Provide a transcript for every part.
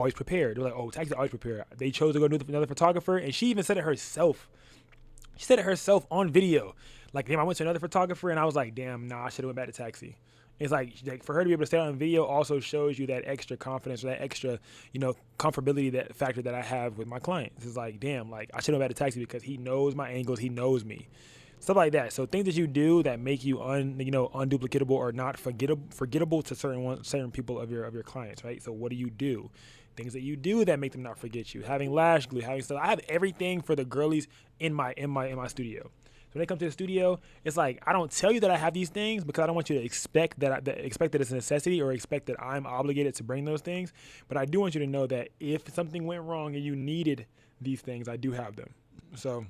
always prepared. They're like, oh, taxis are always prepared. They chose to go to another photographer, and she even said it herself. She said it herself on video. Like, damn, I went to another photographer, and I was like, damn, nah, I should have went back to taxi. It's like for her to be able to stay on video also shows you that extra confidence or that extra, comfortability, that factor that I have with my clients. It's like, damn, like I should have had a taxi because he knows my angles, he knows me, stuff like that. So things that you do that make you unduplicatable or not forgettable to certain people of your clients, right? So what do you do? Things that you do that make them not forget you. Having lash glue, having stuff. I have everything for the girlies in my studio. So when they come to the studio, it's like I don't tell you that I have these things because I don't want you to expect that it's a necessity or expect that I'm obligated to bring those things. But I do want you to know that if something went wrong and you needed these things, I do have them. So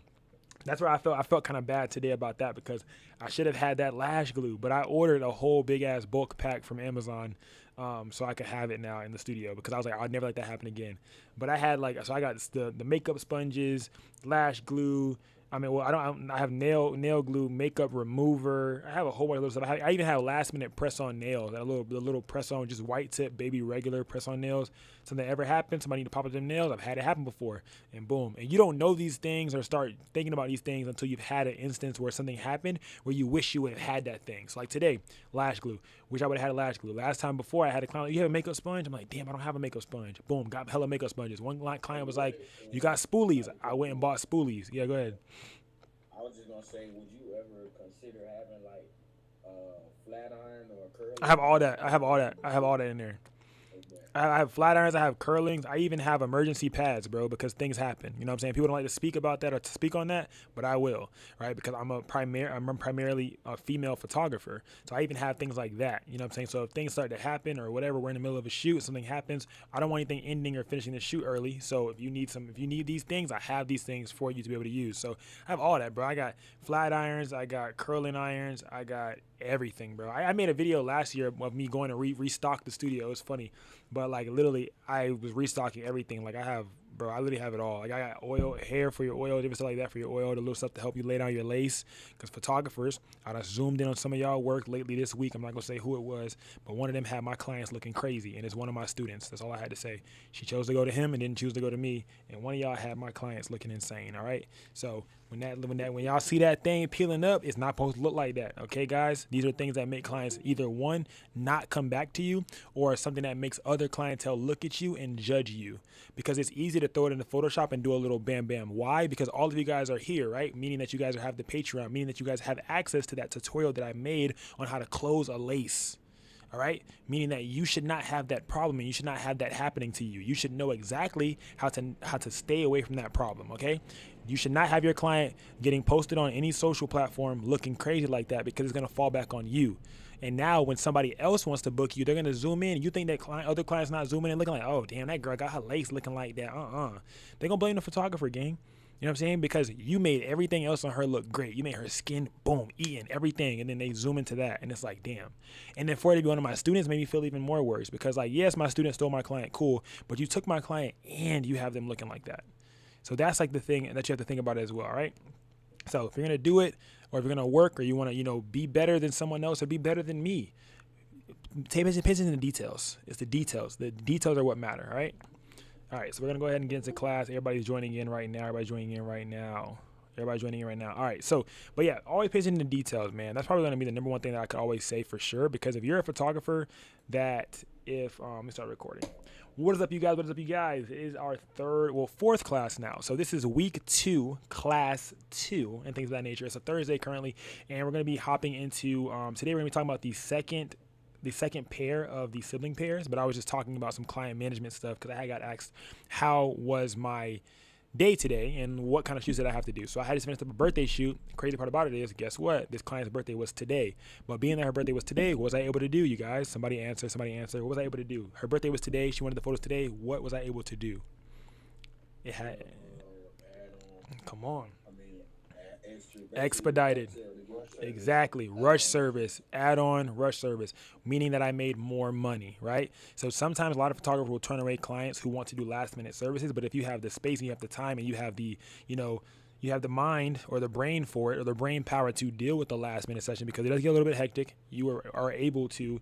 that's where I felt kind of bad today about that because I should have had that lash glue, but I ordered a whole big ass bulk pack from Amazon so I could have it now in the studio because I was like, I'd never let that happen again. But I had so I got the makeup sponges, lash glue. I mean, well, I have nail glue, makeup remover. I have a whole bunch of little stuff. I even have last minute press on nails. The little press on, just white tip, baby, regular press on nails. Something ever happened, somebody need to pop up their nails. I've had it happen before, and boom. And you don't know these things or start thinking about these things until you've had an instance where something happened where you wish you would have had that thing. So like today, lash glue. Wish I would have had a lash glue. Last time before, I had a client, you have a makeup sponge? I'm like, damn, I don't have a makeup sponge. Boom, got hella makeup sponges. One client was like, you got spoolies. I went and bought spoolies. Yeah, go ahead. I was just gonna say, would you ever consider having like flat iron or curling? I have all that. I have all that in there. Okay. I have flat irons, I have curlings, I even have emergency pads, bro, because things happen. You know what I'm saying? People don't like to speak about that or to speak on that, but I will, right? Because I'm primarily a female photographer. So I even have things like that. You know what I'm saying? So if things start to happen or whatever, we're in the middle of a shoot, something happens, I don't want anything ending or finishing the shoot early. So if you need these things, I have these things for you to be able to use. So I have all that, bro. I got flat irons, I got curling irons, I got everything, bro. I made a video last year of me going to restock the studio. It was funny, but like literally I was restocking everything. Like I literally have it all. Like I got oil, hair for your oil, different stuff like that for your oil, the little stuff to help you lay down your lace. Because photographers, I done zoomed in on some of y'all work lately this week. I'm not gonna say who it was, but one of them had my clients looking crazy, and it's one of my students. That's all I had to say. She chose to go to him and didn't choose to go to me, and one of y'all had my clients looking insane. All right, so when y'all see that thing peeling up, it's not supposed to look like that. Okay, guys, these are things that make clients either one, not come back to you, or something that makes other clientele look at you and judge you, because it's easy to throw it into Photoshop and do a little bam bam. Why? Because all of you guys are here, right? Meaning that you guys have the Patreon, meaning that you guys have access to that tutorial that I made on how to close a lace. All right, meaning that you should not have that problem and you should not have that happening to you. You should know exactly how to stay away from that problem. Okay, you should not have your client getting posted on any social platform looking crazy like that, because it's gonna fall back on you. And now when somebody else wants to book you, they're gonna zoom in. You think that other client's not zooming in, looking like, oh damn, that girl got her lace looking like that. They're gonna blame the photographer, gang. You know what I'm saying? Because you made everything else on her look great. You made her skin, boom, eating everything. And then they zoom into that. And it's like, damn. And then for it to be one of my students made me feel even more worse. Because like, yes, my student stole my client, cool. But you took my client and you have them looking like that. So that's like the thing that you have to think about as well, all right? So if you're going to do it, or if you're going to work, or you want to, be better than someone else or be better than me, pay attention to the details. It's the details. The details are what matter, all right? All right, so we're going to go ahead and get into class. Everybody's joining in right now. All right, so, but yeah, always pay attention to details, man. That's probably going to be the number one thing that I could always say for sure, because if you're a photographer let me start recording. What is up, you guys? It is our fourth class now. So this is week 2, class 2, and things of that nature. It's a Thursday currently, and we're going to be hopping into, today we're going to be talking about the second pair of the sibling pairs, but I was just talking about some client management stuff because I got asked how was my day today and what kind of shoots did I have to do. So I had to finish up a birthday shoot. The crazy part about it is, guess what? This client's birthday was today. But being that her birthday was today, what was I able to do, you guys? Somebody answer. What was I able to do? Her birthday was today. She wanted the photos today. What was I able to do? It had... Come on. Expedited. Exactly. Rush service, add-on rush service, meaning that I made more money, right? So sometimes a lot of photographers will turn away clients who want to do last minute services, but if you have the space and you have the time and you have the, you have the mind or the brain for it, or the brain power to deal with the last minute session, because it does get a little bit hectic, you are able to,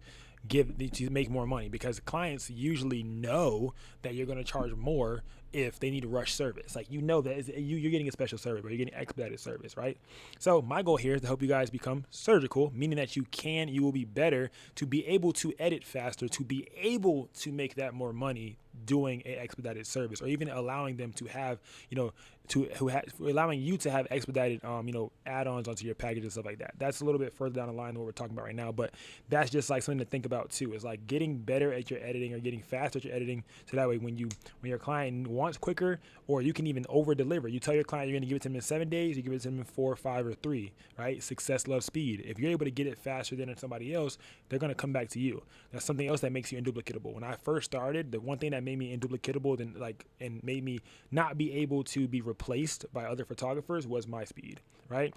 to make more money, because clients usually know that you're going to charge more if they need rush service. Like, you know that you're getting a special service, or you're getting expedited service, right? So my goal here is to help you guys become surgical, meaning that you will be better to be able to edit faster, to be able to make that more money doing a expedited service, or even allowing them to have, allowing you to have expedited, add-ons onto your package and stuff like that. That's a little bit further down the line than what we're talking about right now, but that's just like something to think about too. It's like getting better at your editing, or getting faster at your editing, so that way when your client wants quicker, or you can even over deliver. You tell your client you're going to give it to them in 7 days, you give it to them in 4, 5, or 3, right? Success loves speed. If you're able to get it faster than somebody else, they're going to come back to you. That's something else that makes you induplicatable. When I first started, the one thing that made me induplicatable and made me not be able to be replaced by other photographers was my speed, right?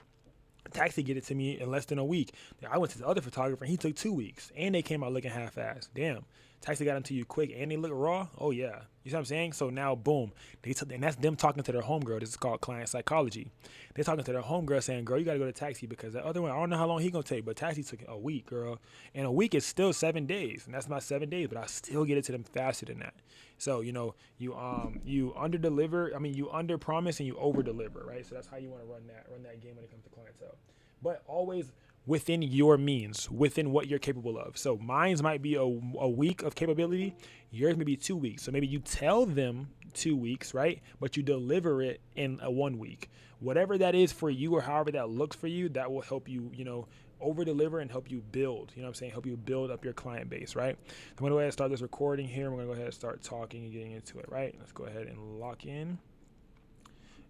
Taxi get it to me in less than a week. I went to the other photographer and he took 2 weeks, and they came out looking half-assed. Damn. Taxi got them to you quick and they look raw. Oh yeah. You see what I'm saying? So now, boom. And that's them talking to their homegirl. This is called client psychology. They're talking to their homegirl saying, girl, you got to go to Taxi, because the other one, I don't know how long he going to take, but Taxi took a week, girl. And a week is still 7 days. And that's not 7 days, but I still get it to them faster than that. So, you under deliver. I mean, you under promise and you over deliver, right? So that's how you want to run that game when it comes to clientele. But always within your means, within what you're capable of. So mine's might be a week of capability. Yours may be 2 weeks. So maybe you tell them 2 weeks, right? But you deliver it in a 1 week. Whatever that is for you, or however that looks for you, that will help you, over deliver and help you build, help you build up your client base, right? I'm going to go ahead and start this recording here. We're going to go ahead and start talking and getting into it, right? Let's go ahead and lock in.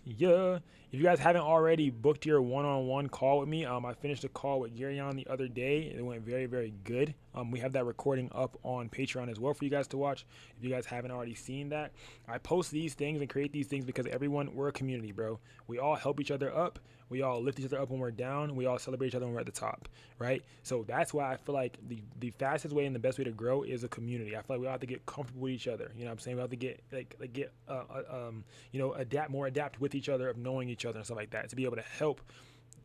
Yeah. If you guys haven't already booked your one-on-one call with me, I finished a call with Garion the other day. It went very, very good. We have that recording up on Patreon as well for you guys to watch. If you guys haven't already seen that, I post these things and create these things because we're a community, bro. We all help each other up. We all lift each other up when we're down. We all celebrate each other when we're at the top, right? So that's why I feel like the fastest way and the best way to grow is a community. I feel like we all have to get comfortable with each other. You know what I'm saying? We have to get adapt with each other, of knowing each other and stuff like that, to be able to help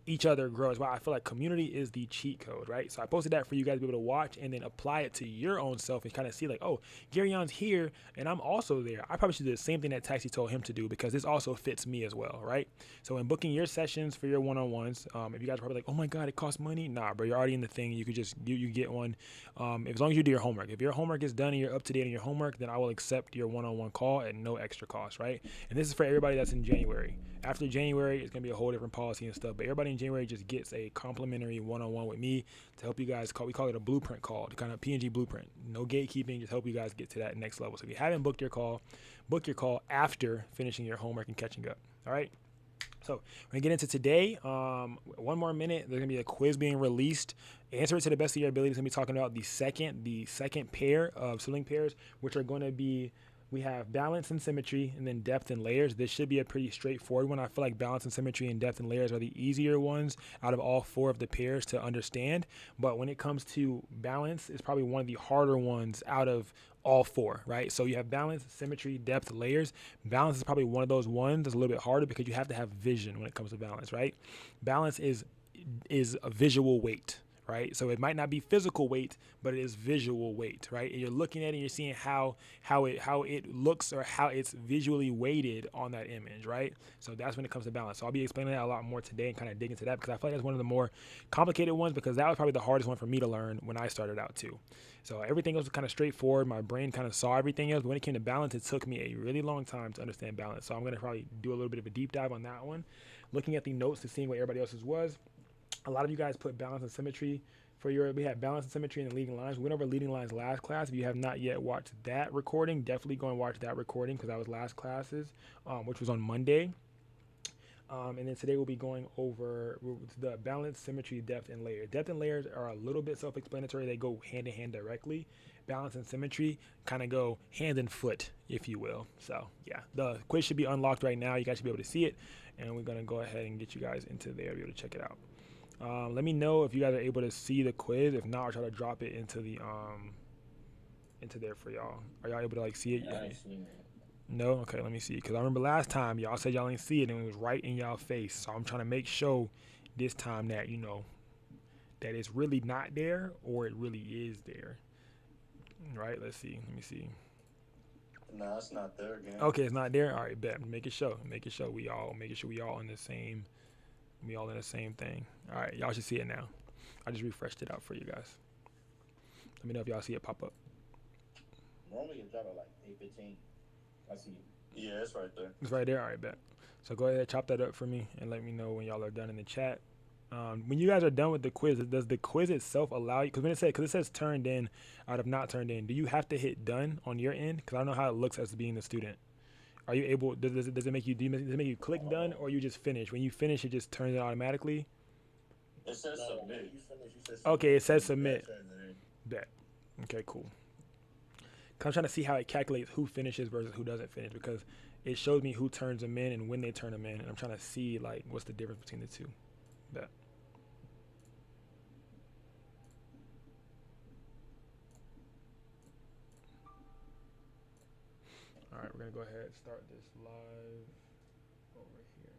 each other grow as well. I feel like community is the cheat code, right? So I posted that for you guys to be able to watch and then apply it to your own self and kind of see like, oh, Garyon's here and I'm also there. I probably should do the same thing that Taxi told him to do, because this also fits me as well, right? So in booking your sessions for your one-on-ones, if you guys are probably like, oh my God, it costs money. Nah, bro, you're already in the thing. You could just, you get one. As long as you do your homework. If your homework is done and you're up to date on your homework, then I will accept your one-on-one call at no extra cost, right? And this is for everybody that's in January. After January, it's going to be a whole different policy and stuff, but everybody in January just gets a complimentary one-on-one with me to help you guys we call it a blueprint call, the kind of PNG blueprint. No gatekeeping, just help you guys get to that next level. So if you haven't booked your call, book your call after finishing your homework and catching up. All right. So we're gonna get into today. 1 more minute. There's gonna be a quiz being released. Answer it to the best of your ability. It's gonna be talking about the second pair of sibling pairs, which are going to be, we have balance and symmetry, and then depth and layers. This should be a pretty straightforward one. I feel like balance and symmetry and depth and layers are the easier ones out of all 4 of the pairs to understand. But when it comes to balance, it's probably one of the harder ones out of all 4, right? So you have balance, symmetry, depth, layers. Balance is probably one of those ones that's a little bit harder because you have to have vision when it comes to balance, right? Balance is a visual weight, right? So it might not be physical weight, but it is visual weight, right? And you're looking at it and you're seeing how it looks, or how it's visually weighted on that image, right? So that's when it comes to balance. So I'll be explaining that a lot more today and kind of dig into that, because I feel like that's one of the more complicated ones, because that was probably the hardest one for me to learn when I started out too. So everything else was kind of straightforward. My brain kind of saw everything else. But when it came to balance, it took me a really long time to understand balance. So I'm going to probably do a little bit of a deep dive on that one, looking at the notes and seeing what everybody else's was. A lot of you guys put balance and symmetry we had balance and symmetry and leading lines. We went over leading lines last class. If you have not yet watched that recording, definitely go and watch that recording, because that was last classes, which was on Monday. And then today we'll be going over the balance, symmetry, depth, and layers. Depth and layers are a little bit self-explanatory. They go hand in hand directly. Balance and symmetry kind of go hand and foot, if you will. So yeah, the quiz should be unlocked right now. You guys should be able to see it, and we're going to go ahead and get you guys into there, be able to check it out. Let me know if you guys are able to see the quiz. If not, I'll try to drop it into the into there for y'all. Are y'all able to see it? Yeah, I ain't seen it. No? Okay, let me see. Because I remember last time y'all said y'all didn't see it and it was right in y'all face. So I'm trying to make sure this time that, that it's really not there or it really is there. Right? Let's see. Let me see. Nah, it's not there again. Okay, it's not there. All right, bet. Make it show. Make it show. We all making sure we all in the same. We all in the same thing. All right, y'all should see it now. I just refreshed it out for you guys. Let me know if y'all see it pop up. Normally it drop at like 8:15. I see it. Yeah, it's right there. It's right there. All right, bet. So go ahead, chop that up for me, and let me know when y'all are done in the chat. When you guys are done with the quiz, does the quiz itself allow you? Because it says turned in out of not turned in. Do you have to hit done on your end? Because I don't know how it looks as being the student. Are you able? Does it make you? Does it make you click done, or you just finish? When you finish, it just turns it automatically. It says No, submit. you finish. You said Okay, it says that submit. turns it in. Bet. Okay, cool. 'Cause I'm trying to see how it calculates who finishes versus who doesn't finish, because it shows me who turns them in and when they turn them in, and I'm trying to see like what's the difference between the two. Bet. All right, we're gonna go ahead and start this live over here.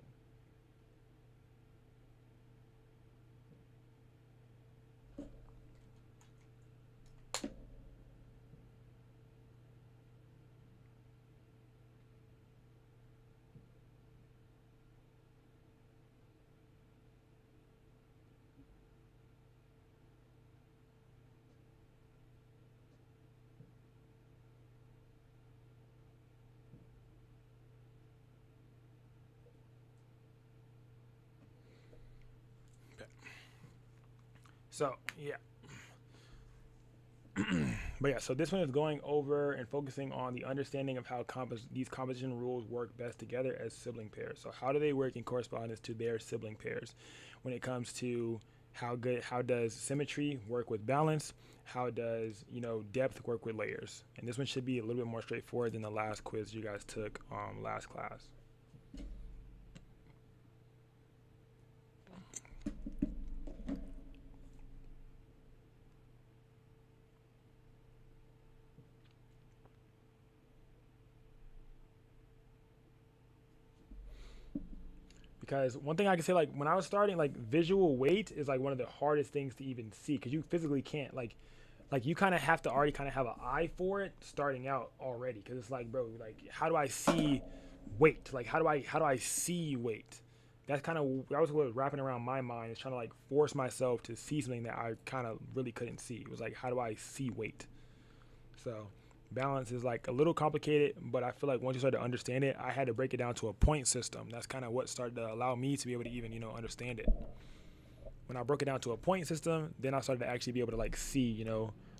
Bet. So yeah. But yeah, so this one is going over and focusing on the understanding of how these composition rules work best together as sibling pairs. So how do they work in correspondence to their sibling pairs? When it comes to how does symmetry work with balance? How does depth work with layers? And this one should be a little bit more straightforward than the last quiz you guys took last class. Because one thing I can say, like when I was starting, like visual weight is like one of the hardest things to even see, because you physically can't like you kind of have to already kind of have an eye for it starting out already, because it's like, bro, like how do I see weight? Like how do I see weight? That was what was wrapping around my mind, is trying to like force myself to see something that I kind of really couldn't see. It was like, how do I see weight? So balance is like a little complicated, but I feel like once you start to understand it, I had to break it down to a point system. That's kind of what started to allow me to be able to even understand it. When I broke it down to a point system, then I started to actually be able to like see,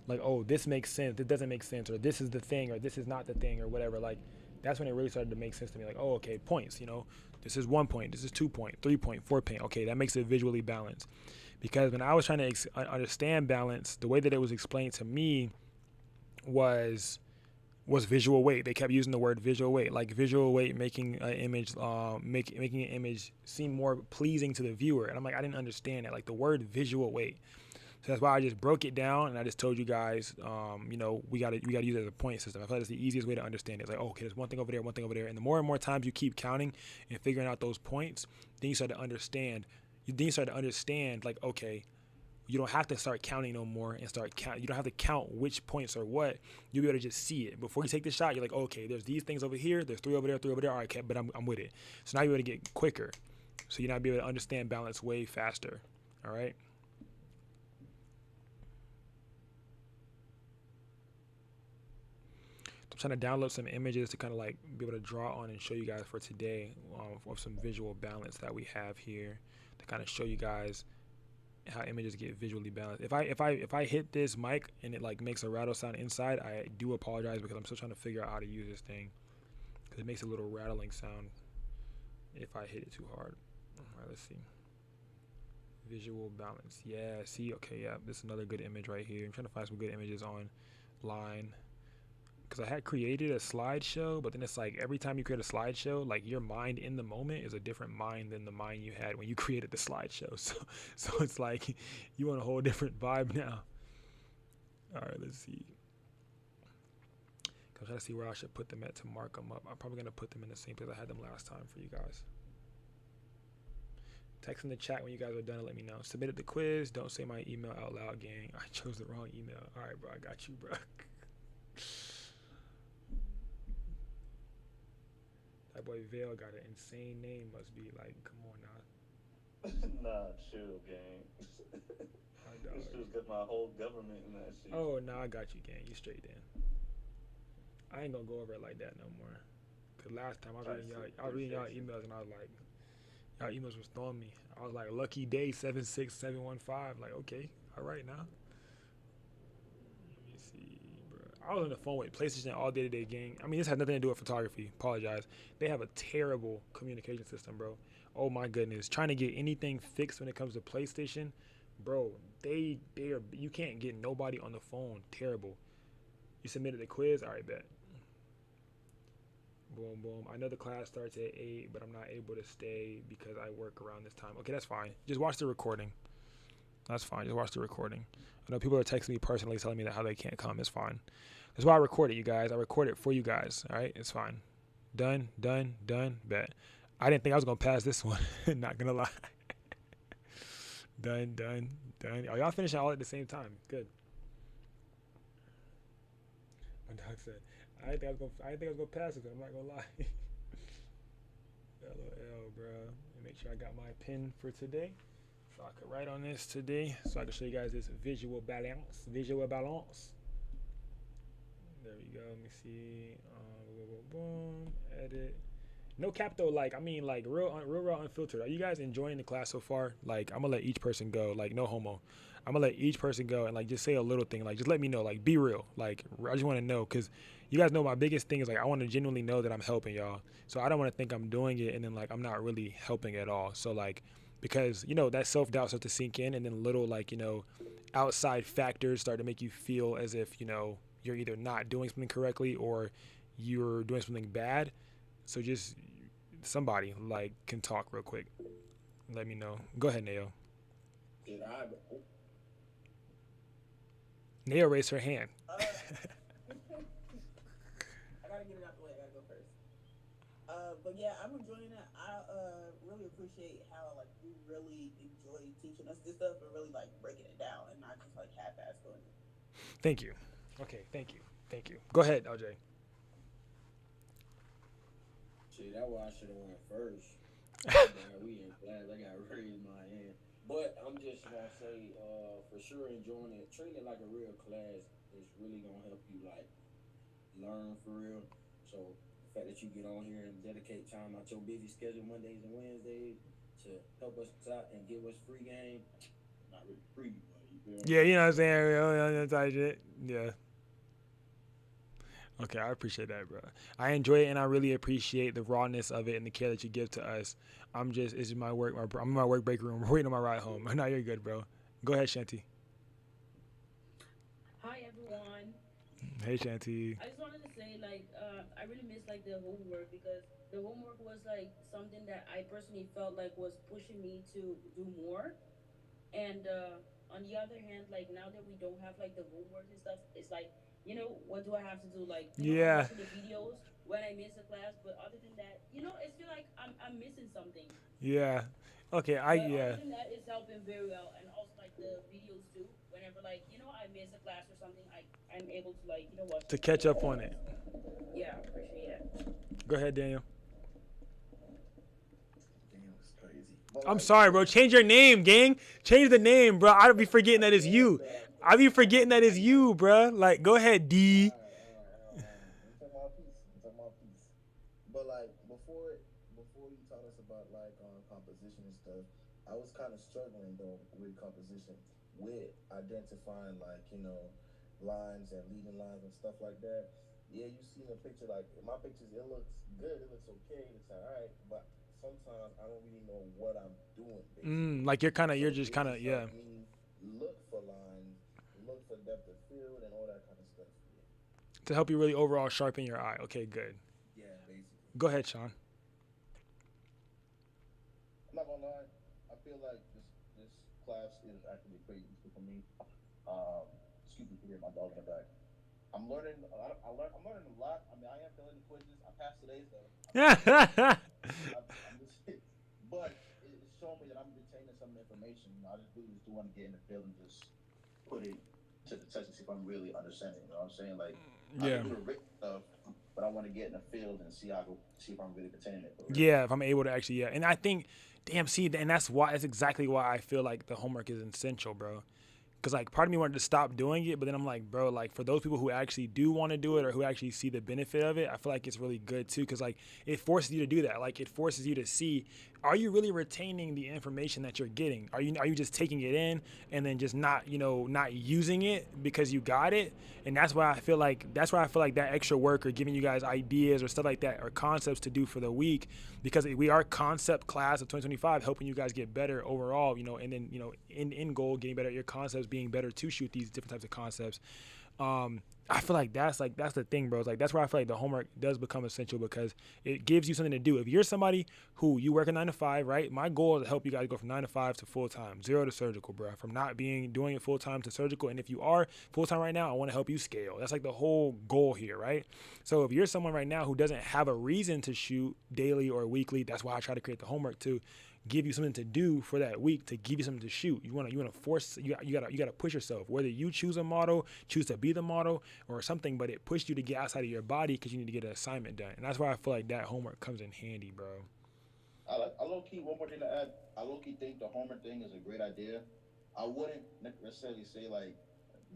like, oh, this makes sense, this doesn't make sense, or this is the thing, or this is not the thing, or whatever. Like that's when it really started to make sense to me. Like, oh, okay, points, this is 1 point, this is 2 point, 3 point, 4 point. Okay, that makes it visually balanced. Because when I was trying to understand balance, the way that it was explained to me was visual weight. They kept using the word visual weight, like visual weight making an image, making an image seem more pleasing to the viewer. And I'm like, I didn't understand it, like the word visual weight. So that's why I just broke it down and I just told you guys, we gotta use it as a point system. I feel like that's the easiest way to understand it. It's like, okay, there's one thing over there, one thing over there, and the more and more times you keep counting and figuring out those points, then you start to understand. Like, okay, you don't have to start counting no more and start count. You don't have to count which points are what. You'll be able to just see it before you take the shot. You're like, okay, there's these things over here. There's 3 over there, 3 over there. All right, okay, but I'm with it. So now you're able to get quicker. So you're not be able to understand balance way faster. All right. I'm trying to download some images to kind of like be able to draw on and show you guys for today, of some visual balance that we have here to kind of show you guys how images get visually balanced. If I hit this mic and it like makes a rattle sound inside, I do apologize, because I'm still trying to figure out how to use this thing, because it makes a little rattling sound if I hit it too hard. All right, let's see. Visual balance. Yeah, see, okay, yeah, this is another good image right here. I'm trying to find some good images online, because I had created a slideshow, but then it's like every time you create a slideshow, like your mind in the moment is a different mind than the mind you had when you created the slideshow. So it's like you want a whole different vibe now. All right, let's see. I'm trying to see where I should put them at to mark them up. I'm probably gonna put them in the same place I had them last time for you guys. Text in the chat when you guys are done and let me know. Submitted the quiz. Don't say my email out loud, gang. I chose the wrong email. All right, bro, I got you, bro. boy Vale got an insane name. Must be like, come on now, Nah, chill, gang. hot This dog. dude's got my whole government in that shit. Oh, no, I got you, gang. You straight then. I ain't gonna go over it like that no more. Cause last time Type shit. I was reading y'all Appreciate you. emails and I was like, y'all emails was throwing me. I was like, lucky day 76715. Like, okay, all right now. Let me see, bro. I was on the phone with PlayStation all day today, gang. I mean, this has nothing to do with photography. Apologize. They have a terrible communication system, bro. Oh my goodness, trying to get anything fixed when it comes to PlayStation, bro. They are, you can't get nobody on the phone. Terrible. You submitted the quiz. All right, bet. Boom, boom. I know the class starts at 8, but I'm not able to stay because I work around this time. Okay, that's fine. Just watch the recording. That's fine. Just watch the recording. I know people are texting me personally telling me that how they can't come. It's fine. That's why I record it, you guys. I record it for you guys. All right? It's fine. Done, done, done. Bet. I didn't think I was going to pass this one. Not going to lie. Done, done, done. Oh, y'all finishing all at the same time. Good. My dog said, I didn't think I was gonna pass it. I'm not gonna lie. LOL, bro. Make sure I got my pen for today, so I could write on this today, so I can show you guys this visual balance. Visual balance. There we go. Let me see. Boom, boom, boom. Edit. No cap though. Like I mean, like real, unfiltered. Are you guys enjoying the class so far? Like I'm gonna let each person go. Like no homo. I'm gonna let each person go and like just say a little thing. Like just let me know. Like be real. Like I just want to know because you guys know my biggest thing is like I want to genuinely know that I'm helping y'all. So I don't want to think I'm doing it and then like I'm not really helping at all. So like because you know that self-doubt starts to sink in and then little like you know outside factors start to make you feel as if you know you're either not doing something correctly or you're doing something bad. So just somebody like can talk real quick. Let me know. Go ahead, Nayo. Did I? Nayo raised her hand. I gotta get it out the way. I gotta go first. But yeah, I'm enjoying it. I really appreciate how like you really enjoy teaching us this stuff and really like breaking it down and not just like half-ass doing it. Thank you. Okay, thank you. Thank you. Go ahead, LJ. Shit, that's why I should have went first. Man, we in class. I got raised my hand. But I'm just gonna say, for sure enjoying it. Treating it like a real class is really gonna help you like learn for real. So the fact that you get on here and dedicate time out your busy schedule Mondays and Wednesdays to help us out and give us free game, not really free, but you feel me? Yeah, you know what I'm saying? That type shit. Yeah. Okay, I appreciate that, bro. I enjoy it, and I really appreciate the rawness of it and the care that you give to us. It's my work. I'm in my work break room, waiting on my ride home. No, you're good, bro. Go ahead, Shanti. Hi everyone. Hey, Shanti. I just wanted to say I really miss like the homework because the homework was like something that I personally felt like was pushing me to do more. And on the other hand, like now that we don't have like the homework and stuff, it's like what do I have to do? Like I'm Yeah, watching the videos when I miss a class, but other than that, it's feel like I'm missing something. yeah. Okay, But other yeah. than that, it's helping very well, and also like the videos too. Whenever like I miss a class or something, I'm able to like watch To them catch again. up on it. Yeah, appreciate it. Go ahead, Daniel. Damn, it's crazy. But I'm like, sorry, bro. Change your name, gang. Change the name, bro. I'd be forgetting that it's you. I be forgetting that it's you, bro. Like, go ahead, D. I'm talking about peace. I'm talking about peace. But like before you taught us about like composition and stuff, I was kind of struggling though with composition, with identifying like lines and leading lines and stuff like that. Yeah, you see in a picture like in my pictures, it looks good, it looks okay, it looks alright, but sometimes I don't really know what I'm doing basically. Like you're So just this kind of, has yeah. helped me look for lines, look for depth of field and all that kind of stuff. Yeah, To help you really overall sharpen your eye. Okay, good. yeah, basically. Go ahead, Sean. I'm not gonna lie. I feel like this class is actually pretty useful for me. Excuse me for hearing my dog in the back. I'm learning. I'm learning a lot. I mean, I am failing the quizzes. I passed today's though. I'm just, but it's showing me that I'm retaining some information. I just do want to get in the field and just put it to the test and see if I'm really understanding. You know what I'm saying? Like I Yeah. can do the written stuff, but I want to get in the field and see if I'm really retaining it for real. Yeah, if I'm able to actually, yeah. And I think, damn, see, and that's exactly why I feel like the homework is essential, bro. Because like part of me wanted to stop doing it, but then I'm like, bro, like for those people who actually do want to do it or who actually see the benefit of it, I feel like it's really good too. Because like it forces you to do that. Like it forces you to see, are you really retaining the information that you're getting? Are you just taking it in and then just not not using it because you got it? And that's why I feel like that extra work or giving you guys ideas or stuff like that or concepts to do for the week, because we are concept class of 2025, helping you guys get better overall, and then in goal, getting better at your concepts, being better to shoot these different types of concepts. I feel like that's the thing, bro. It's like that's where I feel like the homework does become essential, because it gives you something to do. If you're somebody who you work a 9 to 5, right? My goal is to help you guys go from 9 to 5 to full time, 0 to surgical, bro. From not doing it full time to surgical. And if you are full time right now, I want to help you scale. That's like the whole goal here, right? So if you're someone right now who doesn't have a reason to shoot daily or weekly, that's why I try to create the homework too. Give you something to do for that week, to give you something to shoot. You want to force, you gotta push yourself, whether you choose a model, choose to be the model or something, but it pushed you to get outside of your body because you need to get an assignment done. And that's why I feel like that homework comes in handy, bro. I low key, one more thing to add. I low key think the homework thing is a great idea. I wouldn't necessarily say like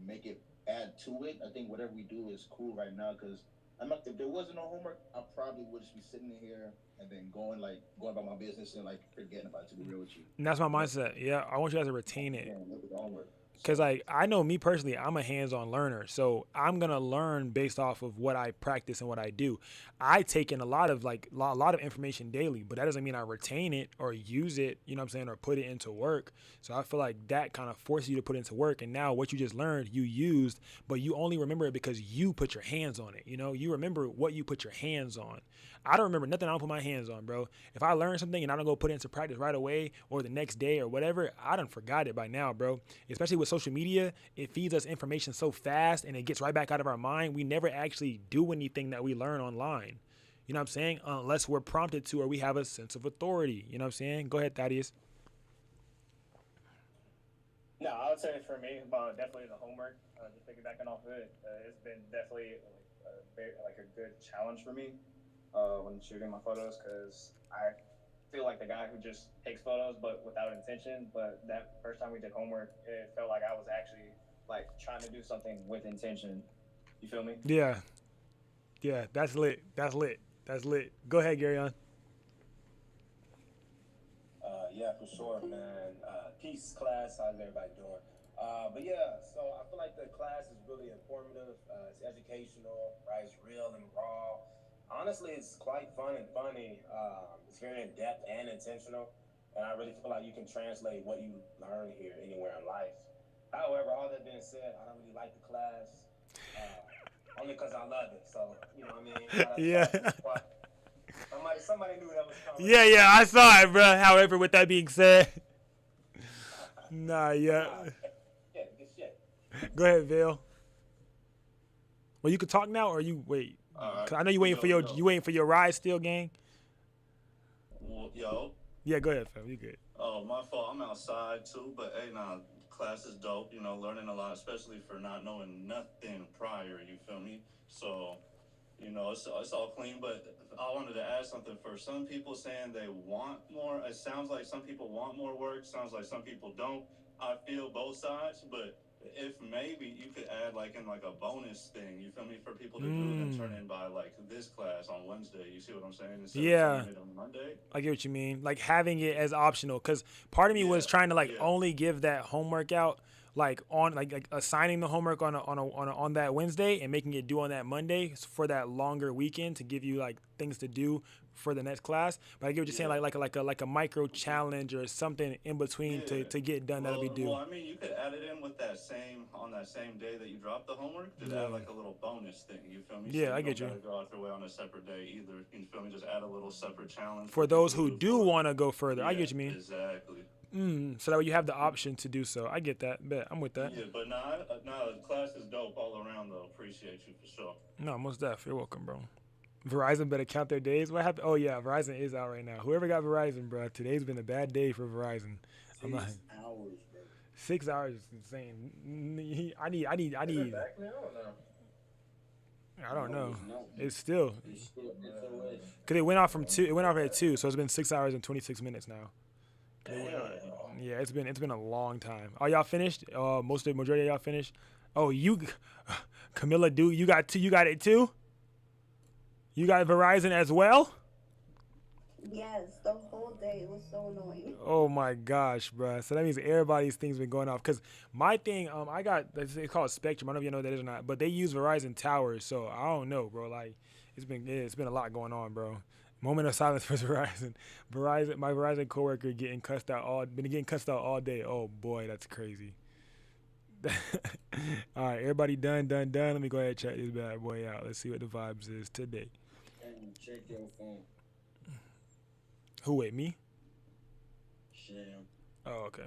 make it add to it. I think whatever we do is cool right now because I'm not. If there wasn't no homework, I probably would just be sitting in here and then going about my business and like forgetting about it. To be real with you, And that's my but mindset. Yeah, I want you guys to retain it. yeah, look at the homework. Because So like I know me personally, I'm a hands-on learner, so I'm gonna learn based off of what I practice and what I do. I take in a lot of a lot of information daily, but that doesn't mean I retain it or use it, you know what I'm saying, or put it into work. So I feel like that kind of forces you to put it into work, and now what you just learned you used, but you only remember it because you put your hands on it. You remember what you put your hands on. I don't remember nothing I don't put my hands on, bro. If I learn something and I don't go put it into practice right away or the next day or whatever, I done forgot it by now, bro. Especially with social media, it feeds us information so fast and it gets right back out of our mind. We never actually do anything that we learn online. You know what I'm saying? Unless we're prompted to or we have a sense of authority. You know what I'm saying? Go ahead, Thaddeus. No, I would say for me, definitely the homework. Just piggybacking off of it, it's been definitely like a good challenge for me when shooting my photos because I feel like the guy who just takes photos but without intention. But that first time we did homework, it felt like I was actually like trying to do something with intention. You feel me? Yeah. Yeah. That's lit. That's lit. That's lit. Go ahead, Gary on. Yeah, for sure, man. Peace, class. How's everybody doing? But yeah, so I feel like the class is really informative. It's educational, right? It's real and raw. Honestly, it's quite fun and funny. It's very in depth and intentional, and I really feel like you can translate what you learn here anywhere in life. However, all that being said, I don't really like the class, only because I love it. So you know what I mean. Yeah. Somebody knew that was coming. Yeah, yeah, I saw it, bro. However, with that being said, nah, yeah. Nah, yeah, good shit. Go ahead, Vale. Well, you could talk now, or you wait. All right. 'Cause I know you waiting for Yo. your ride still, gang. Well, yo. Yeah, go ahead, fam. You good? Oh, my fault. I'm outside too, but hey, nah, class is dope. Learning a lot, especially for not knowing nothing prior. You feel me? So, it's all clean. But I wanted to add something first. Some people saying they want more. It sounds like some people want more work. Sounds like some people don't. I feel both sides, but if maybe you could add like a bonus thing, you feel me, for people to do and turn in by like this class on Wednesday. You see what I'm saying? Instead of Yeah, turning it on Monday. I get what you mean. Like having it as optional, because part of me was Yeah, trying to like yeah, only give that homework out like on like assigning the homework on that Wednesday and making it due on that Monday for that longer weekend to give you like things to do for the next class. But I get what you're saying, yeah. like a micro challenge or something in between Yeah. to get done that'll be due. I mean, you could add it in with on that same day that you drop the homework. Just Yeah, add like a little bonus thing. You feel me? So yeah, you I don't get you. gotta go out your way on a separate day either. You feel me? Just add a little separate challenge for For people those to who do do for it. want to go further, I get Yeah, what you mean. exactly. So that way you have the option to do so. I get that. Bet I'm with that. Yeah, but nah, the class is dope all around though. Appreciate you for sure. No, most deaf. You're welcome, bro. Verizon better count their days. What happened? Oh yeah, Verizon is out right now. Whoever got Verizon, bro, today's been a bad day for Verizon. I'm not. 6 hours, bro. 6 hours is insane. I Is it need. back now or no? I don't know. No. It's still It's still SOS. because it went off from 2. It went off at 2, so it's been 6 hours and 26 minutes now. Damn. Yeah, it's been a long time. Are y'all finished? Most of the majority of y'all finished. Oh, Camilla, you got two. You got it too. You got Verizon as well. Yes, the whole day. It was so annoying. Oh my gosh, bruh. So that means everybody's thing's been going off. Cause my thing, I got it's called Spectrum. I don't know if you know what that is or not, but they use Verizon towers. So I don't know, bro. Like it's been a lot going on, bro. Moment of silence for Verizon. My Verizon coworker been getting cussed out all day. Oh boy, that's crazy. All right, everybody done. Let me go ahead and check this bad boy out. Let's see what the vibes is today. And check your phone. Who, wait, me? Sham. Oh, okay.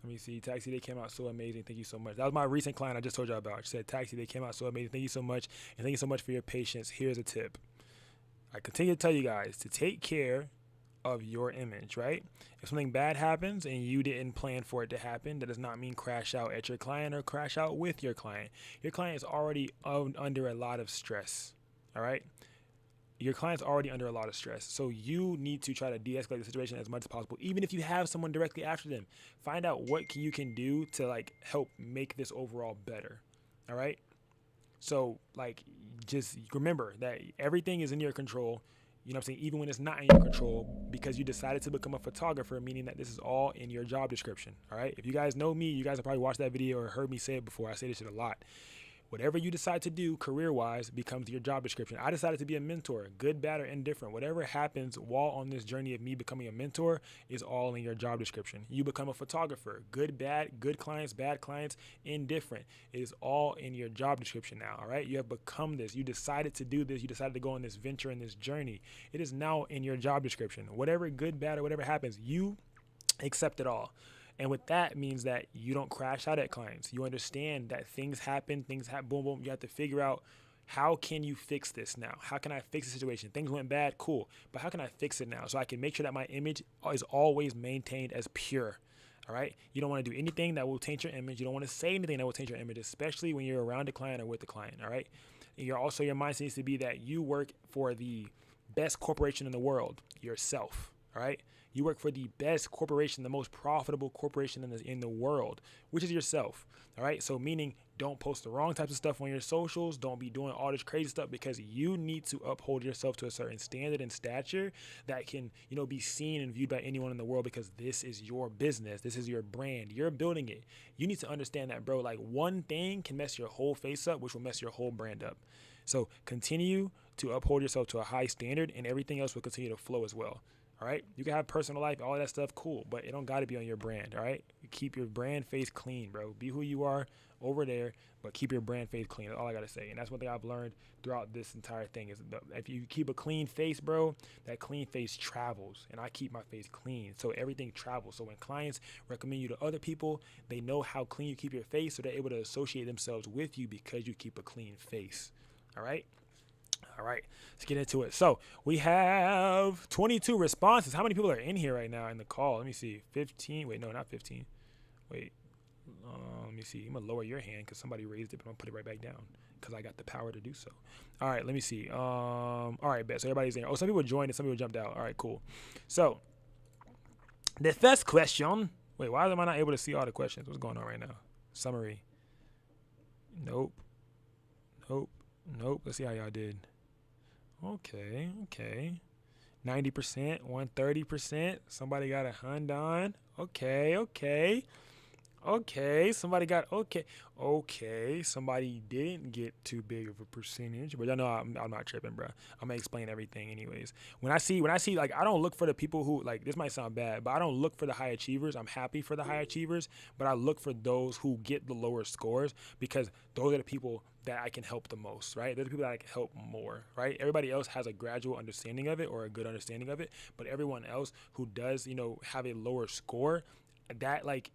Let me see. Taxi, they came out so amazing. Thank you so much. That was my recent client I just told y'all about. She said, Taxi, they came out so amazing. Thank you so much. And thank you so much for your patience. Here's a tip. I continue to tell you guys to take care of your image, right? If something bad happens and you didn't plan for it to happen, that does not mean crash out at your client or crash out with your client. Your client is already under a lot of stress, all right? Your client's already under a lot of stress. So you need to try to de-escalate the situation as much as possible. Even if you have someone directly after them, find out what you can do to like help make this overall better. All right. So like, just remember that everything is in your control. You know what I'm saying? Even when it's not in your control, because you decided to become a photographer, meaning that this is all in your job description. All right. If you guys know me, you guys have probably watched that video or heard me say it before. I say this shit a lot. Whatever you decide to do career-wise becomes your job description. I decided to be a mentor, good, bad, or indifferent. Whatever happens while on this journey of me becoming a mentor is all in your job description. You become a photographer, good, bad, good clients, bad clients, indifferent. It is all in your job description now, all right? You have become this. You decided to do this. You decided to go on this venture and this journey. It is now in your job description. Whatever good, bad, or whatever happens, you accept it all. And with that means that you don't crash out at clients. You understand that things happen, boom, boom. You have to figure out how can you fix this now? How can I fix the situation? Things went bad, cool. But how can I fix it now so I can make sure that my image is always maintained as pure? All right? You don't want to do anything that will taint your image. You don't want to say anything that will taint your image, especially when you're around a client or with the client, all right? And your mindset needs to be that you work for the best corporation in the world, yourself, all right? You work for the best corporation, the most profitable corporation in the world, which is yourself. All right. So meaning don't post the wrong types of stuff on your socials. Don't be doing all this crazy stuff because you need to uphold yourself to a certain standard and stature that can, be seen and viewed by anyone in the world because this is your business. This is your brand. You're building it. You need to understand that, bro. Like one thing can mess your whole face up, which will mess your whole brand up. So continue to uphold yourself to a high standard and everything else will continue to flow as well. All right. You can have personal life, all that stuff, cool, but it don't got to be on your brand. All right. You keep your brand face clean, bro. Be who you are over there, but keep your brand face clean. That's all I got to say. And that's one thing I've learned throughout this entire thing is if you keep a clean face, bro, that clean face travels. And I keep my face clean. So everything travels. So when clients recommend you to other people, they know how clean you keep your face. So they're able to associate themselves with you because you keep a clean face. All right. All right, let's get into it. So we have 22 responses. How many people are in here right now in the call? Let me see. 15. Wait, no, not 15. Wait. Let me see. I'm going to lower your hand because somebody raised it, but I'm going to put it right back down because I got the power to do so. All right, let me see. All right, bet. So everybody's in. Oh, some people joined and some people jumped out. All right, cool. So the first question. Wait, why am I not able to see all the questions? What's going on right now? Summary. Nope. Let's see how y'all did. Okay. 90%, 130%. Somebody got a Hyundai. Okay. Somebody got okay. Somebody didn't get too big of a percentage, but y'all know I'm not tripping, bro. I'm gonna explain everything anyways. When I see, like, I don't look for the people who, like, this might sound bad, but I don't look for the high achievers. I'm happy for the high achievers, but I look for those who get the lower scores because those are the people that I can help the most, right? They're the people that I can help more, right? Everybody else has a gradual understanding of it or a good understanding of it, but everyone else who does, have a lower score, that, like,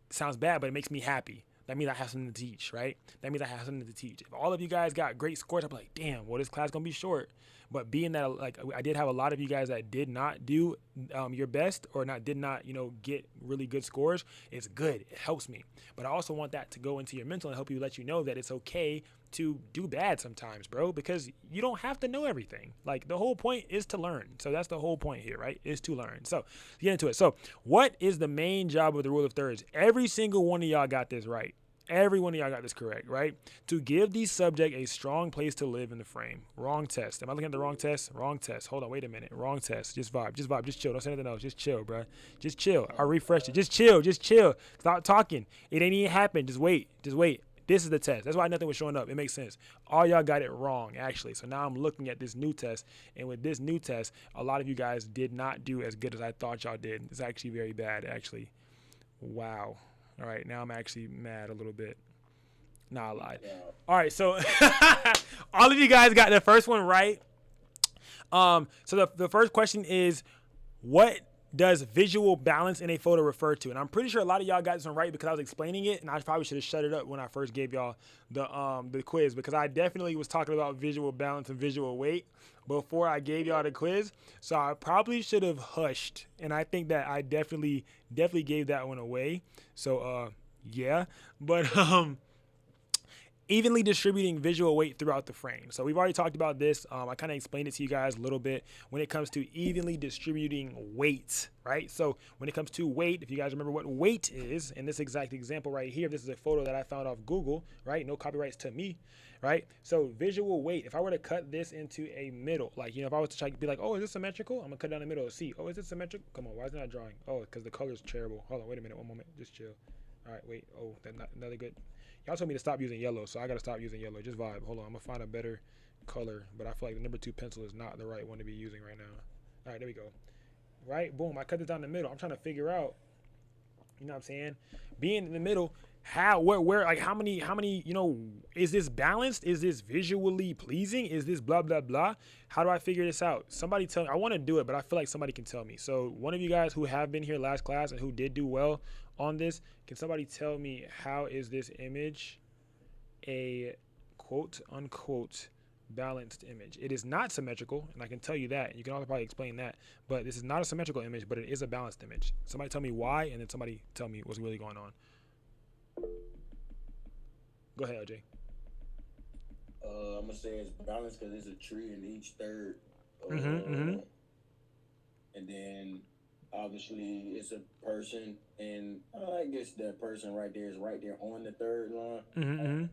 sounds bad, but it makes me happy. That means I have something to teach, right? That means I have something to teach. If all of you guys got great scores, I'm like, damn, well, this class gonna be short. But being that, like, I did have a lot of you guys that did not do your best or did not, get really good scores, it's good. It helps me. But I also want that to go into your mental and help you, let you know that it's okay to do bad sometimes, bro, because you don't have to know everything. Like, the whole point is to learn. So that's the whole point here, right? Is to learn. So let's get into it. So what is the main job of the rule of thirds? Every single one of y'all got this right. Every one of y'all got this correct, right? To give the subject a strong place to live in the frame. Wrong test. Am I looking at the wrong test? Wrong test. Hold on, wait a minute. Wrong test. Just vibe. Just vibe. Just chill. Don't say anything else. Just chill, bro. Just chill. I refreshed it. Just chill. Just chill. Stop talking. It ain't even happened. Just wait. Just wait. This is the test. That's why nothing was showing up. It makes sense. All y'all got it wrong, actually. So now I'm looking at this new test. And with this new test, a lot of you guys did not do as good as I thought y'all did. It's actually very bad, actually. Wow. All right. Now I'm actually mad a little bit. Nah, I lied. All right, so all of you guys got the first one right. So the first question is, what does visual balance in a photo refer to? And I'm pretty sure a lot of y'all got this one right because I was explaining it, and I probably should have shut it up when I first gave y'all the quiz, because I definitely was talking about visual balance and visual weight before I gave y'all the quiz. So I probably should have hushed, and I think that I definitely gave that one away. So yeah, but evenly distributing visual weight throughout the frame. So we've already talked about this. I kind of explained it to you guys a little bit when it comes to evenly distributing weight, right? So when it comes to weight, if you guys remember what weight is, in this exact example right here, this is a photo that I found off Google, right? No copyrights to me, right? So visual weight, if I were to cut this into a middle, like, you know, if I was to try to be like, oh, is this symmetrical? I'm gonna cut down the middle to see. Oh, is it symmetrical? Come on, why is it not drawing? Oh, because the color's terrible. Hold on, wait a minute, one moment, just chill. All right, wait, oh, that's not another good. Y'all told me to stop using yellow, so I gotta stop using yellow. Just vibe. Hold on, I'm gonna find a better color, but I feel like the number 2 pencil is not the right one to be using right now. All right, there we go. Right, boom, I cut this down the middle. I'm trying to figure out, you know what I'm saying? Being in the middle, how, where, like how many, you know, is this balanced? Is this visually pleasing? Is this blah, blah, blah? How do I figure this out? Somebody tell me. I want to do it, but I feel like somebody can tell me. So one of you guys who have been here last class and who did do well on this, can somebody tell me how is this image a quote unquote balanced image? It is not symmetrical, and I can tell you that. You can also probably explain that, but this is not a symmetrical image, but it is a balanced image. Somebody tell me why, and then somebody tell me what's really going on. Go ahead, LJ. I'm gonna say it's balanced because there's a tree in each third. Mm-hmm. And then obviously it's a person, and I guess that person right there is right there on the third line. Mm-hmm.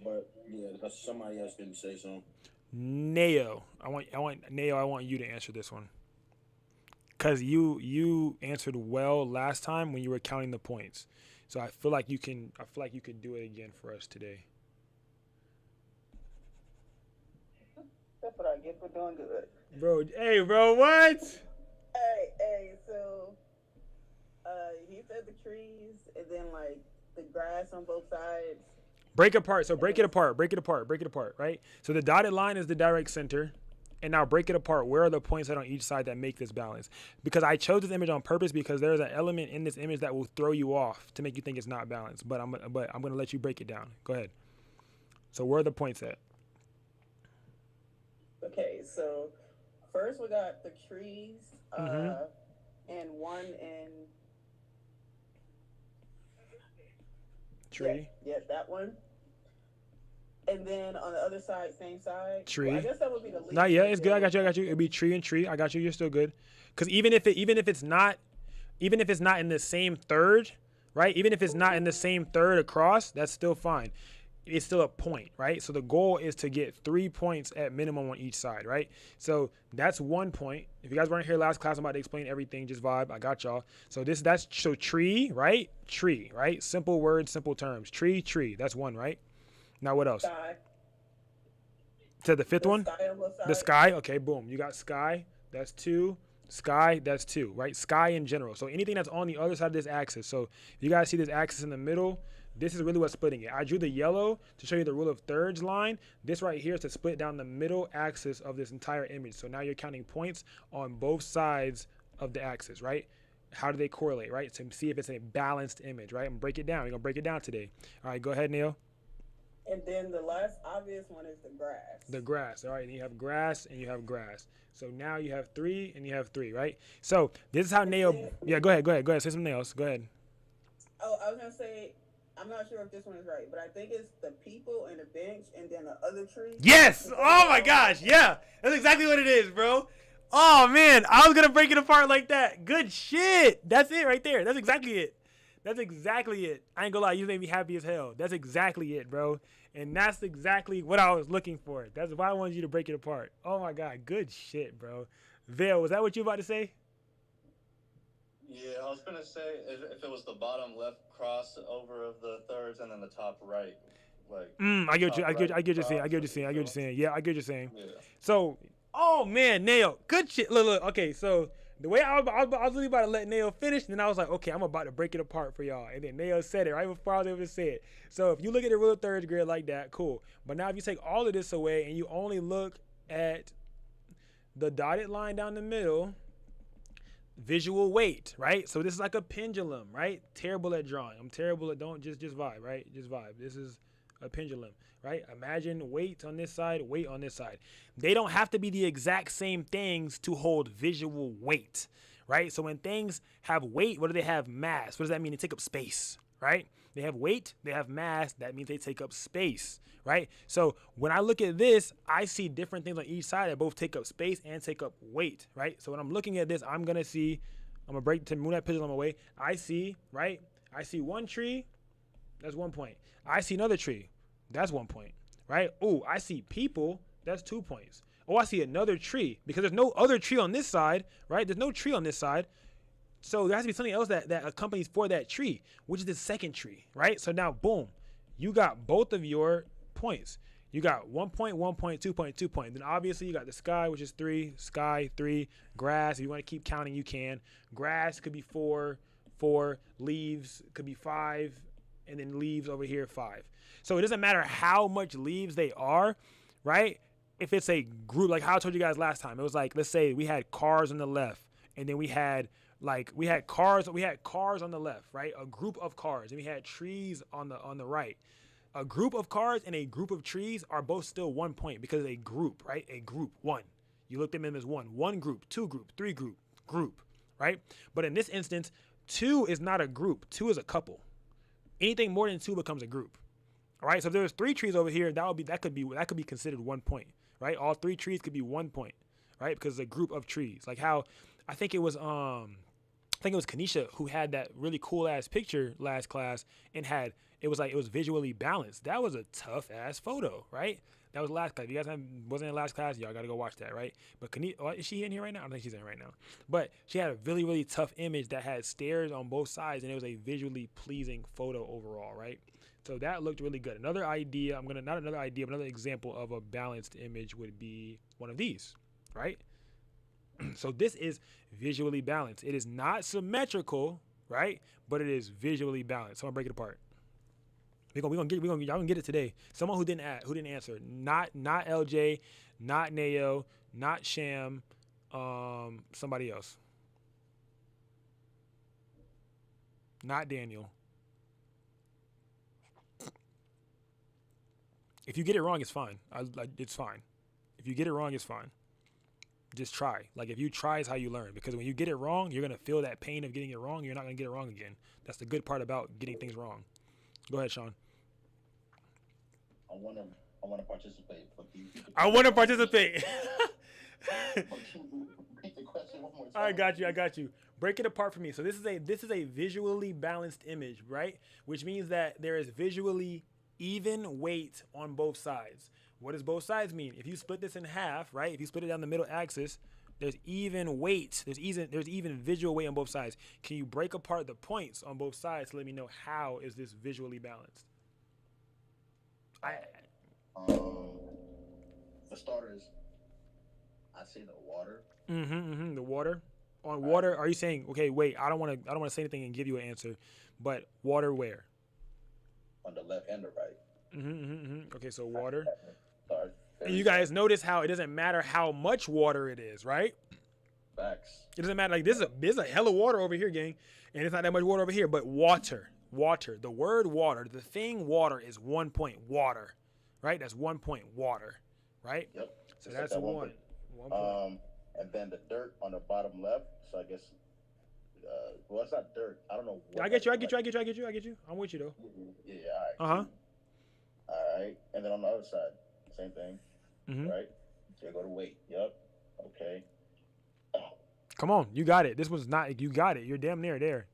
But yeah, somebody else can say something. Neo, I want you to answer this one, cause you answered well last time when you were counting the points. So I feel like you can do it again for us today. That's what I get for doing good. Bro, hey, bro, what? Hey, so he said the trees and then like the grass on both sides. Break apart. So break it apart, right? So the dotted line is the direct center. And now break it apart. Where are the points that on each side that make this balance? Because I chose this image on purpose because there's an element in this image that will throw you off to make you think it's not balanced. But I'm gonna let you break it down. Go ahead. So where are the points at? Okay, so first we got the trees, and one in tree. Yeah, that one. And then on the other side, same side. Tree. Well, I guess that would be the least. Nah, yeah, it's good. I got you. It'd be tree and tree. I got you. You're still good. Because even if it's not in the same third, right? Even if it's not in the same third across, that's still fine. It's still a point, right? So the goal is to get 3 points at minimum on each side, right? So that's 1 point. If you guys weren't here last class, I'm about to explain everything. Just vibe. I got y'all. So so tree, right? Tree, right? Simple words, simple terms. Tree. That's 1, right? Now what else? Sky. To the fifth one? Sky on both sides. The sky. Okay, boom. You got sky. That's 2. Sky. That's 2, right? Sky in general. So anything that's on the other side of this axis. So if you guys see this axis in the middle, this is really what's splitting it. I drew the yellow to show you the rule of thirds line. This right here is to split down the middle axis of this entire image. So now you're counting points on both sides of the axis, right? How do they correlate, right? To see if it's a balanced image, right? I'm gonna break it down. We're gonna break it down today. All right, go ahead, Neil. And then the last obvious one is the grass. The grass, all right. And you have grass and you have grass. So now you have 3 and you have 3, right? So this is how Neo. Yeah, go ahead. Say something else. Go ahead. Oh, I was gonna say, I'm not sure if this one is right, but I think it's the people and the bench, and then the other tree. Yes. Oh my gosh. Yeah. That's exactly what it is, bro. Oh man, I was gonna break it apart like that. Good shit. That's it right there. That's exactly it. That's exactly it. I ain't gonna lie, you made me happy as hell. That's exactly it, bro. And that's exactly what I was looking for. That's why I wanted you to break it apart. Oh my god, good shit, bro. Vale, was that what you were about to say? Yeah, I was gonna say if it was the bottom left crossover of the thirds and then the top right, like I get you. top I get. right I get you saying. I cross. get what you're saying. I get what you're saying. Yeah, I get what you're saying. Yeah. So, oh man, Nail, good shit. Look. Okay, so the way I was really about to let Nail finish, and then I was like, okay, I'm about to break it apart for y'all. And then Nail said it right before I was able to say it. So if you look at the rule of thirds grid like that, cool. But now if you take all of this away and you only look at the dotted line down the middle, visual weight, right? So this is like a pendulum, right? Terrible at drawing. I'm terrible at don't just vibe, right? Just vibe. This is a pendulum, right? Imagine weight on this side, weight on this side. They don't have to be the exact same things to hold visual weight, right? So when things have weight, what do they have? Mass. What does that mean? They take up space, right? They have weight, they have mass. That means they take up space, right? So when I look at this, I see different things on each side that both take up space and take up weight, right? So when I'm looking at this, I'm going to break to move that pendulum away. I see, right? I see one tree. That's 1 point. I see another tree. That's 1 point, right? Oh, I see people. That's 2 points. Oh, I see another tree because there's no other tree on this side, right? There's no tree on this side. So there has to be something else that accompanies for that tree, which is the second tree, right? So now, boom, you got both of your points. You got 1 point, 1 point, 2 point, 2 point. Then obviously you got the sky, which is 3, sky, 3, grass. If you want to keep counting, you can. Grass could be 4, leaves could be 5, and then leaves over here 5. So it doesn't matter how much leaves they are, right? If it's a group, like how I told you guys last time, it was like, let's say we had cars on the left, and then we had cars on the left, right? A group of cars, and we had trees on the right. A group of cars and a group of trees are both still 1 point because a group, right? A group, one. You look at them as one. One group, two group, three group, right? But in this instance, 2 is not a group. 2 is a couple. Anything more than 2 becomes a group. All right. So if there's 3 trees over here, that could be considered 1 point, right? All 3 trees could be 1 point, right? Because it's a group of trees. Like how I think it was Kanisha who had that really cool ass picture last class and it was visually balanced. That was a tough ass photo, right? That was last class. If you guys wasn't in last class, y'all got to go watch that, right? But Kanisha, is she in here right now? I don't think she's in right now. But she had a really, really tough image that had stairs on both sides, and it was a visually pleasing photo overall, right? So that looked really good. Another example of a balanced image would be one of these, right? So this is visually balanced. It is not symmetrical, right? But it is visually balanced. So I'm gonna break it apart. Y'all gonna get it today. Someone who didn't answer. Not LJ, not Nayo, not Sham, somebody else. Not Daniel. If you get it wrong, it's fine. It's fine. If you get it wrong, it's fine. Just try. Like if you try is how you learn. Because when you get it wrong, you're gonna feel that pain of getting it wrong. You're not gonna get it wrong again. That's the good part about getting things wrong. Go ahead, Sean. I want to participate. I want to participate. Repeat the question one more time. I got you. Break it apart for me. So this is a visually balanced image, right? Which means that there is visually even weight on both sides. What does both sides mean? If you split this in half, right? If you split it down the middle axis, there's even weight. There's even visual weight on both sides. Can you break apart the points on both sides to let me know how is this visually balanced? For starters, I'd say the water. The water. On water, are you saying, okay, wait, I don't want to say anything and give you an answer, but water where? On the left and the right. Okay, so water. Sorry. And you guys notice how it doesn't matter how much water it is, right? Facts. It doesn't matter. Like there's a hell of water over here, gang, and it's not that much water over here. But water. The word water. The thing water is 1 point. Water, right? That's 1 point. Water, right? Yep. So that's one. 1 point. And then the dirt on the bottom left. So I guess Well, it's not dirt. I don't know what. I get you. I get you. I get you. I get you. I get you. I'm with you though. Yeah, all right. Uh huh. All right. And then on the other side, same thing, Mm-hmm. right? They go to weight. Yep. Okay. Come on, you got it. This was not. You got it. You're damn near there.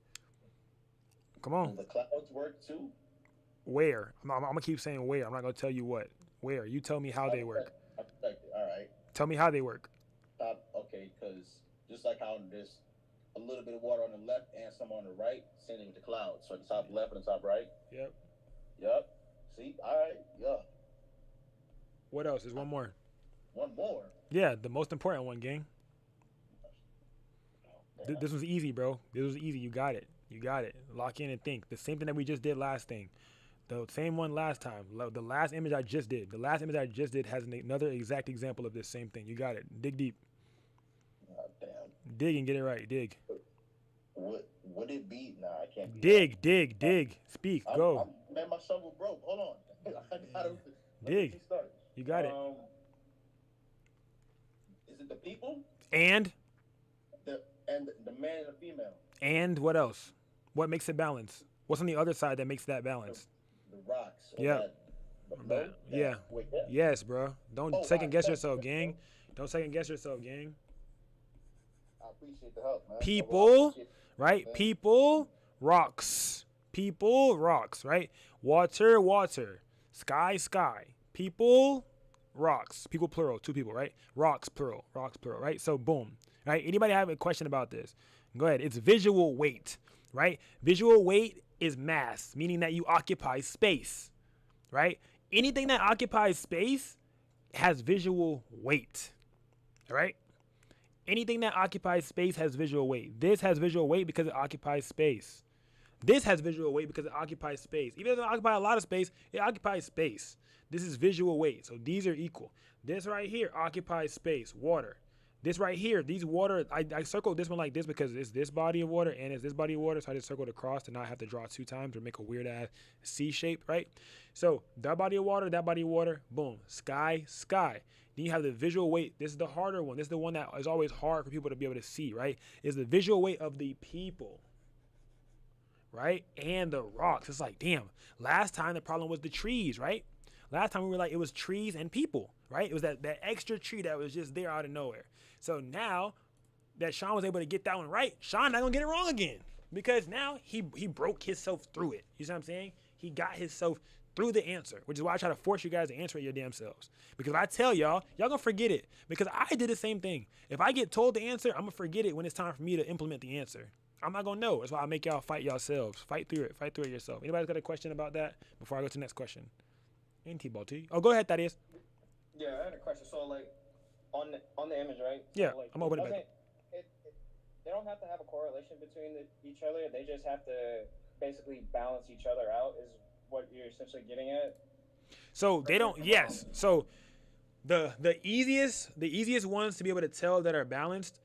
Come Will on. the clouds work too? Where? I'm gonna keep saying where. I'm not gonna tell you what. Where? You tell me how they work. I protect it. All right. Tell me how they work. Okay, because just like how there's a little bit of water on the left and some on the right, same thing with the clouds. So the top left and the top right. Yep. Yep. See? All right. Yeah. What else? There's one more. One more. Yeah, the most important one, gang. This was easy, bro. This was easy. You got it. You got it. Lock in and think. The same thing that we just did last thing. The same one last time. The last image I just did. The last image I just did has another exact example of this same thing. You got it. Dig deep. Oh, damn. Dig and get it right. Dig. Would it be? Nah, I can't. Dig. Speak. Go. Man, my shovel broke. Hold on. I gotta, dig. You got it. Is it the people? And The man and the female. And what else? What makes it balance? What's on the other side that makes that balance? The rocks. Yeah. Yeah. Wait, yes, bro. Don't second guess yourself, gang. Don't second guess yourself, gang. I appreciate the help, man. People, right? People, rocks. People, rocks, right? Water. Sky. People, rocks. People, plural. Two people, right? Rocks, plural, right? So, boom. Right? Anybody have a question about this? Go ahead. It's visual weight, right? Visual weight is mass, meaning that you occupy space, right? Anything that occupies space has visual weight, right? Anything that occupies space has visual weight. This has visual weight because it occupies space. This has visual weight because it occupies space. Even if it doesn't occupy a lot of space, it occupies space. This is visual weight. So these are equal. This right here occupies space, water. This right here, these water, I circled this one like this because it's this body of water and it's this body of water. So I just circled across to not have to draw 2 times or make a weird ass C shape, right? So that body of water, boom, sky. Then you have the visual weight. This is the harder one. This is the one that is always hard for people to be able to see, right? Is the visual weight of the people, right? And the rocks. It's like, damn, last time the problem was the trees, right? Last time we were like, it was trees and people, right? It was that extra tree that was just there out of nowhere. So now that Sean was able to get that one right, Sean not gonna get it wrong again because now he broke himself through it. You see what I'm saying? He got himself through the answer, which is why I try to force you guys to answer it your damn selves. Because if I tell y'all gonna forget it because I did the same thing. If I get told the answer, I'm gonna forget it when it's time for me to implement the answer. I'm not gonna know. That's why I make y'all fight yourselves. Fight through it yourself. Anybody got a question about that before I go to the next question? T-Ball-T. Oh, go ahead, Thaddeus. Yeah, I had a question. So, like, on the image, right? Yeah, so, like, I'm opening it back. They don't have to have a correlation between each other. They just have to basically balance each other out is what you're essentially getting at. So they don't, yes. So the easiest ones to be able to tell that are balanced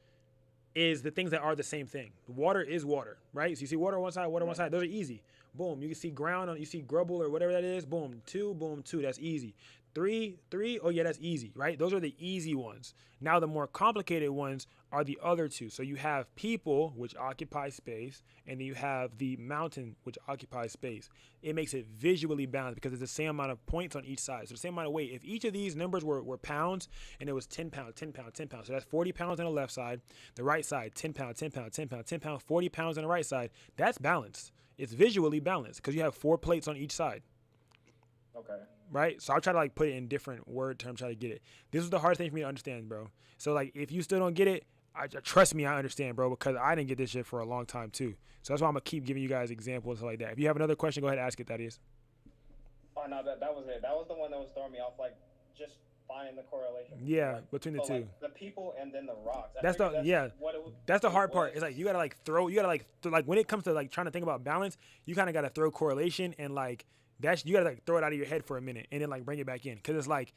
is the things that are the same thing. Water is water, right? So you see water on one side, water on one side. Those are easy. Boom. You can see ground, you see grubble or whatever that is. Boom. 2, boom, 2. That's easy. 3. Oh yeah, that's easy, right? Those are the easy ones. Now the more complicated ones are the other two. So you have people, which occupy space, and then you have the mountain, which occupies space. It makes it visually balanced because it's the same amount of points on each side. So the same amount of weight. If each of these numbers were pounds and it was 10 pounds, 10 pounds, 10 pounds. So that's 40 pounds on the left side. The right side, 10 pounds, 10 pounds, 10 pounds, 10 pounds, 40 pounds on the right side. That's balanced. It's visually balanced because you have 4 plates on each side. Okay. Right? So I'll try to like put it in different word terms, try to get it. This was the hardest thing for me to understand, bro. So like if you still don't get it, trust me, I understand, bro, because I didn't get this shit for a long time too. So that's why I'm gonna keep giving you guys examples and stuff like that. If you have another question, go ahead and ask it, Thaddeus. Oh no, that was it. That was the one that was throwing me off, like just finding the correlation. Yeah, like, between the two. Like, the people and then the rocks. That's the hard part. It's like you gotta like when it comes to like trying to think about balance, you kind of gotta throw correlation and like you gotta like throw it out of your head for a minute and then like bring it back in because it's like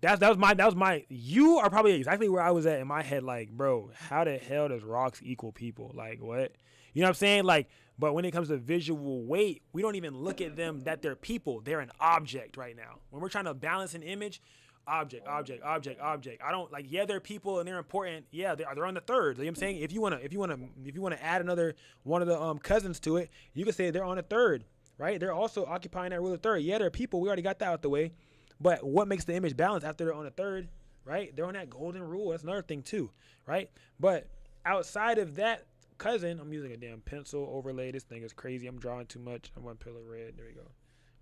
that was my you are probably exactly where I was at in my head. Like, bro, how the hell does rocks equal people? Like, what? You know what I'm saying? Like, but when it comes to visual weight, we don't even look at them that they're people. They're an object right now. When we're trying to balance an image, object, object, object, object. I don't like. Yeah, they're people and they're important. Yeah, they're on the third. You know what I'm saying? If you wanna add another one of the cousins to it, you can say they're on the third, right? They're also occupying that rule of third. Yeah, they're people. We already got that out the way. But what makes the image balanced after they're on the third, right? They're on that golden rule. That's another thing too, right? But outside of that cousin, I'm using a damn pencil overlay. This thing is crazy. I'm drawing too much. I'm one pillar red. There we go.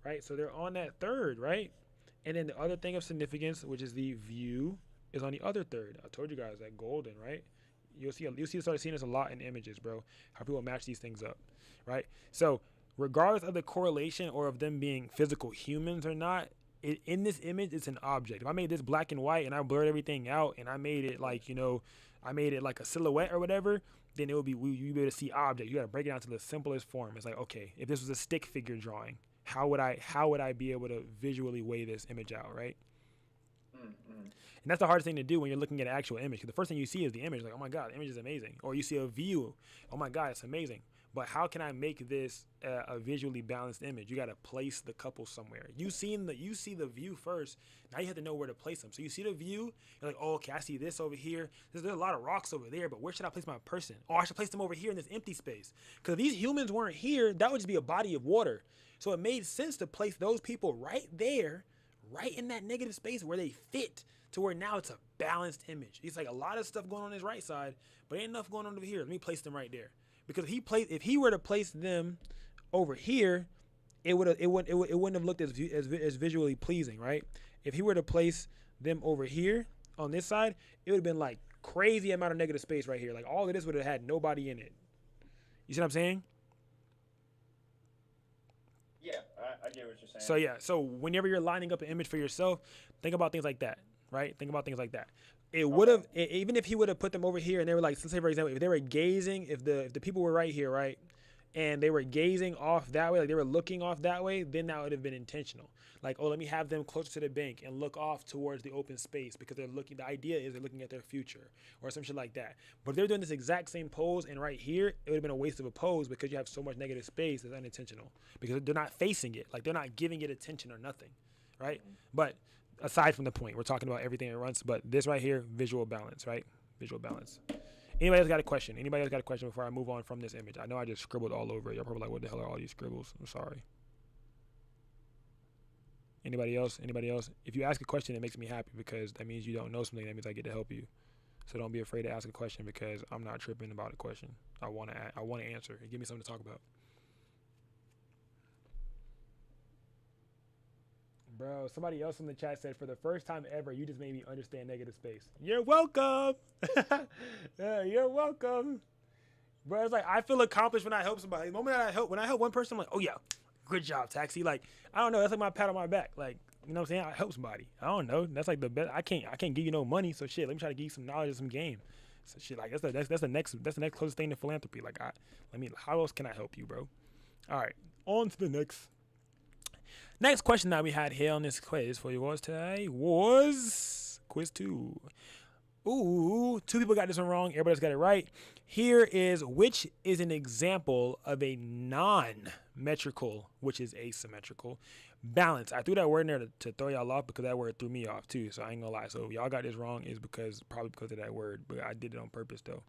Right? So they're on that third, right? And then the other thing of significance, which is the view, is on the other third. I told you guys that golden, right? You'll start seeing this a lot in images, bro. How people match these things up, right? So regardless of the correlation or of them being physical humans or not, in this image, it's an object. If I made this black and white and I blurred everything out and I made it like, I made it like a silhouette or whatever, then it would be, you'd be able to see object. You got to break it down to the simplest form. It's like, okay, if this was a stick figure drawing, how would I be able to visually weigh this image out, right? Mm-hmm. And that's the hardest thing to do when you're looking at an actual image. Because the first thing you see is the image, like, oh my God, the image is amazing. Or you see a view, oh my God, it's amazing. But how can I make this a visually balanced image? You got to place the couple somewhere. You see the view first. Now you have to know where to place them. So you see the view. You're like, oh, okay, I see this over here. There's a lot of rocks over there, but where should I place my person? Oh, I should place them over here in this empty space. Because if these humans weren't here, that would just be a body of water. So it made sense to place those people right there, right in that negative space where they fit, to where now it's a balanced image. It's like a lot of stuff going on his right side, but ain't enough going on over here. Let me place them right there. Because if he were to place them over here, it wouldn't have looked as visually pleasing, right? If he were to place them over here on this side, it would have been like crazy amount of negative space right here. Like all of this would have had nobody in it. You see what I'm saying? Yeah, I get what you're saying. So whenever you're lining up an image for yourself, think about things like that, right? Think about things like that. It would have, even if he would have put them over here and they were like, let's say for example, if they were gazing, if the people were right here, right, and they were gazing off that way, like they were looking off that way, then that would have been intentional. Like, oh, let me have them closer to the bank and look off towards the open space because they're looking, the idea is they're looking at their future or some shit like that. But if they're doing this exact same pose and right here, it would have been a waste of a pose because you have so much negative space that's unintentional because they're not facing it. Like they're not giving it attention or nothing, right? But aside from the point, we're talking about everything at once, but this right here, visual balance, right? Visual balance. Anybody else got a question? Anybody else got a question before I move on from this image? I know I just scribbled all over it. Y'all probably like, what the hell are all these scribbles? I'm sorry. Anybody else? Anybody else? If you ask a question, it makes me happy because that means you don't know something. That means I get to help you. So don't be afraid to ask a question because I'm not tripping about a question. I want to answer. Give me something to talk about. Bro, somebody else in the chat said, for the first time ever, you just made me understand negative space. You're welcome. Yeah, you're welcome. Bro, it's like, I feel accomplished when I help somebody. The moment that when I help one person, I'm like, oh yeah, good job, Taxi. Like, I don't know. That's like my pat on my back. Like, you know what I'm saying? I help somebody. I don't know. That's like the best. I can't give you no money. So shit, let me try to give you some knowledge and some game. So shit, like that's the next closest thing to philanthropy. Like, how else can I help you, bro? All right, on to the next question that we had here on this quiz for you guys today was quiz 2. Ooh, 2 people got this one wrong. Everybody else got it right. Here is, which is an example of a non-metrical, which is asymmetrical, balance. I threw that word in there to throw y'all off because that word threw me off too. So I ain't gonna lie. So if y'all got this wrong, is probably because of that word. But I did it on purpose though.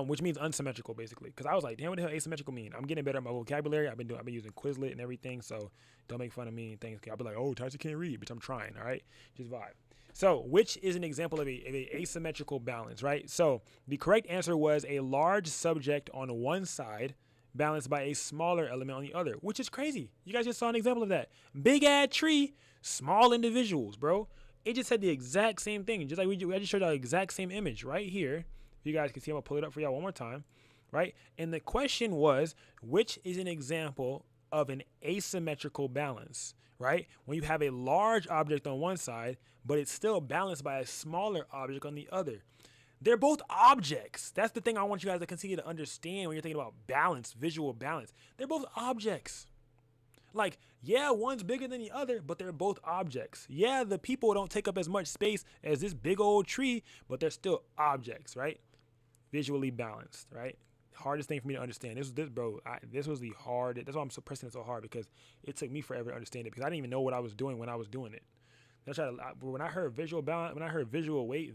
Which means unsymmetrical basically. Because I was like, damn, what the hell asymmetrical mean? I'm getting better at my vocabulary. I've been using Quizlet and everything. So don't make fun of me and things. I'll be like, oh, Tyson can't read, but I'm trying. All right, just vibe. So, which is an example of a asymmetrical balance, right? So, the correct answer was a large subject on one side balanced by a smaller element on the other, which is crazy. You guys just saw an example of that. Big ass tree, small individuals, bro. It just said the exact same thing. Just like I just showed you the exact same image right here. If you guys can see, I'm going to pull it up for y'all one more time, right? And the question was, which is an example of an asymmetrical balance, right? When you have a large object on one side, but it's still balanced by a smaller object on the other. They're both objects. That's the thing I want you guys to continue to understand when you're thinking about balance, visual balance. They're both objects. Like, yeah, one's bigger than the other, but they're both objects. Yeah, the people don't take up as much space as this big old tree, but they're still objects, right? Visually balanced, right? Hardest thing for me to understand. This was the hard. That's why I'm so pressing it so hard because it took me forever to understand it because I didn't even know what I was doing when I was doing it. When I heard visual balance, when I heard visual weight,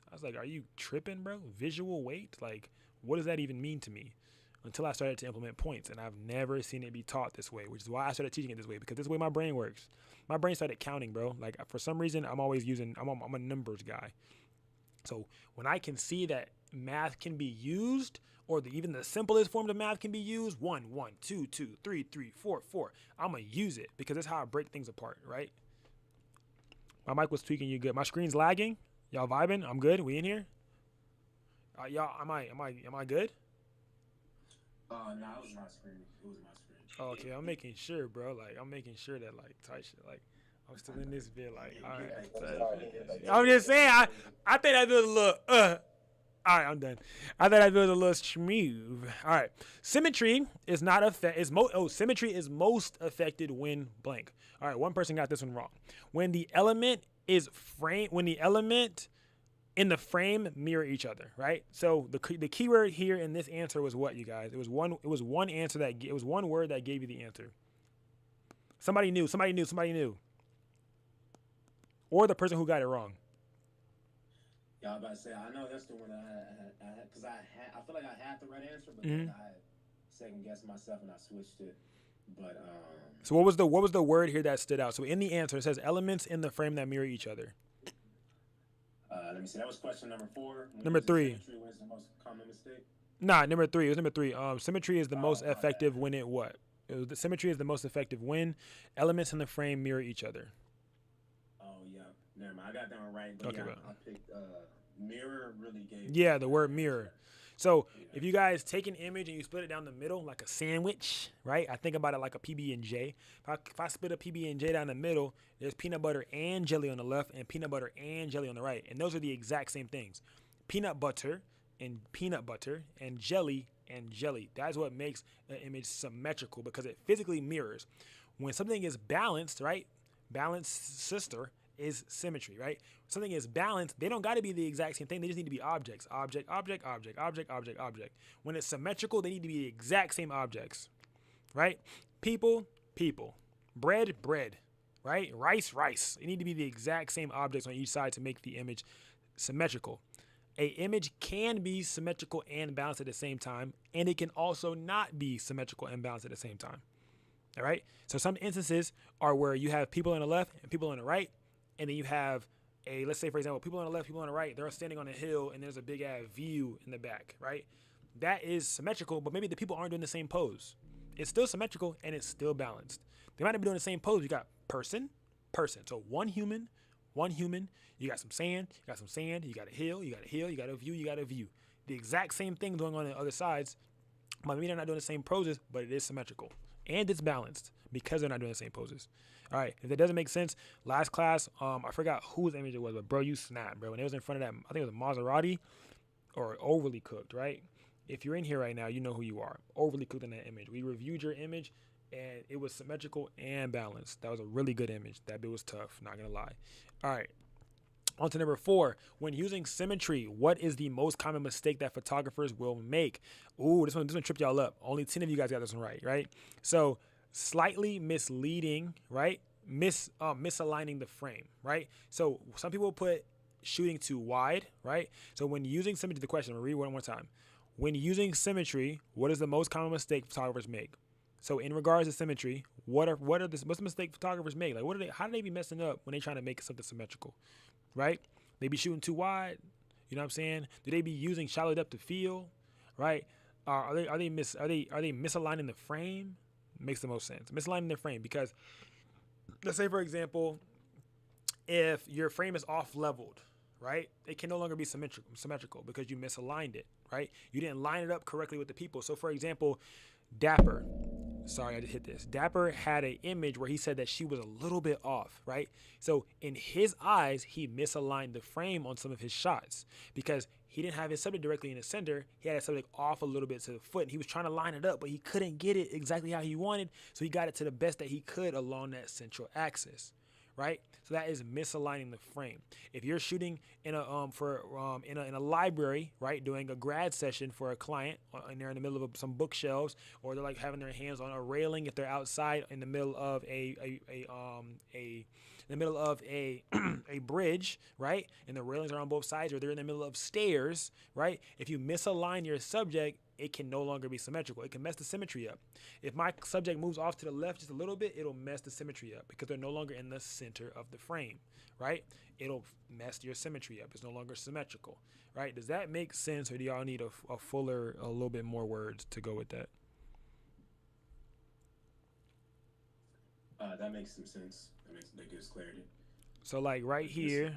I was like, are you tripping, bro? Visual weight? Like, what does that even mean to me? Until I started to implement points, and I've never seen it be taught this way, which is why I started teaching it this way, because this is the way my brain works. My brain started counting, bro. Like, for some reason, I'm a numbers guy. So when I can see that math can be used, or even the simplest forms of math can be used, 1, 1, 2, 2, 3, 3, 4, 4, I'm going to use it, because that's how I break things apart, right? My mic was tweaking. You good? My screen's lagging. Y'all vibing? I'm good. We in here? Y'all, am I good? No, it was my screen. It was my screen. Oh, okay, I'm making sure, bro. Like, I'm making sure that, like, tight shit. Like, I'm still in this bit. Like, all right. I'm just saying. I think I do a little. All right, I'm done. I thought I do a little smooth. All right. Symmetry is not symmetry is most affected when blank. All right, one person got this one wrong. When the element in the frame mirror each other, right? So the keyword here in this answer was what, you guys? It was one word that gave you the answer. Somebody knew. Or the person who got it wrong. Yeah, I was about to say, I know that's the one I had, because I feel like I had the right answer, but then I second guessed myself and I switched it. But so what was the word here that stood out? So in the answer it says elements in the frame that mirror each other. Let me see. That was question number 4. Number 3. Symmetry was the most common mistake. Nah, number 3. It was number 3. Symmetry is the most effective when it what? The symmetry is the most effective when elements in the frame mirror each other. Oh yeah, never mind. I got that one right. But okay, I picked mirror. Really gave. Yeah, the word mirror. So if you guys take an image and you split it down the middle like a sandwich, right? I think about it like a PB&J. If I split a PB&J down the middle, there's peanut butter and jelly on the left and peanut butter and jelly on the right. And those are the exact same things. Peanut butter and jelly and jelly. That's what makes an image symmetrical, because it physically mirrors. When something is balanced, right? Balanced sister is symmetry, right? Something is balanced, they don't got to be the exact same thing. They just need to be objects. Object. When it's symmetrical, they need to be the exact same objects, right? People. Bread, right? Rice. They need to be the exact same objects on each side to make the image symmetrical. A image can be symmetrical and balanced at the same time, and it can also not be symmetrical and balanced at the same time. All right? So some instances are where you have people on the left and people on the right, and then you have let's say, for example, people on the left, people on the right, they're standing on a hill, and there's a big ass view in the back, right? That is symmetrical, but maybe the people aren't doing the same pose. It's still symmetrical, and it's still balanced. They might not be doing the same pose. You got person. So one human, you got some sand, you got a hill, you got a view. The exact same thing going on the other sides, but maybe they're not doing the same poses, but it is symmetrical. And it's balanced because they're not doing the same poses. All right, if that doesn't make sense, last class, I forgot whose image it was, but bro, you snapped, bro. When it was in front of that, I think it was a Maserati or Overly Cooked, right? If you're in here right now, you know who you are. Overly Cooked in that image. We reviewed your image, and it was symmetrical and balanced. That was a really good image. That bit was tough, not gonna lie. All right. On to number 4. When using symmetry, what is the most common mistake that photographers will make? Ooh, this one tripped y'all up. Only 10 of you guys got this one right? So slightly misleading, right? Misaligning the frame, right? So some people put shooting too wide, right? So when using symmetry, the question, I'm gonna read one more time. When using symmetry, what is the most common mistake photographers make? So in regards to symmetry, what's the mistake photographers make? Like how do they be messing up when they trying to make something symmetrical? Right? They be shooting too wide. You know what I'm saying? Do they be using shallow depth of field? Right? Are they misaligning the frame? Makes the most sense. Misaligning the frame, because let's say, for example, if your frame is off leveled, right? It can no longer be symmetrical because you misaligned it, right? You didn't line it up correctly with the people. So for example, Dapper had an image where he said that she was a little bit off, right? So in his eyes, he misaligned the frame on some of his shots because he didn't have his subject directly in the center. He had his subject off a little bit to the foot, and he was trying to line it up, but he couldn't get it exactly how he wanted. So he got it to the best that he could along that central axis, right? So that is misaligning the frame. If you're shooting in a library, right, doing a grad session for a client, and they're in the middle of some bookshelves, or they're like having their hands on a railing if they're outside in the middle of a in the middle of a a bridge, right, and the railings are on both sides, or they're in the middle of stairs, right, if you misalign your subject, it can no longer be symmetrical. It can mess the symmetry up. If my subject moves off to the left just a little bit, it'll mess the symmetry up because they're no longer in the center of the frame, right? It'll mess your symmetry up. It's no longer symmetrical, right? Does that make sense, or do y'all need a fuller, a little bit more words to go with that? That makes some sense. That gives clarity. So like right here,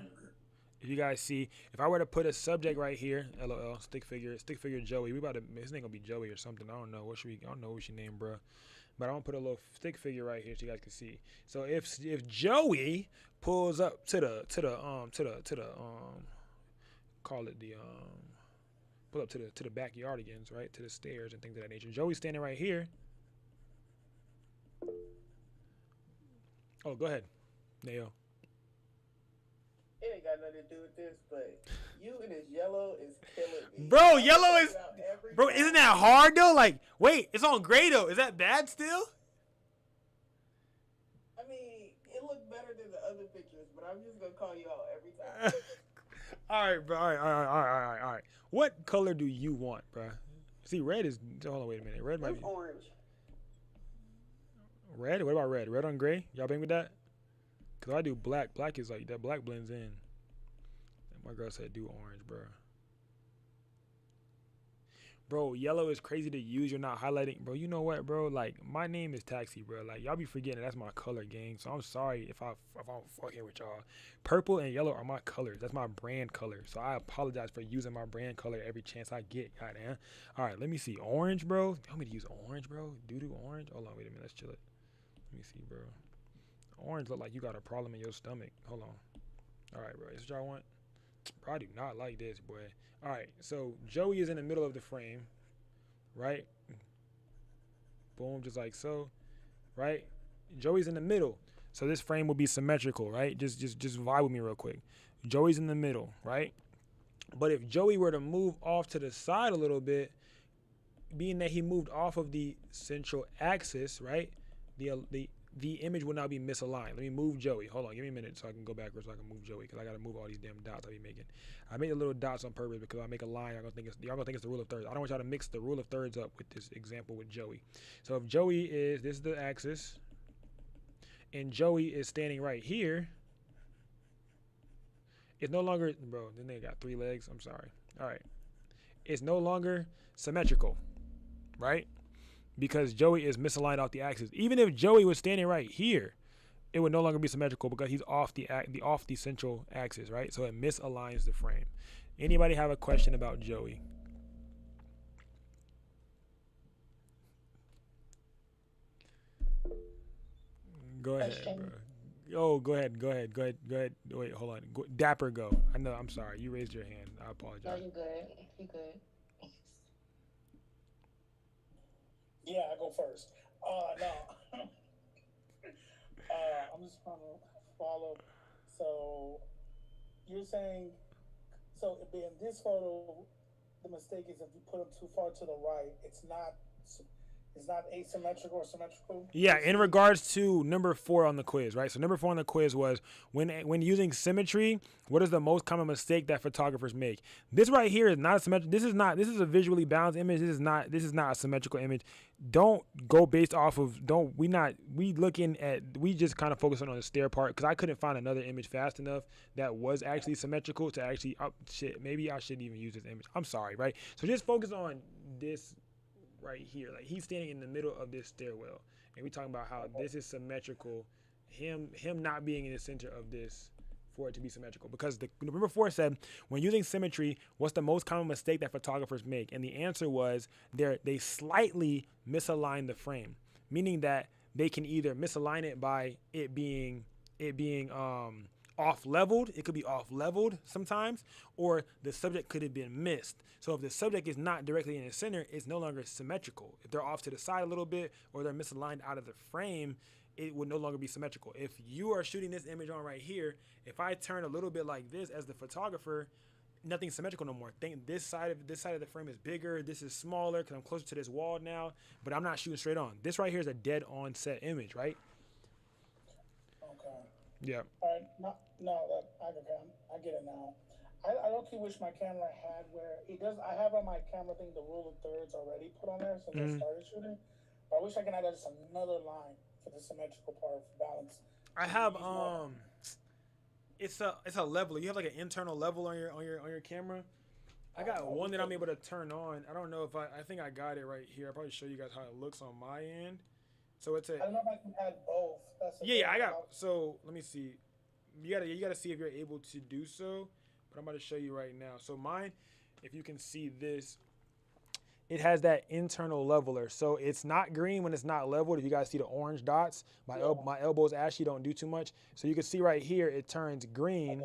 if you guys see, if I were to put a subject right here, LOL, stick figure Joey. We about to, his name gonna be Joey or something. I don't know. I don't know what she named, bro. But I'm gonna put a little stick figure right here so you guys can see. So if Joey pulls up to the call it the pull up to the backyardigans, right, to the stairs and things of that nature. Joey's standing right here. Oh, go ahead, Nayo. It ain't got nothing to do with this, but you and this yellow is killing me. Bro, yellow is... Bro, isn't that hard, though? Like, wait, it's on gray, though. Is that bad still? I mean, it looked better than the other pictures, but I'm just going to call you out every time. All right, bro. All right. What color do you want, bro? See, red is... Hold on, wait a minute. Red might be... Orange. Red? What about red? Red on gray? Y'all bang with that? Because I do black. Black is like... That black blends in. My girl said do orange, bro. Bro, yellow is crazy to use. You're not highlighting. Bro, you know what, bro? Like, my name is Taxi, bro. Like, y'all be forgetting that's my color, gang. So I'm sorry if I'm fucking with y'all. Purple and yellow are my colors. That's my brand color. So I apologize for using my brand color every chance I get. Goddamn. All right, let me see. Orange, bro. You want me to use orange, bro? Doo-doo orange? Hold on, wait a minute. Let's chill it. Let me see, bro. Orange look like you got a problem in your stomach. Hold on. All right, bro. Is what y'all want? Bro, I do not like this, boy. All right, so Joey is in the middle of the frame, right? Boom, just like so, right? Joey's in the middle, so this frame will be symmetrical, right? Just vibe with me real quick. Joey's in the middle, right? But if Joey were to move off to the side a little bit, being that he moved off of the central axis, right? The image will now be misaligned. Let me move Joey. Hold on, give me a minute so I can go backwards so I can move Joey, because I got to move all these damn dots I be making. I made the little dots on purpose because I make a line. Y'all gonna think it's the rule of thirds. I don't want y'all to mix the rule of thirds up with this example with Joey. So if Joey is, this is the axis, and Joey is standing right here, it's no longer, bro, then they got 3 legs. I'm sorry. All right. It's no longer symmetrical, right? Because Joey is misaligned off the axis. Even if Joey was standing right here, it would no longer be symmetrical because he's off the central axis, right? So it misaligns the frame. Anybody have a question about Joey? Go ahead, bro. Oh, go ahead. Wait, hold on. Dapper, go. I know. I'm sorry. You raised your hand. I apologize. No, you good. You good. Yeah, I go first. No. I'm just trying to follow. So you're saying, so in this photo, the mistake is if you put them too far to the right, it's not asymmetrical or symmetrical? Yeah, in regards to number 4 on the quiz, right? So number 4 on the quiz was when using symmetry, what is the most common mistake that photographers make? This right here is not a symmetrical. This is a visually balanced image. This is not a symmetrical image. Don't go based off of we just kind of focus on the stair part, because I couldn't find another image fast enough that was actually symmetrical to actually maybe I shouldn't even use this image. I'm sorry, right? So just focus on this right here. Like, he's standing in the middle of this stairwell, and we talking about how this is symmetrical, him not being in the center of this for it to be symmetrical. Because the number 4 said, when using symmetry, what's the most common mistake that photographers make? And the answer was they slightly misalign the frame, meaning that they can either misalign it by it being off leveled. It could be off leveled sometimes, or the subject could have been missed. So if the subject is not directly in the center, it's no longer symmetrical. If they're off to the side a little bit, or they're misaligned out of the frame, it would no longer be symmetrical. If you are shooting this image on right here, if I turn a little bit like this as the photographer, nothing's symmetrical no more. Think this side of the frame is bigger. This is smaller because I'm closer to this wall now, but I'm not shooting straight on. This right here is a dead on set image, right? Okay. Yeah. All right, I get it now. I don't wish my camera had where it does. I have on my camera thing the rule of thirds already put on there since I Mm. started shooting. But I wish I can add just another line for the symmetrical part for balance. I So have use more. it's a leveler. You have like an internal level on your camera. I got Oh, one that I'm able to turn on. I don't know if I think I got it right here. I'll probably show you guys how it looks on my end. So it's a I don't know if I can add both. That's the yeah, thing. yeah, I got. So let me see. You gotta see if you're able to do so. But I'm about to show you right now. So mine, if you can see this, it has that internal leveler. So it's not green when it's not leveled. If you guys see the orange dots, my elbows actually don't do too much. So you can see right here, it turns green.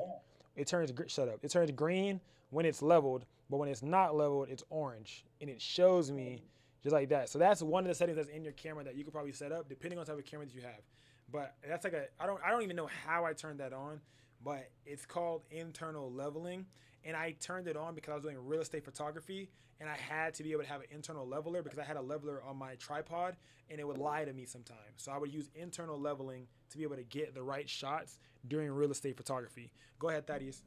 Shut up. It turns green when it's leveled, but when it's not leveled, it's orange, and it shows me just like that. So that's one of the settings that's in your camera that you could probably set up depending on the type of camera that you have. But that's like I don't even know how I turned that on, but it's called internal leveling, and I turned it on because I was doing real estate photography, and I had to be able to have an internal leveler because I had a leveler on my tripod, and it would lie to me sometimes. So I would use internal leveling to be able to get the right shots during real estate photography. Go ahead, Thaddeus.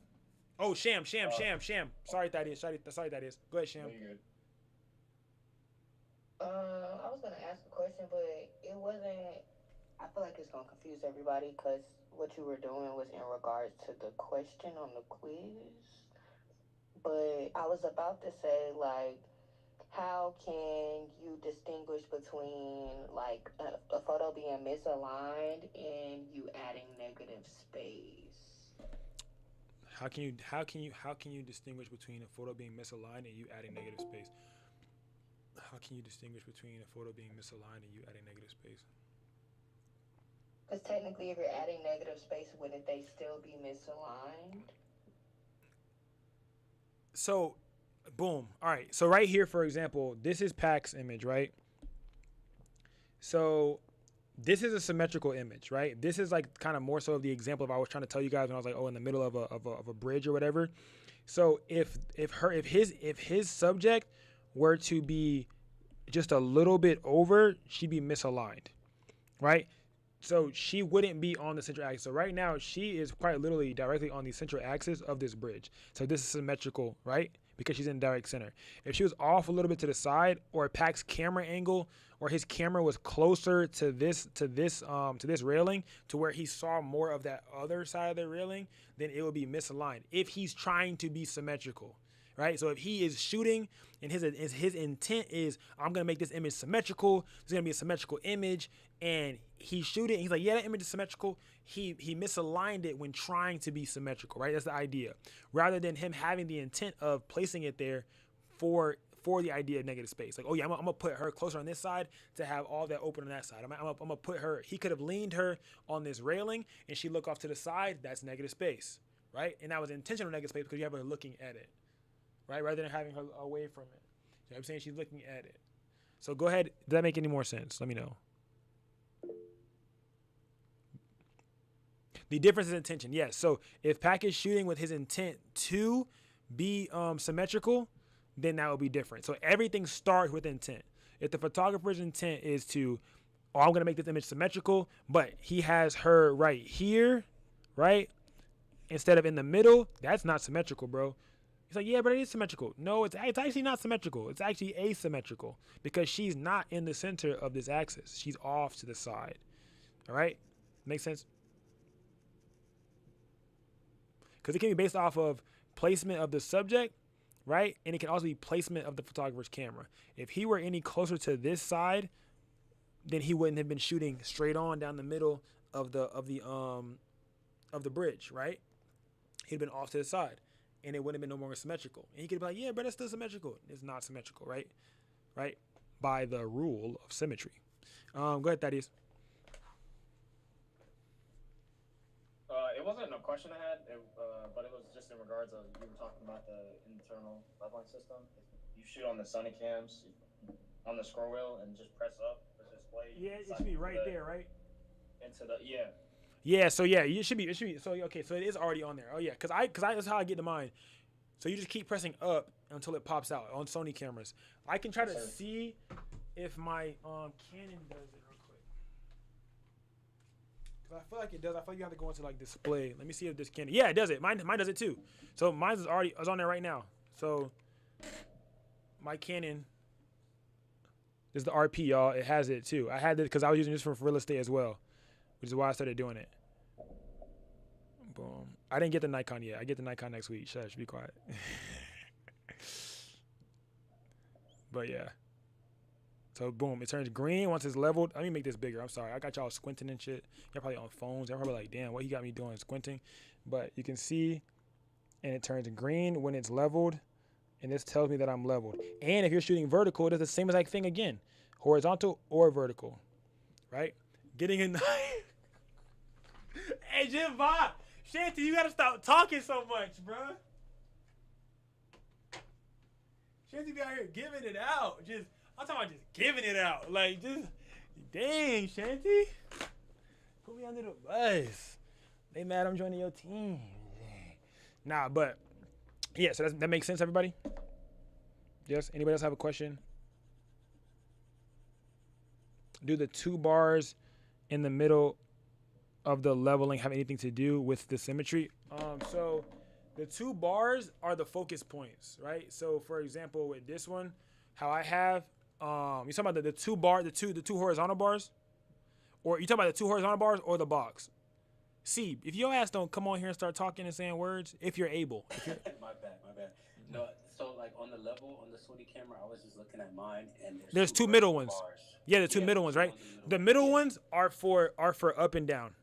Oh, Sham. Sorry, Thaddeus. Sorry, Thaddeus. Go ahead, Sham. I was gonna ask a question, but it wasn't. I feel like it's gonna confuse everybody because what you were doing was in regards to the question on the quiz. But I was about to say, like, how can you distinguish between like a photo being misaligned and you adding negative space? How can you distinguish between a photo being misaligned and you adding negative space? How can you distinguish between a photo being misaligned and you adding negative space? Because technically, if you're adding negative space, wouldn't they still be misaligned? So, boom. All right. So right here, for example, this is Pac's image, right? So this is a symmetrical image, right? This is like kind of more so of the example of I was trying to tell you guys when I was like, oh, in the middle of a bridge or whatever. So if his subject were to be just a little bit over, she'd be misaligned, right? So she wouldn't be on the central axis. So right now she is quite literally directly on the central axis of this bridge. So this is symmetrical, right? Because she's in direct center. If she was off a little bit to the side, or Pac's camera angle, or his camera was closer to this railing, to where he saw more of that other side of the railing, then it would be misaligned. If he's trying to be symmetrical, right? So if he is shooting and his intent is, I'm gonna make this image symmetrical, it's gonna be a symmetrical image, and he's shooting, he's like, yeah, that image is symmetrical. He misaligned it when trying to be symmetrical, right? That's the idea. Rather than him having the intent of placing it there for the idea of negative space. Like, oh yeah, I'm gonna put her closer on this side to have all that open on that side. I'm gonna put her, he could have leaned her on this railing and she look off to the side, that's negative space, right? And that was intentional negative space because you have her looking at it, right? Rather than having her away from it. You know what I'm saying? She's looking at it. So go ahead. Does that make any more sense? Let me know. The difference is intention. Yes. So if Pac is shooting with his intent to be symmetrical, then that will be different. So everything starts with intent. If the photographer's intent is to, oh, I'm going to make this image symmetrical, but he has her right here, right? Instead of in the middle, that's not symmetrical, bro. He's like, yeah, but it is symmetrical. No, it's actually not symmetrical. It's actually asymmetrical because she's not in the center of this axis. She's off to the side. All right? Make sense? Because it can be based off of placement of the subject, right? And it can also be placement of the photographer's camera. If he were any closer to this side, then he wouldn't have been shooting straight on down the middle of the bridge, right? He'd been off to the side, and it wouldn't have been no more symmetrical. And he could be like, yeah, but it's still symmetrical. It's not symmetrical, right? Right? By the rule of symmetry. Go ahead, Thaddeus. It wasn't a question I had, but it was just in regards of you were talking about the internal leveling system. If you shoot on the Sunny cams on the scroll wheel and just press up the display. Yeah, it should be right there, right? Into the yeah. Yeah, so yeah, it should be so okay, so it is already on there. Oh yeah, cuz I that's how I get to mine. So you just keep pressing up until it pops out on Sony cameras. I can try to see if my Canon does it real quick. 'Cause I feel like it does. I feel like you have to go into like display. Let me see if this can. Yeah, it does it. Mine does it too. So mine is on there right now. So my Canon. This is the RP, y'all. It has it too. I had it because I was using this for real estate as well, which is why I started doing it. Boom. I didn't get the Nikon yet. I get the Nikon next week. Shush, be quiet. But yeah. So boom, it turns green once it's leveled. Let me make this bigger. I'm sorry. I got y'all squinting and shit. Y'all probably on phones. Y'all probably like, damn, what he got me doing squinting. But you can see, and it turns green when it's leveled. And this tells me that I'm leveled. And if you're shooting vertical, it does the same exact thing again. Horizontal or vertical. Right? Getting in. Hey, Jim Bob. Shanty, you gotta stop talking so much, bro. Shanty be out here giving it out. I'm talking about just giving it out. Like, just, dang, Shanty. Put me under the bus. They mad I'm joining your team. Nah, but, yeah, so that makes sense, everybody? Yes? Anybody else have a question? Do the 2 bars in the middle of the leveling have anything to do with the symmetry? So the 2 bars are the focus points, right? So for example, with this one, how I have, you talking about the 2 horizontal bars? Or you talking about the 2 horizontal bars or the box? See, if your ass don't come on here and start talking and saying words, if you're able. My bad. No, so like on the level, on the Sony camera, I was just looking at mine, and there's 2 middle ones. Bars. Yeah, the 2 middle ones, right? The middle ones are for up and down.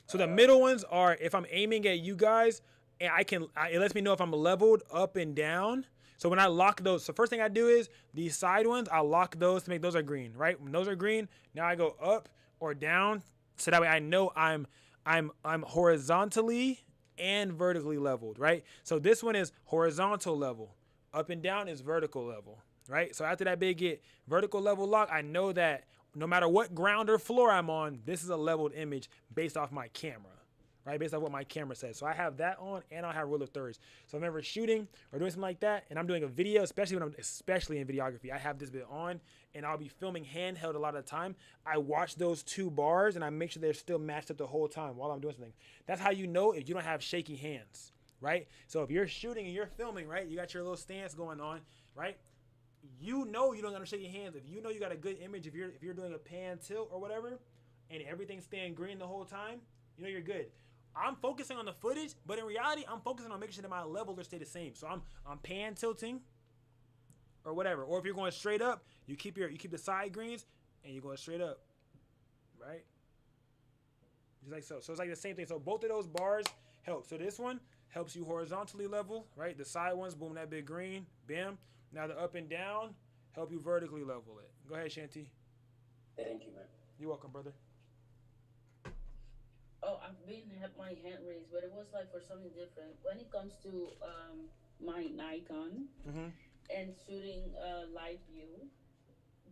So the middle ones are if I'm aiming at you guys, and it lets me know if I'm leveled up and down. So when I lock those, so first thing I do is these side ones, I lock those to make those are green, right? When those are green, now I go up or down, so that way I know I'm horizontally and vertically leveled, right? So this one is horizontal level, up and down is vertical level, right? So after that big get vertical level lock, I know that no matter what ground or floor I'm on, this is a leveled image based off my camera, right? Based off what my camera says. So I have that on, and I'll have rule of thirds. So if I'm ever shooting or doing something like that, and I'm doing a video, especially in videography, I have this bit on, and I'll be filming handheld a lot of the time. I watch those 2 bars, and I make sure they're still matched up the whole time while I'm doing something. That's how you know if you don't have shaky hands, right? So if you're shooting and you're filming, right, you got your little stance going on, right? You know you don't gotta shake your hands. If you know you got a good image, if you're doing a pan tilt or whatever, and everything's staying green the whole time, you know you're good. I'm focusing on the footage, but in reality, I'm focusing on making sure that my levels stay the same. So I'm pan tilting or whatever. Or if you're going straight up, you keep the side greens and you're going straight up, right? Just like so. So it's like the same thing. So both of those bars help. So this one helps you horizontally level, right? The side ones, boom, that big green, bam. Now the up and down help you vertically level it. Go ahead, Shanty. Thank you, man. You're welcome, brother. Oh, I've had my hand raised, but it was like for something different. When it comes to my Nikon and shooting live view,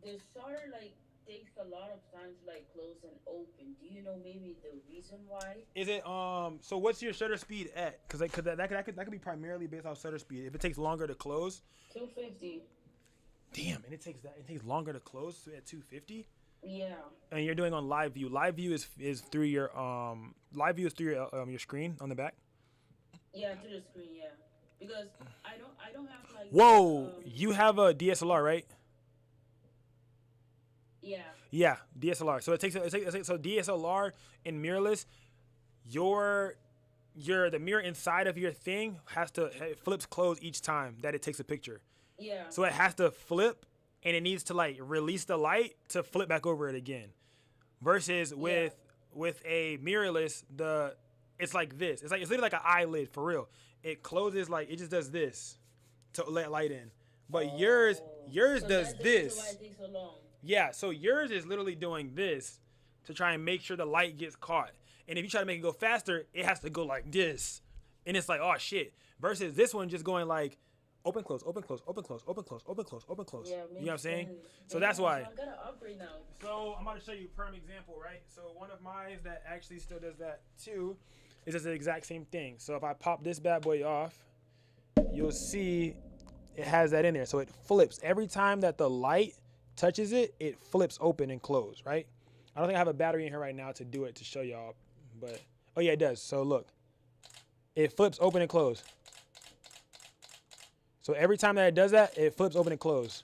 the shutter like takes a lot of time to like close and open. Do you know maybe the reason why? Is it so what's your shutter speed at? Because that could be primarily based off shutter speed. If it takes longer to close. 250. Damn, and it takes longer to close at 250. Yeah. And you're doing on live view. Live view is through your your screen on the back. Yeah, through the screen. Yeah, because I don't have like. Whoa, you have a DSLR, right? Yeah. Yeah, DSLR. So it takes so DSLR and mirrorless, the mirror inside of your thing it flips closed each time that it takes a picture. Yeah. So it has to flip. And it needs to like release the light to flip back over it again. Versus with a mirrorless, it's like this. It's literally like an eyelid for real. It closes like it just does this to let light in. But yours does this. Why it takes so long. Yeah, so yours is literally doing this to try and make sure the light gets caught. And if you try to make it go faster, it has to go like this. And it's like, oh shit. Versus this one just going like open, close, open, close, open, close, open, close, open, close, open, close. Yeah, you know what I'm saying? Sense. So that's why. So I gotta upgrade now. So I'm about to show you a prime example, right? So one of mine that actually still does that too is just the exact same thing. So if I pop this bad boy off, you'll see it has that in there. So it flips. Every time that the light touches it, it flips open and close, right? I don't think I have a battery in here right now to do it to show y'all, but oh yeah, it does. So look, it flips open and close. So every time that it does that, it flips open and close.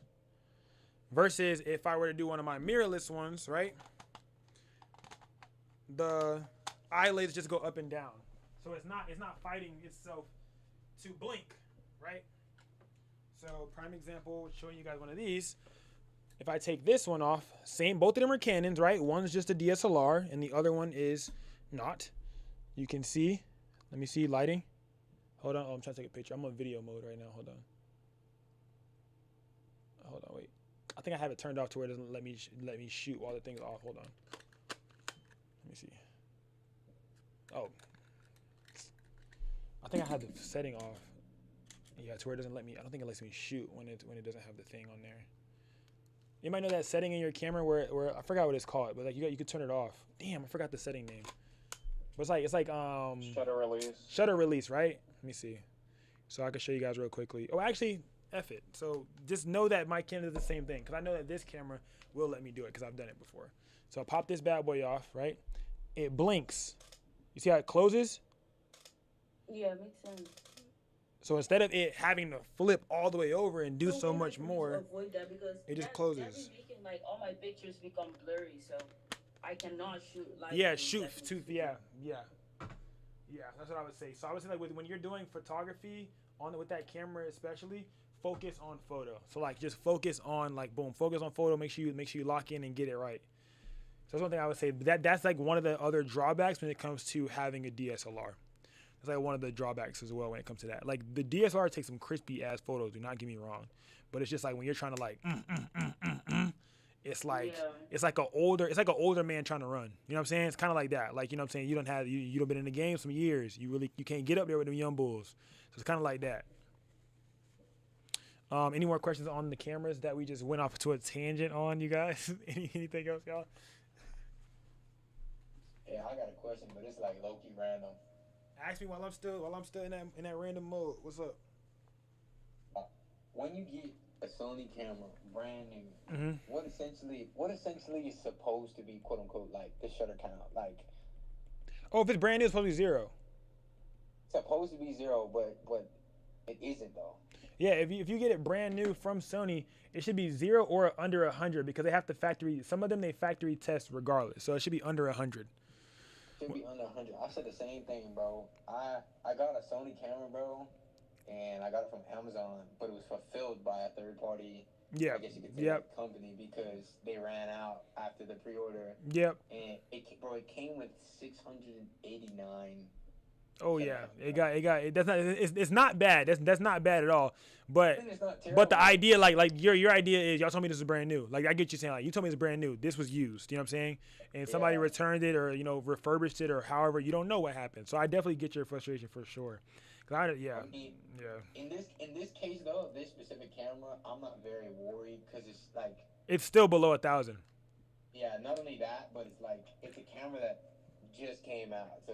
Versus if I were to do one of my mirrorless ones, right? The eyelids just go up and down. So it's not fighting itself to blink, right? So prime example, showing you guys one of these. If I take this one off, same, both of them are Canons, right? One's just a DSLR and the other one is not. You can see, let me see lighting. Hold on, oh, I'm trying to take a picture. I'm on video mode right now, hold on. Hold on, wait. I think I have it turned off to where it doesn't let me shoot while the thing's off. Hold on. Let me see. Oh. I think I had the setting off. Yeah, to where it doesn't let me. I don't think it lets me shoot when it doesn't have the thing on there. You might know that setting in your camera where I forgot what it's called, but like you could turn it off. Damn, I forgot the setting name. But it's like shutter release. Shutter release, right? Let me see. So I can show you guys real quickly. Oh, actually, F it. So just know that my camera does the same thing, because I know that this camera will let me do it because I've done it before. So I pop this bad boy off, right? It blinks. You see how it closes? Yeah, it makes sense. So instead of it having to flip all the way over and do so much more, avoid that because it just closes. That's making like all my pictures become blurry, so I cannot shoot like. Yeah, shoot. Yeah. That's what I would say. So I would say like when you're doing photography with that camera especially, focus on photo. So like just focus on like boom, focus on photo. Make sure you lock in and get it right. So that's one thing I would say. That's like one of the other drawbacks when it comes to having a DSLR. It's like one of the drawbacks as well when it comes to that. Like the DSLR takes some crispy ass photos. Do not get me wrong, but it's just like when you're trying to like, it's like an older man trying to run. You know what I'm saying? It's kind of like that. Like, you know what I'm saying? You don't been in the game some years. You can't get up there with them young bulls. So it's kind of like that. Any more questions on the cameras that we just went off to a tangent on, you guys? Anything else, y'all? Yeah, I got a question, but it's like low key random. Ask me while I'm still in that random mode. What's up? When you get a Sony camera, brand new, what essentially is supposed to be quote unquote like the shutter count? Like, oh, if it's brand new, it's supposed to be 0. Supposed to be 0, but it isn't though. Yeah, if you get it brand new from Sony, it should be 0 or under 100 because they have to factory. Some of them they factory test regardless, so it should be under 100. Should be under 100. I said the same thing, bro. I got a Sony camera, bro, and I got it from Amazon, but it was fulfilled by a third party. Yeah. I guess you could say company because they ran out after the pre-order. Yep. And it came with 689. Oh yeah, it's not bad. That's not bad at all. But the idea like your idea is y'all told me this is brand new. Like I get you saying like you told me it's brand new. This was used. You know what I'm saying? And somebody returned it or refurbished it or however, you don't know what happened. So I definitely get your frustration for sure. I mean, in this case though, this specific camera, I'm not very worried because it's like it's still below 1,000. Yeah, not only that, but it's a camera that just came out. So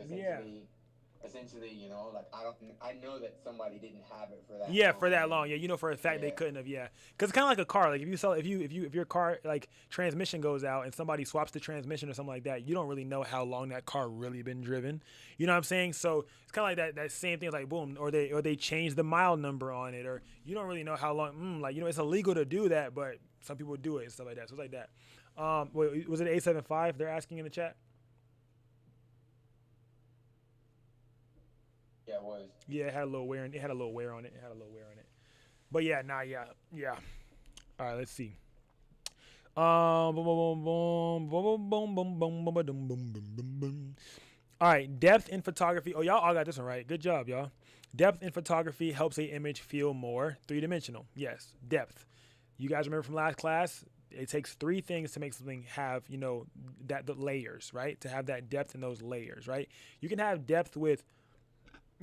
essentially, like I know that somebody didn't have it for that. Yeah, for that long. Yeah, for a fact they couldn't have. Yeah, because it's kind of like a car. Like if your car like transmission goes out and somebody swaps the transmission or something like that, you don't really know how long that car really been driven. You know what I'm saying? So it's kind of like that same thing. Like boom, or they change the mile number on it, or you don't really know how long. It's illegal to do that, but some people do it and stuff like that. So it's like that. Wait, was it A75? They're asking in the chat. Yeah, it was. Yeah, it had a little wear on it. But yeah, yeah. All right, let's see. All right, depth in photography. Oh, y'all all got this one right. Good job, y'all. Depth in photography helps a image feel more three-dimensional. Yes, depth. You guys remember from last class? It takes 3 things to make something have, the layers, right? To have that depth in those layers, right? You can have depth with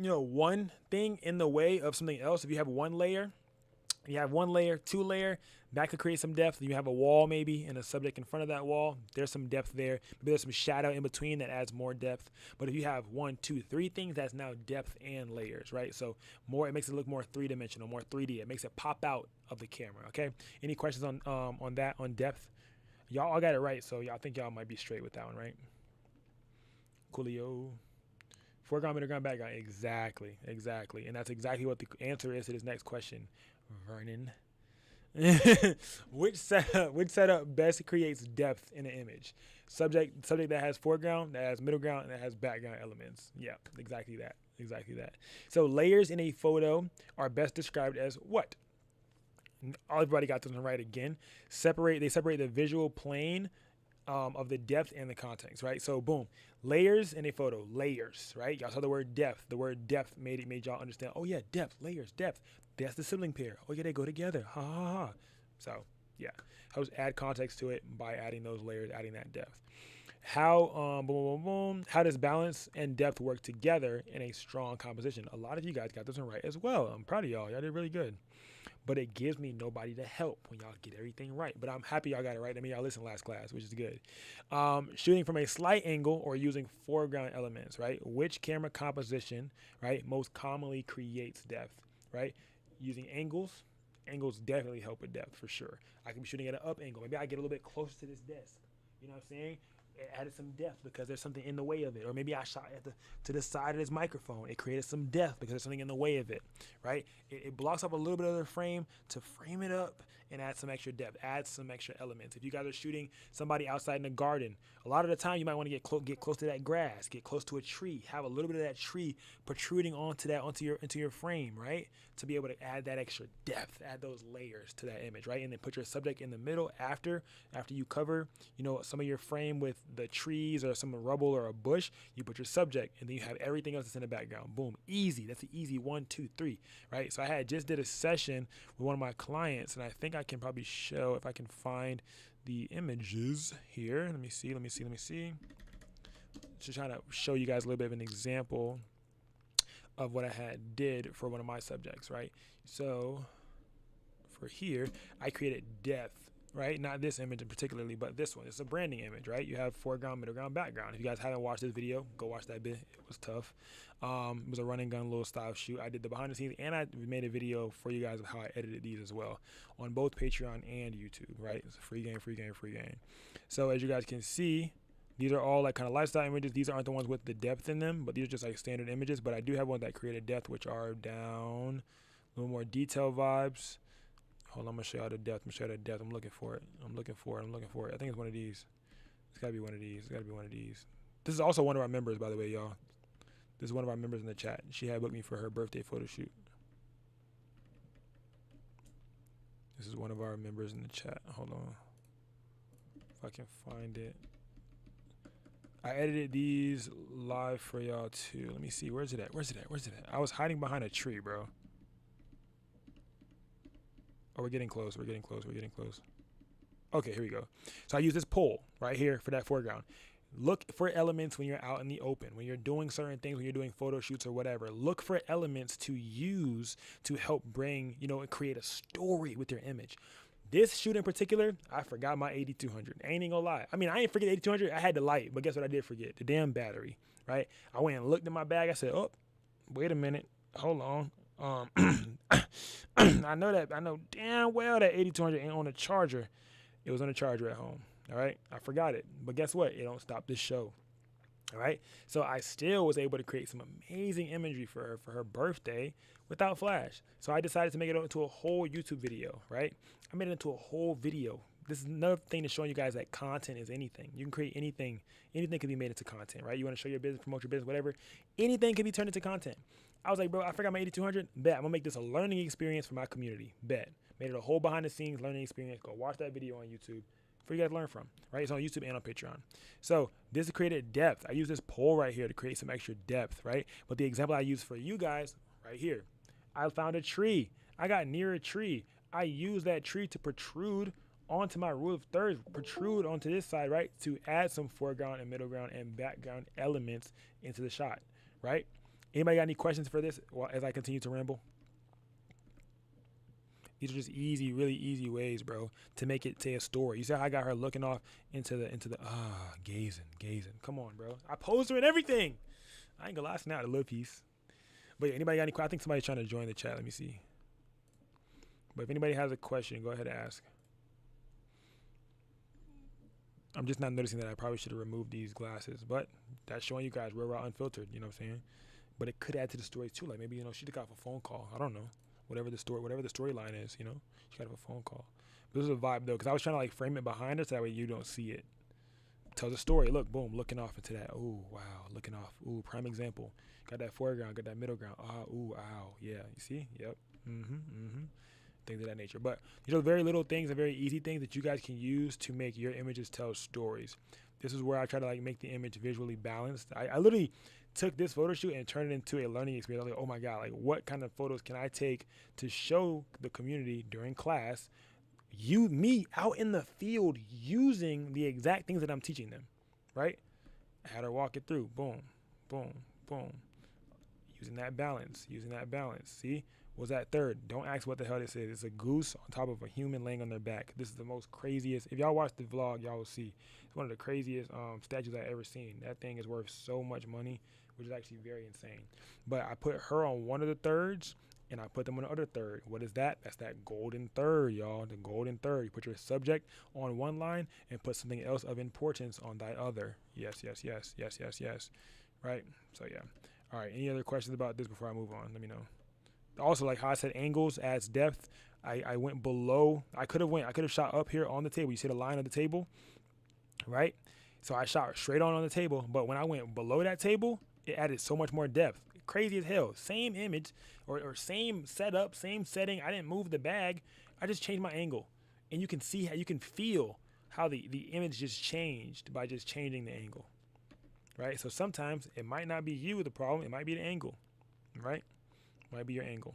one thing in the way of something else. If you have one layer, 2 layer, that could create some depth. You have a wall maybe and a subject in front of that wall. There's some depth there. Maybe there's some shadow in between that adds more depth. But if you have 1, 2, 3 things, that's now depth and layers, right? So it makes it look more three-dimensional, more 3D. It makes it pop out of the camera, okay? Any questions on that, on depth? Y'all all got it right, so y'all think y'all might be straight with that one, right? Coolio. Foreground, middle ground, background. Exactly. And that's exactly what the answer is to this next question, Vernon. which setup best creates depth in an image? Subject that has foreground, that has middle ground, and that has background elements. Yeah, exactly that. So layers in a photo are best described as what? Everybody got this one right again. They separate the visual plane of the depth and the context, right? So boom, layers in a photo, layers, right? Y'all saw the word depth. The word depth made y'all understand. Oh yeah, depth, layers, depth. That's the sibling pair. Oh yeah, they go together. Ha ha ha. So yeah, helps add context to it by adding those layers, adding that depth. How how does balance and depth work together in a strong composition? A lot of you guys got this one right as well. I'm proud of y'all. Y'all did really good. But it gives me nobody to help when y'all get everything right. But I'm happy y'all got it right. I mean, y'all listened last class, which is good. Shooting from a slight angle or using foreground elements, right? Which camera composition, right, most commonly creates depth, right? Using angles definitely help with depth for sure. I can be shooting at an up angle. Maybe I get a little bit closer to this desk. You know what I'm saying? It added some depth because there's something in the way of it. Or maybe I shot to the side of this microphone. It created some depth because there's something in the way of it, right? It blocks up a little bit of the frame to frame it up and add some extra depth, add some extra elements. If you guys are shooting somebody outside in the garden, a lot of the time you might want to get close to that grass, get close to a tree, have a little bit of that tree protruding onto your frame, right? To be able to add that extra depth, add those layers to that image, right? And then put your subject in the middle after you cover, some of your frame with the trees or some rubble or a bush, you put your subject and then you have everything else that's in the background. Boom, easy. That's an easy 1, 2, 3, right? So I just did a session with one of my clients, and I think I can probably show if I can find the images here. Let me see. Just trying to show you guys a little bit of an example of what I did for one of my subjects, right? So for here, I created depth, right? Not this image in particularly, but this one. It's a branding image, right? You have foreground, middle ground, background. If you guys haven't watched this video, go watch that bit. It was tough. It was a running gun little style shoot. I did the behind the scenes, and I made a video for you guys of how I edited these as well on both Patreon and YouTube, right? It's a free game. So as you guys can see, these are all like kind of lifestyle images. These aren't the ones with the depth in them, but these are just like standard images. But I do have ones that created depth, which are down a little more detail vibes. Hold on, I'm gonna show you the depth. I'm looking for it. I think it's one of these. It's gotta be one of these. This is also one of our members, by the way, y'all. This is one of our members in the chat. She had booked me for her birthday photo shoot. This is one of our members in the chat. Hold on. If I can find it. I edited these live for y'all too. Let me see. Where's it at? I was hiding behind a tree, bro. Oh, we're getting close. Okay, here we go. So I use this pole right here for that foreground. Look for elements when you're out in the open, when you're doing certain things, when you're doing photo shoots or whatever. Look for elements to use to help bring, and create a story with your image. This shoot in particular, I forgot my 8200. I ain't even gonna lie. I mean, I ain't forget 8200. I had the light, but guess what I did forget? The damn battery, right? I went and looked in my bag. I said, oh, wait a minute. Hold on. I know damn well that 8200 ain't on a charger. It was on a charger at home. All right. I forgot it. But guess what? It don't stop this show. All right. So I still was able to create some amazing imagery for her birthday without flash. So I decided to make it into a whole YouTube video, right? I made it into a whole video. This is another thing to showing you guys that content is anything. You can create anything. Anything can be made into content, right? You want to show your business, promote your business, whatever. Anything can be turned into content. I was like, bro, I forgot my 8200. Bet. I'm going to make this a learning experience for my community. Bet. Made it a whole behind the scenes learning experience. Go watch that video on YouTube for you guys to learn from, right? It's on YouTube and on Patreon. So this created depth. I use this pole right here to create some extra depth, right? But the example I use for you guys right here, I found a tree. I got near a tree. I used that tree to protrude onto my rule of thirds, protrude onto this side, right? To add some foreground and middle ground and background elements into the shot, right? Anybody got any questions for this as I continue to ramble? These are just easy, really easy ways, bro, to make it to a story. You see how I got her looking off into the gazing. Come on, bro. I posed her and everything. I ain't gonna lie, now a little piece. But yeah, anybody got any questions? I think somebody's trying to join the chat. Let me see. But if anybody has a question, go ahead and ask. I'm just not noticing that I probably should have removed these glasses, but that's showing you guys real raw unfiltered. You know what I'm saying? But it could add to the story too. Like maybe she took off a phone call. I don't know. Whatever the storyline is, she got off a phone call. But this is a vibe though, because I was trying to like frame it behind her so that way you don't see it. Tells a story. Look, boom, looking off into that. Ooh, wow, looking off. Ooh, prime example. Got that foreground, got that middle ground. Ah, ooh, ow, yeah. You see? Yep. Things of that nature. But these are very little things and very easy things that you guys can use to make your images tell stories. This is where I try to like make the image visually balanced. I literally took this photo shoot and turned it into a learning experience. I was like, oh my God, like what kind of photos can I take to show the community during class, me out in the field using the exact things that I'm teaching them, right? I had her walk it through. Boom, boom, boom. Using that balance. See? Was that third? Don't ask what the hell this is. It's a goose on top of a human laying on their back. This is the most craziest. If y'all watch the vlog, y'all will see. It's one of the craziest statues I've ever seen. That thing is worth so much money, which is actually very insane. But I put her on one of the thirds, and I put them on the other third. What is that? That's that golden third, y'all. The golden third. You put your subject on one line and put something else of importance on that other. Yes. Right? So, yeah. All right. Any other questions about this before I move on? Let me know. Also, like how I said, angles adds depth. I went below. I could have shot up here on the table. You see the line of the table, right? So I shot straight on the table. But when I went below that table, it added so much more depth. Crazy as hell. Same image or same setup, same setting. I didn't move the bag. I just changed my angle. And you can see how you can feel how the image just changed by just changing the angle, right? So sometimes it might not be you the problem. It might be the angle, right? Might be your angle.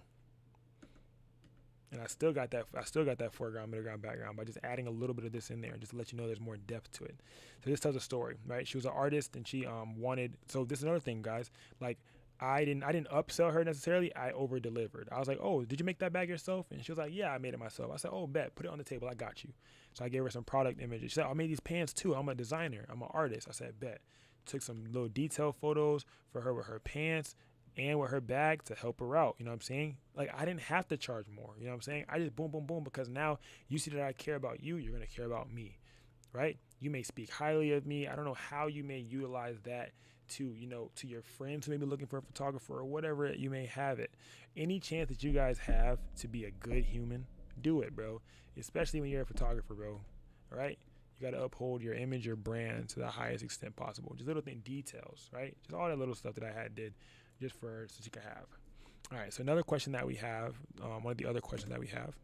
And I still got that foreground, middle ground, background by just adding a little bit of this in there just to let you know there's more depth to it. So this tells a story, right? She was an artist and she wanted, so this is another thing, guys. Like I didn't upsell her necessarily. I over delivered. I was like, oh, did you make that bag yourself? And she was like, yeah, I made it myself. I said, oh, bet, put it on the table. I got you. So I gave her some product images. She said, I made these pants too. I'm a designer. I'm an artist. I said, bet. Took some little detail photos for her with her pants and with her bag to help her out. You know what I'm saying? Like, I didn't have to charge more. You know what I'm saying? I just boom, boom, boom, because now you see that I care about you. You're going to care about me, right? You may speak highly of me. I don't know how you may utilize that to, to your friends who may be looking for a photographer or whatever you may have it. Any chance that you guys have to be a good human, do it, bro. Especially when you're a photographer, bro. All right? You got to uphold your image, your brand to the highest extent possible. Just little details, right? Just all that little stuff that I did just for her so she could have. All right, so another question that we have, one of the other questions that we have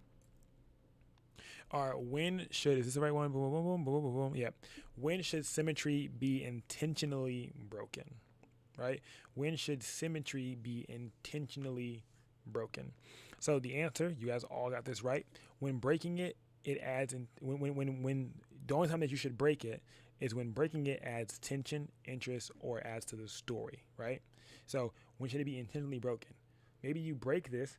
are, is this the right one? Boom, boom, boom, boom, boom, boom. Yeah. When should symmetry be intentionally broken, right? When should symmetry be intentionally broken? So the answer, you guys all got this right. When breaking it, it adds, when the only time that you should break it is when breaking it adds tension, interest, or adds to the story, right? So when should it be intentionally broken? Maybe you break this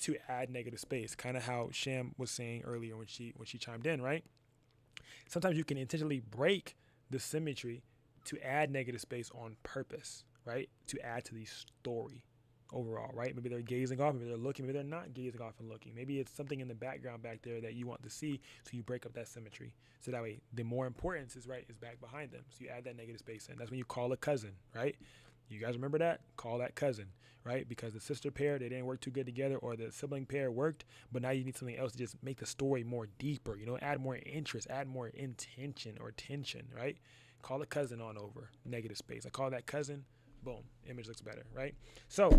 to add negative space, kind of how Sham was saying earlier when she chimed in, right? Sometimes you can intentionally break the symmetry to add negative space on purpose, right? To add to the story overall, right? Maybe they're gazing off, maybe they're looking, maybe they're not gazing off and looking. Maybe it's something in the background back there that you want to see, so you break up that symmetry. So that way, the more importance is back behind them. So you add that negative space in. That's when you call a cousin, right? You guys remember that? Call that cousin, right? Because the sister pair, they didn't work too good together, or the sibling pair worked, but now you need something else to just make the story more deeper, add more interest, add more intention or tension, right? Call a cousin on over, negative space. I call that cousin, boom, image looks better, right? So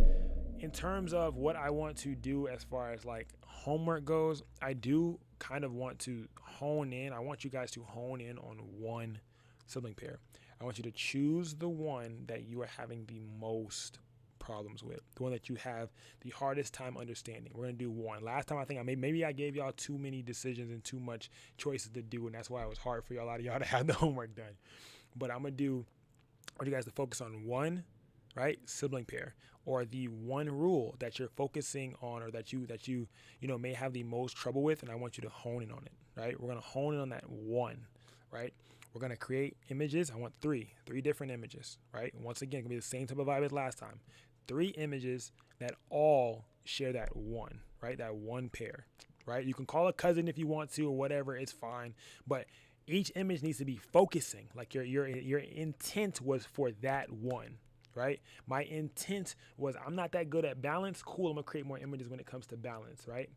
in terms of what I want to do as far as like homework goes, I do kind of want to hone in. I want you guys to hone in on one sibling pair. I want you to choose the one that you are having the most problems with, the one that you have the hardest time understanding. We're going to do one. Last time I think maybe I gave y'all too many decisions and too much choices to do, and that's why it was hard for a lot of y'all to have the homework done. But I want you guys to focus on one, right, sibling pair, or the one rule that you're focusing on, or that you may have the most trouble with, and I want you to hone in on it, right? We're going to hone in on that one, right? We're going to create images. I want three different images, right? Once again, it's going to be the same type of vibe as last time. 3 images that all share that one, right? That one pair, right? You can call a cousin if you want to or whatever. It's fine. But Each image needs to be focusing. Like your intent was for that one, right? My intent was I'm not that good at balance. Cool, I'm gonna create more images when it comes to balance, right?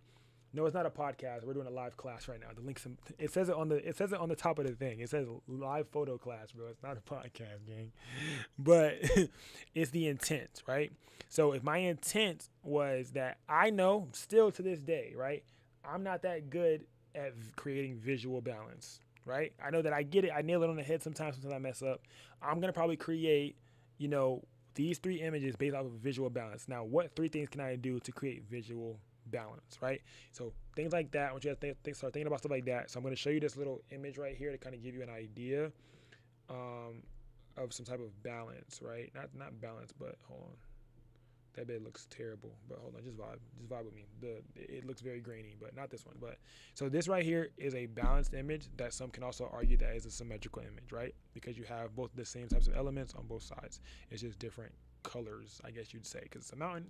No, it's not a podcast. We're doing a live class right now. The links, it says it on the top of the thing. It says live photo class, bro. It's not a podcast, gang. But it's the intent, right? So if my intent was that I know still to this day, right? I'm not that good at creating visual balance, right? I know that I get it. I nail it on the head sometimes I mess up. I'm going to probably create, these 3 images based off of visual balance. Now, what 3 things can I do to create visual balance, right? So things like that, I want you to start thinking about stuff like that. So I'm going to show you this little image right here to kind of give you an idea of some type of balance, right? Not balance, but hold on. That bed looks terrible, but hold on, just vibe with me. It looks very grainy, but not this one. But so this right here is a balanced image that some can also argue that is a symmetrical image, right? Because you have both the same types of elements on both sides. It's just different colors, I guess you'd say, because it's a mountain,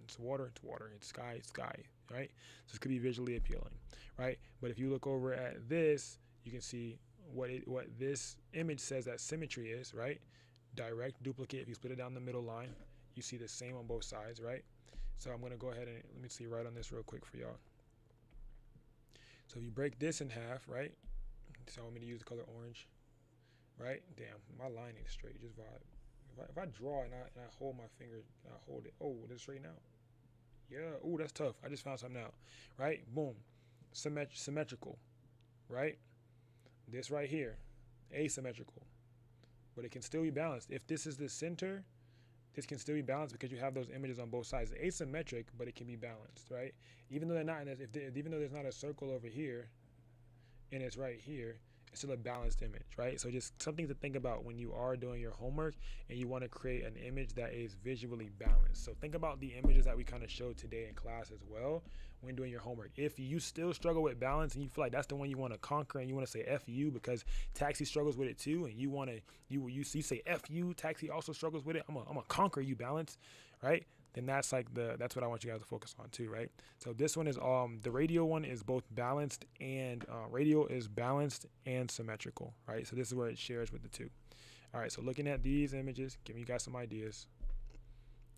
it's water, it's sky, right? So this could be visually appealing, right? But if you look over at this, you can see what this image says that symmetry is, right? Direct duplicate. If you split it down the middle line, you see the same on both sides, right? So I'm gonna go ahead and let me see right on this real quick for y'all. So if you break this in half, right? So I want me to use the color orange, right? Damn, my line ain't straight. Just vibe. If I draw and I hold my finger, and I hold it. Oh, this straighten out. Yeah. Oh, that's tough. I just found something out. Right? Boom. Symmetrical. Right? This right here, asymmetrical, but it can still be balanced. If this is the center, this can still be balanced because you have those images on both sides. It's asymmetric, but it can be balanced, right? Even though they're not, even though there's not a circle over here, and it's right here, it's still a balanced image, right? So just something to think about when you are doing your homework and you want to create an image that is visually balanced. So think about the images that we kind of showed today in class as well when doing your homework. If you still struggle with balance and you feel like that's the one you want to conquer and you want to say F you because Taxi struggles with it too, and you want to you say F you, Taxi also struggles with it, I'm gonna conquer you, balance, right? Then that's what I want you guys to focus on too, right? So this one is the radial one is both balanced and radial is balanced and symmetrical, right? So this is where it shares with the two. All right, so looking at these images, giving you guys some ideas,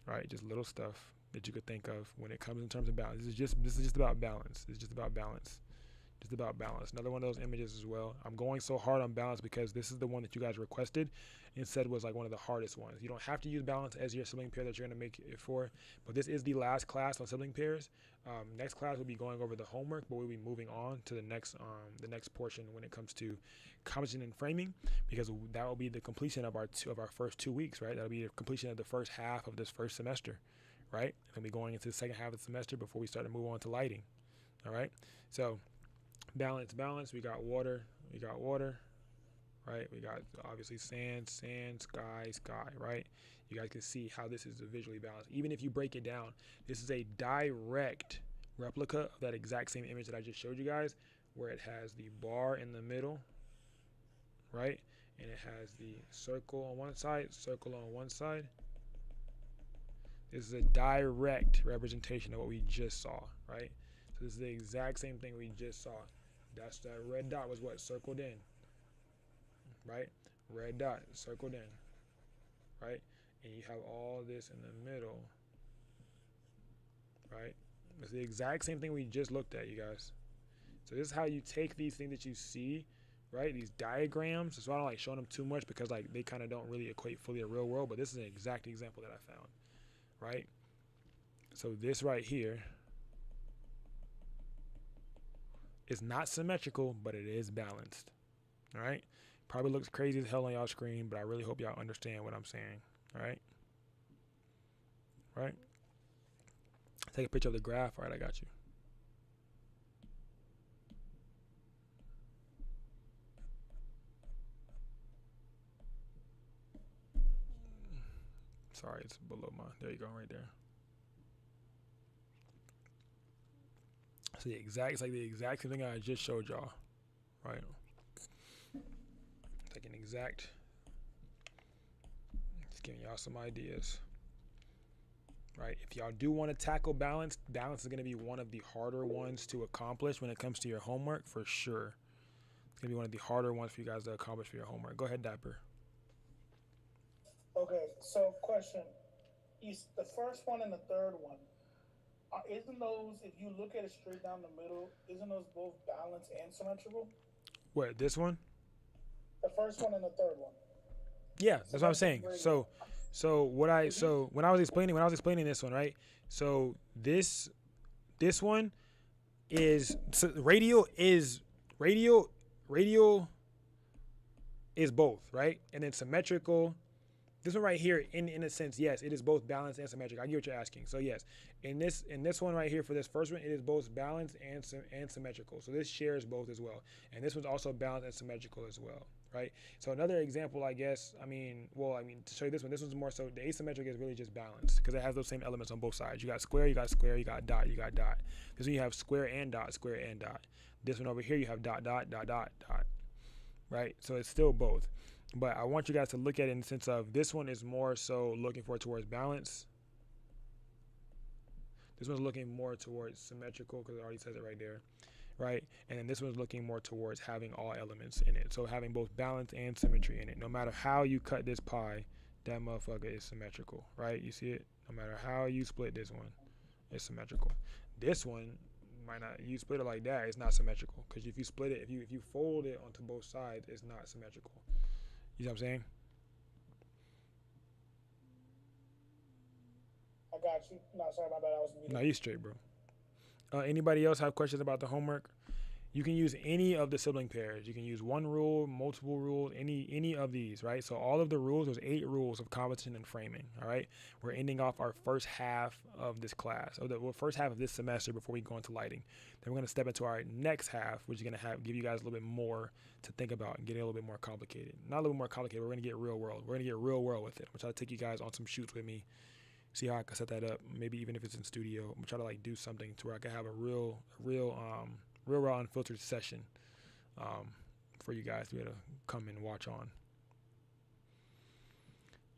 right? Just little stuff that you could think of when it comes in terms of balance. This is just about balance. It's just about balance. Just about balance. Another one of those images as well. I'm going so hard on balance because this is the one that you guys requested and said was like one of the hardest ones. You don't have to use balance as your sibling pair that you're going to make it for, but this is the last class on sibling pairs. Next class we'll be going over the homework, but we'll be moving on to the next portion when it comes to composition and framing, because that will be the completion of our first 2 weeks, right? That'll be the completion of the first half of this first semester, right? And we'll be going into the second half of the semester before we start to move on to lighting. All right, so balance, we got water, right? We got obviously sand, sky, right? You guys can see how this is visually balanced. Even if you break it down, this is a direct replica of that exact same image that I just showed you guys, where it has the bar in the middle, right? And it has the circle on one side, circle on one side. This is a direct representation of what we just saw, right? So this is the exact same thing we just saw. That's that red dot was what circled in, right? Red dot circled in, right? And you have all this in the middle, right? It's the exact same thing we just looked at, you guys. So this is how you take these things that you see, right? These diagrams. That's why I don't like showing them too much, because like they kind of don't really equate fully to real world, but this is an exact example that I found, right? So this right here is not symmetrical, but it is balanced. All right. Probably looks crazy as hell on y'all screen, but I really hope y'all understand what I'm saying. All right. Right. Take a picture of the graph. All right, I got you. Sorry, it's below mine. There you go, right there. So it's like the exact same thing I just showed y'all, right? It's like an exact, just giving y'all some ideas, right? If y'all do want to tackle balance is going to be one of the harder ones to accomplish when it comes to your homework, for sure. It's gonna be one of the harder ones for you guys to accomplish for your homework. Go ahead, Dapper. Okay, so question: the first one and the third one, isn't those? If you look at it straight down the middle, isn't those both balanced and symmetrical? What, this one? The first one and the third one. Yeah, that's what I'm saying. So when I was explaining this one, right? So this one is radial is both, right? And then symmetrical. This one right here, in a sense, yes, it is both balanced and symmetric. I get what you're asking. So yes, in this one right here for this first one, it is both balanced and symmetrical. So this shares both as well, and this one's also balanced and symmetrical as well, right? So another example, I guess, to show you this one's more so the asymmetric is really just balanced because it has those same elements on both sides. You got square, you got square, you got dot, you got dot. This one you have square and dot, square and dot. This one over here you have dot, dot, dot, dot, dot, right? So it's still both. But I want you guys to look at it in the sense of this one is more so looking towards balance. This one's looking more towards symmetrical because it already says it right there, right? And then this one's looking more towards having all elements in it. So having both balance and symmetry in it. No matter how you cut this pie, that motherfucker is symmetrical, right? You see it? No matter how you split this one, it's symmetrical. This one might not, you split it like that, it's not symmetrical. Because if you split it, if you fold it onto both sides, it's not symmetrical. You know what I'm saying? I got you. No, sorry, my bad. I was muted. No, you straight, bro. Anybody else have questions about the homework? You can use any of the sibling pairs. You can use one rule, multiple rules, any of these, right? So all of the rules, there's 8 rules of composition and framing, all right? We're ending off our first half of this class, or the first half of this semester before we go into lighting. Then we're going to step into our next half, which is going to give you guys a little bit more to think about and get it a little bit more complicated. Not a little more complicated, we're going to get real world. We're going to get real world with it. I'm going to try to take you guys on some shoots with me, see how I can set that up, maybe even if it's in studio. I'm going to try to like do something to where I can have a real raw unfiltered session for you guys to be able to come and watch on.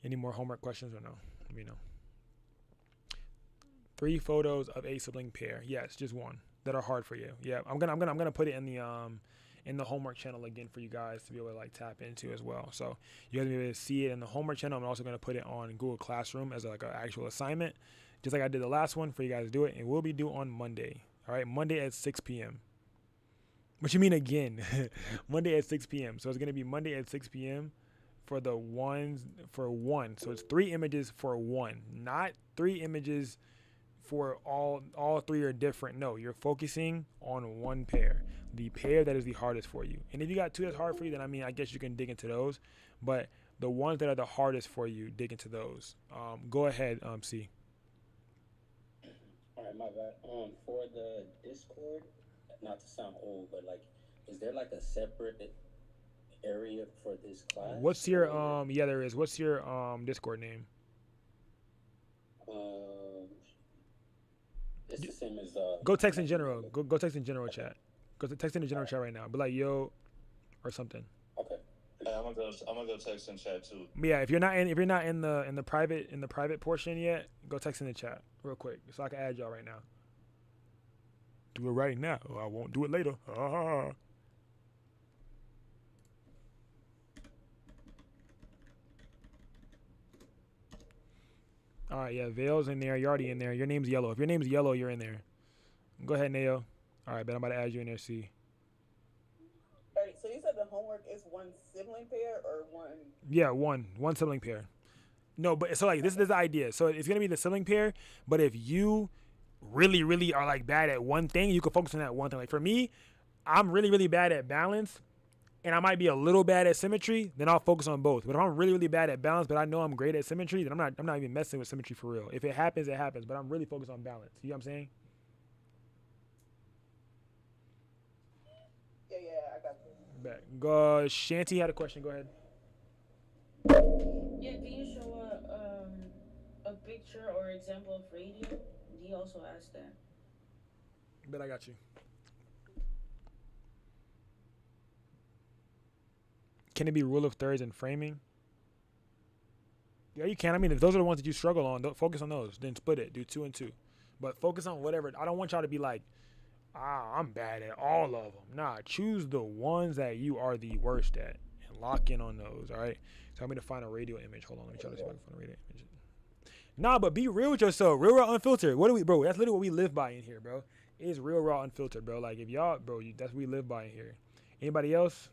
Any more homework questions or no? Let me know. 3 photos of a sibling pair. Yes, just one that are hard for you. Yeah, I'm gonna put it in the homework channel again for you guys to be able to like tap into as well. So you guys will be able to see it in the homework channel. I'm also gonna put it on Google Classroom as like an actual assignment, just like I did the last one for you guys to do it. And we'll be due on Monday. All right, Monday at 6 p.m. What you mean again? Monday at 6 p.m. So it's going to be Monday at 6 p.m. for the ones for one. So it's 3 images for one, not 3 images for all 3 are different. No, you're focusing on one pair, the pair that is the hardest for you. And if you got 2 that's hard for you, then I guess you can dig into those. But the ones that are the hardest for you, dig into those. Go ahead, C. All right, my bad. For the Discord, not to sound old, but like, is there like a separate area for this class? What's your yeah, there is. What's your Discord name? It's the same as go text in general. Go text in general chat. Go text in the general chat right now. Be like yo, or something. Okay. Hey, I'm gonna go text in chat too. Yeah, if you're not in the private portion yet, go text in the chat real quick so I can add y'all right now. Do it right now. I won't do it later. All right, yeah, Vale's in there. You're already in there. Your name's Yellow. If your name's Yellow, you're in there. Go ahead, Neo. All right, bet I'm about to add you in there, C. All right, so you said the homework is one sibling pair or one? Yeah, one sibling pair. No, but so like this is the idea. So it's gonna be the sibling pair, but if you really are like bad at one thing, you can focus on that one thing. Like for me, I'm really bad at balance and I might be a little bad at symmetry, then I'll focus on both. But if I'm really bad at balance, but I know I'm great at symmetry, then I'm not even messing with symmetry for real. If it happens, it happens, but I'm really focused on balance. You know what I'm saying? Yeah, I got you. Bet. Go Shanty had a question, go ahead. Yeah, can you show a picture or example of radio? He also asked that. Bet I got you. Can it be rule of thirds and framing? Yeah, you can. I mean, if those are the ones that you struggle on, don't focus on those. Then split it. Do 2 and 2. But focus on whatever. I don't want y'all to be like, I'm bad at all of them. Nah, choose the ones that you are the worst at and lock in on those. All right. Tell me to find a radio image. Hold on, let me try to see if I can find a radio image. Nah, but be real with yourself. Real, raw, unfiltered. What do we, bro? That's literally what we live by in here, bro. It's real, raw, unfiltered, bro. Like if y'all, bro, that's what we live by in here. Anybody else?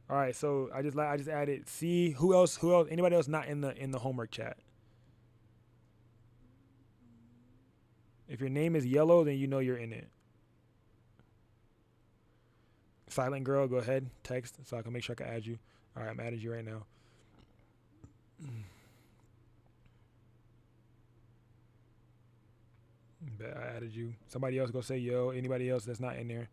All right, so I just added. See who else? Who else? Anybody else not in the homework chat? If your name is yellow, then you know you're in it. Silent girl, go ahead, text so I can make sure I can add you. All right, I'm adding you right now. I added you. Somebody else go say yo. Anybody else that's not in there?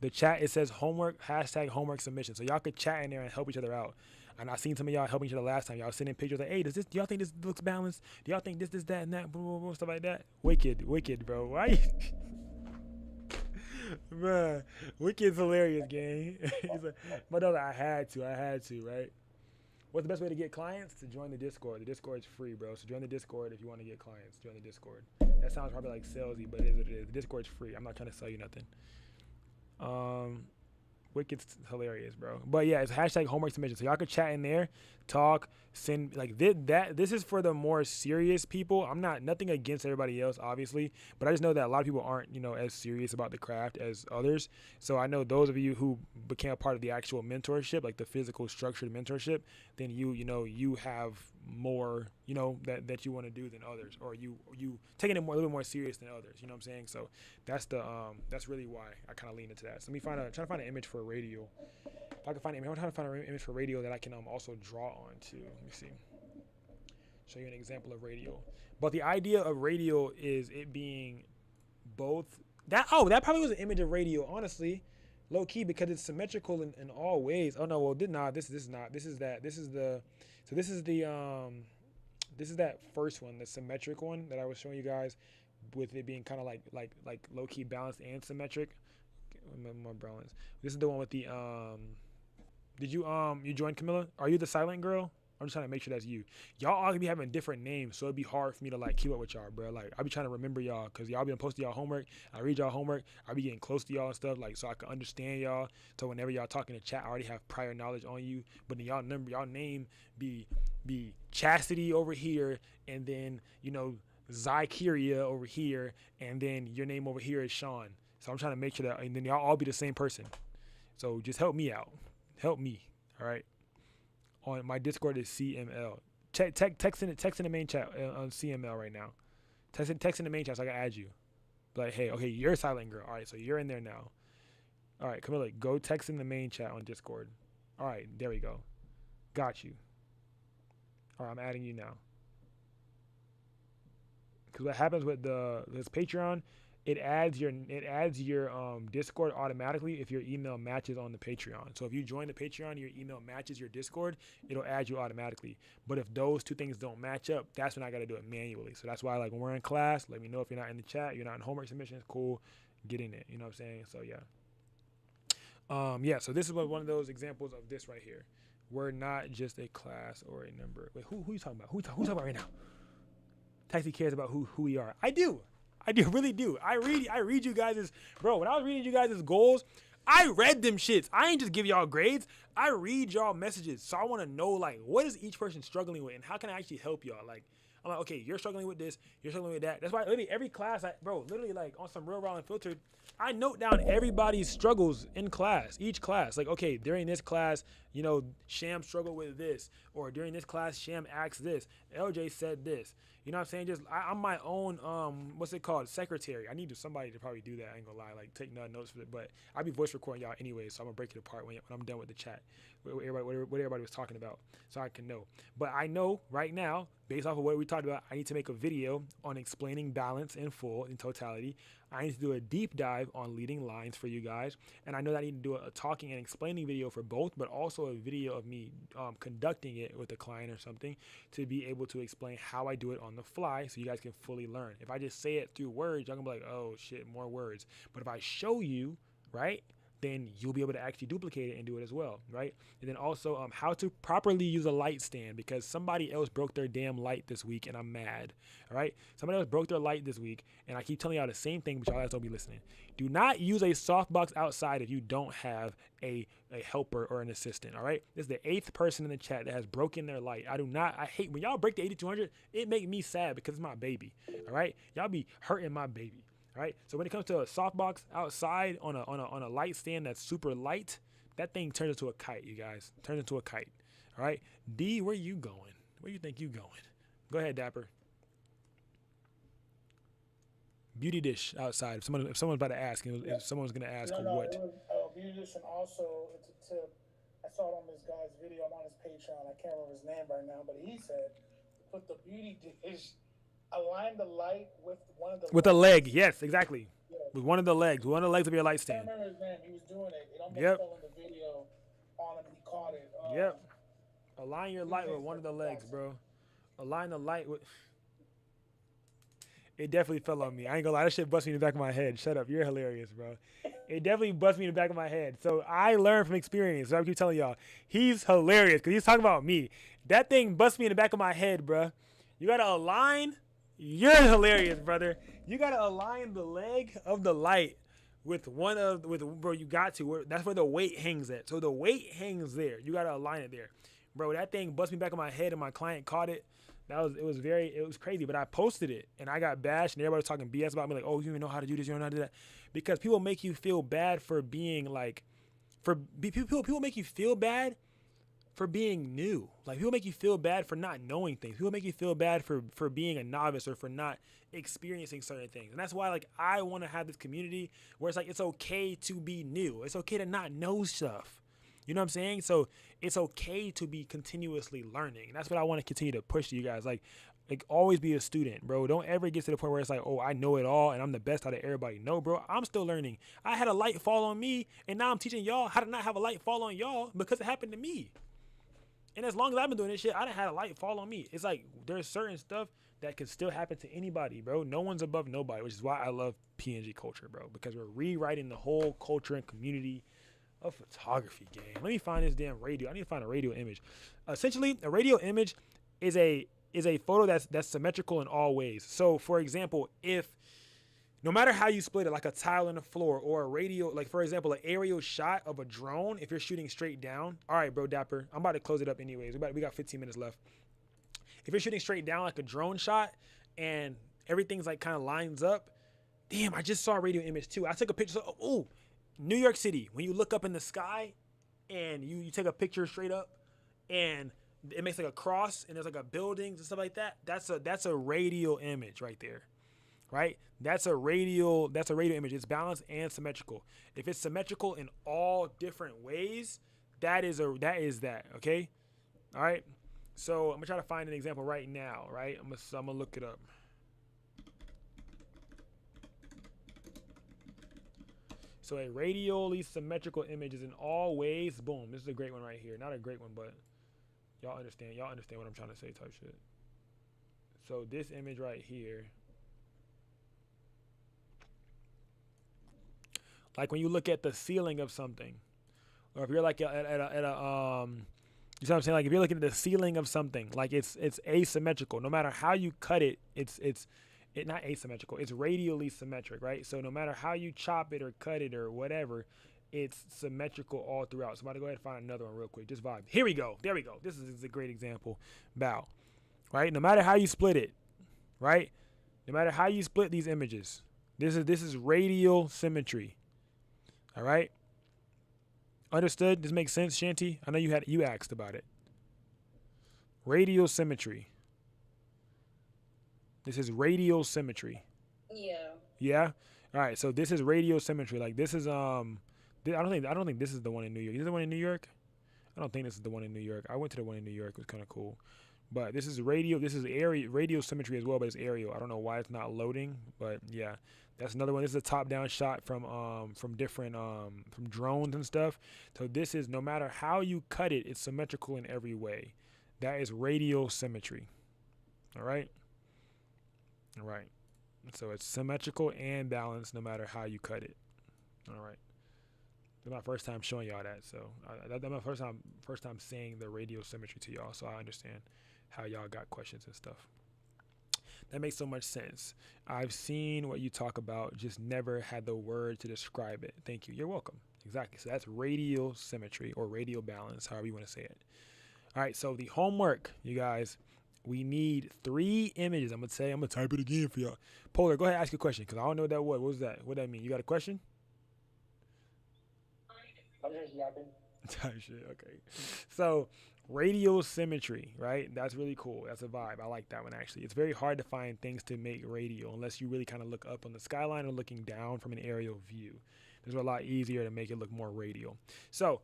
The chat, it says homework, #homework submission. So y'all could chat in there and help each other out. And I seen some of y'all helping each other last time. Y'all sending pictures like, hey, do y'all think this looks balanced? Do y'all think this, that, and that, blah, blah, blah, stuff like that? Wicked, bro. Why you? Bruh, Wicked's hilarious, gang. He's like, but no, I had to, right? What's the best way to get clients? To join the Discord. The Discord's free, bro. So join the Discord if you want to get clients. Join the Discord. That sounds probably like salesy, but it is what it is. The Discord's free. I'm not trying to sell you nothing. Wicked's hilarious, bro. But yeah, it's #homework submission. So y'all could chat in there, talk, send like this is for the more serious people. I'm not nothing against everybody else, obviously, but I just know that a lot of people aren't, as serious about the craft as others. So I know those of you who became a part of the actual mentorship, like the physical structured mentorship, then you have more, that you want to do than others, or you taking it a little bit more serious than others. You know what I'm saying? So that's really why I kind of lean into that. So let me try to find an image for radio. If I can find an image, I'm trying to find an image for radio that I can also draw on to. Let me see. Show you an example of radio. But the idea of radio is it being both that probably was an image of radio, honestly, low key, because it's symmetrical in all ways. Oh no, well this is not. This is that. This is that first one, the symmetric one that I was showing you guys, with it being kind of like low key balanced and symmetric. More balance. This is the one with the Did you join, Camilla? Are you the silent girl? I'm just trying to make sure that's you. Y'all all be having different names, so it'd be hard for me to keep up with y'all, bro. I be trying to remember y'all, cause y'all be posting y'all homework. I read y'all homework. I be getting close to y'all and stuff, so I can understand y'all. So whenever y'all talking in chat, I already have prior knowledge on you. But then y'all name be Chastity over here, and then Zykeria over here, and then your name over here is Sean. So I'm trying to make sure that, and then y'all all be the same person. So just help me out. Help me, all right? On my Discord is CML. Text in the main chat on CML right now. Text in the main chat so I can add you. Like, hey, okay, you're a silent girl. All right, so you're in there now. All right, Camilla, go text in the main chat on Discord. All right, there we go. Got you. All right, I'm adding you now. Because what happens with this Patreon, it adds your Discord automatically if your email matches on the Patreon. So if you join the Patreon, your email matches your Discord, it'll add you automatically. But if those two things don't match up, that's when I got to do it manually. So that's why when we're in class, let me know if you're not in the chat, you're not in homework submissions, cool, get in it. You know what I'm saying? So yeah. So this is one of those examples of this right here. We're not just a class or a number. Wait, who you talking about? Who talking about right now? Taxi cares about who we are. I really do. I read you guys' bro. When I was reading you guys' goals, I read them shits. I ain't just give y'all grades. I read y'all messages. So I want to know what is each person struggling with and how can I actually help y'all? I'm like, okay, you're struggling with this, you're struggling with that. That's why literally every class, literally on some real raw unfiltered, I note down everybody's struggles in class, each class. Okay, during this class, Sham struggled with this, or during this class, Sham asked this, LJ said this. You know what I'm saying? I'm my own, what's it called? Secretary. I need somebody to probably do that. I ain't gonna lie, take notes for it. But I'll be voice recording y'all anyway, so I'm gonna break it apart when I'm done with the chat. What everybody was talking about, so I can know. But I know right now, based off of what we talked about, I need to make a video on explaining balance in full, in totality. I need to do a deep dive on leading lines for you guys. And I know that I need to do a talking and explaining video for both, but also a video of me conducting it with a client or something to be able to explain how I do it on the fly so you guys can fully learn. If I just say it through words, y'all gonna be like, oh shit, more words. But if I show you, right, then you'll be able to actually duplicate it and do it as well, right? And then also how to properly use a light stand, because somebody else broke their damn light this week and I'm mad, all right? Somebody else broke their light this week and I keep telling y'all the same thing, but y'all guys don't be listening. Do not use a softbox outside if you don't have a helper or an assistant, all right? This is the 8th person in the chat that has broken their light. I hate when y'all break the 8200, it make me sad because it's my baby, all right? Y'all be hurting my baby. All right, so when it comes to a softbox outside on a light stand that's super light, that thing turns into a kite, you guys. Turns into a kite. All right, D, where you going? Where you think you going? Go ahead, Dapper. Beauty dish outside. If someone's about to ask, if someone's gonna ask what. It was beauty dish, and also it's a tip. I saw it on this guy's video. I'm on his Patreon. I can't remember his name right now, but he said put the beauty dish. Align the light with one of the with legs. A leg, yes, exactly. Yeah. With one of the legs of your light stand. I remember his name. He was doing it. It almost fell in the video on him, and he caught it. Yep. Align your light with one of the legs, bro. Align the light with. It definitely fell on me. I ain't gonna lie, that shit bust me in the back of my head. Shut up, you're hilarious, bro. It definitely bust me in the back of my head. So I learned from experience. So I keep telling y'all, he's hilarious because he's talking about me. That thing bust me in the back of my head, bro. You gotta align. You're hilarious, brother. You gotta align the leg of the light with bro. You got to. That's where the weight hangs at. So the weight hangs there. You gotta align it there, bro. That thing bust me back in my head, and my client caught it. It was crazy. But I posted it, and I got bashed, and everybody was talking BS about me, like, oh, you don't know how to do this, you don't know how to do that, because people make you feel bad for being like, people make you feel bad for being new. Like, people make you feel bad for not knowing things. People make you feel bad for being a novice or for not experiencing certain things. And that's why, like, I want to have this community where it's like, it's okay to be new. It's okay to not know stuff. You know what I'm saying? So it's okay to be continuously learning. And that's what I want to continue to push to you guys. Like always be a student, bro. Don't ever get to the point where it's like, oh, I know it all and I'm the best out of everybody. No, bro, I'm still learning. I had a light fall on me, and now I'm teaching y'all how to not have a light fall on y'all because it happened to me. And as long as I've been doing this shit, I done had a light fall on me. It's like there's certain stuff that can still happen to anybody, bro. No one's above nobody, which is why I love PNG Kulture, bro, because we're rewriting the whole culture and community of photography game. Let me find this damn radio. I need to find a radio image. Essentially, a radio image is a photo that's symmetrical in all ways. So, for example, if no matter how you split it, like a tile on the floor or a radio, like for example, an aerial shot of a drone, if you're shooting straight down. All right, bro, Dapper, I'm about to close it up anyways. We got 15 minutes left. If you're shooting straight down like a drone shot and everything's like kind of lines up, damn, I just saw a radio image too. I took a picture. Oh, New York City, when you look up in the sky and you take a picture straight up and it makes like a cross and there's like a buildings and stuff like that, that's a radial image right there. Right? That's a radial image. It's balanced and symmetrical. If it's symmetrical in all different ways, that is that, okay? All right? So I'm gonna try to find an example right now, right? I'm gonna look it up. So a radially symmetrical image is in all ways, boom. This is a great one right here. Not a great one, but y'all understand what I'm trying to say type shit. So this image right here, like when you look at the ceiling of something, or if you're like at a you know what I'm saying? Like if you're looking at the ceiling of something, like it's asymmetrical. No matter how you cut it, it's not asymmetrical. It's radially symmetric, right? So no matter how you chop it or cut it or whatever, it's symmetrical all throughout. So I'm about to go ahead and find another one real quick. Just vibe. Here we go. There we go. This is a great example. Bow, right? No matter how you split it, right? No matter how you split these images, this is radial symmetry. All right. Understood? This makes sense, Shanti? I know you asked about it. Radial symmetry. This is radial symmetry. Yeah. Yeah? All right, so this is radial symmetry. Like this is I don't think this is the one in New York. Is this the one in New York? I don't think this is the one in New York. I went to the one in New York. It was kind of cool. But this is radial symmetry as well, but it's aerial. I don't know why it's not loading, but yeah. That's another one. This is a top-down shot from different from drones and stuff. So this is, no matter how you cut it, it's symmetrical in every way. That is radial symmetry. All right. All right. So it's symmetrical and balanced no matter how you cut it. All right. It's my first time showing y'all that, so that's my first time saying the radial symmetry to y'all, so I understand how y'all got questions and stuff. That makes so much sense. I've seen what you talk about, just never had the word to describe it. Thank you. You're welcome. Exactly. So that's radial symmetry or radial balance, however you want to say it. All right. So the homework, you guys, we need 3 images. I'm gonna type it again for y'all. Polar, go ahead and ask your question because I don't know what that was. What was that? What that mean? You got a question? I'm just yapping. Type shit. Okay. So radial symmetry, right? That's really cool. That's a vibe. I like that one actually. It's very hard to find things to make radial unless you really kind of look up on the skyline or looking down from an aerial view. There's a lot easier to make it look more radial. So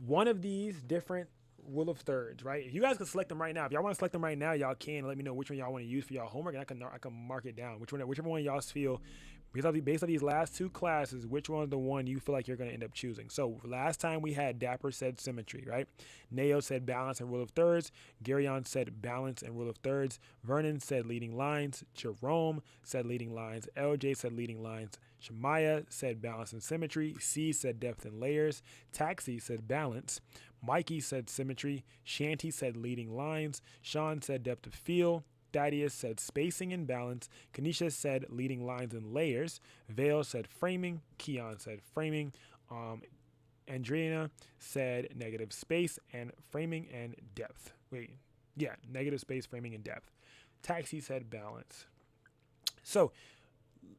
one of these different rule of thirds, right? If you guys can select them right now. If y'all want to select them right now, y'all can. Let me know which one y'all want to use for y'all homework, and I can mark it down. Whichever one y'all feel, based on these last 2 classes, which one's the one you feel like you're going to end up choosing. So last time we had Dapper said symmetry, right? Nao said balance and rule of thirds. Garyon said balance and rule of thirds. Vernon said leading lines. Jerome said leading lines. LJ said leading lines. Shemaya said balance and symmetry. C said depth and layers. Taxi said balance. Mikey said symmetry. Shanty said leading lines. Sean said depth of field. Thaddeus said spacing and balance. Kanisha said leading lines and layers. Vale said framing. Keon said framing. Andriana said negative space and framing and depth. Negative space, framing, and depth. Taxi said balance. So,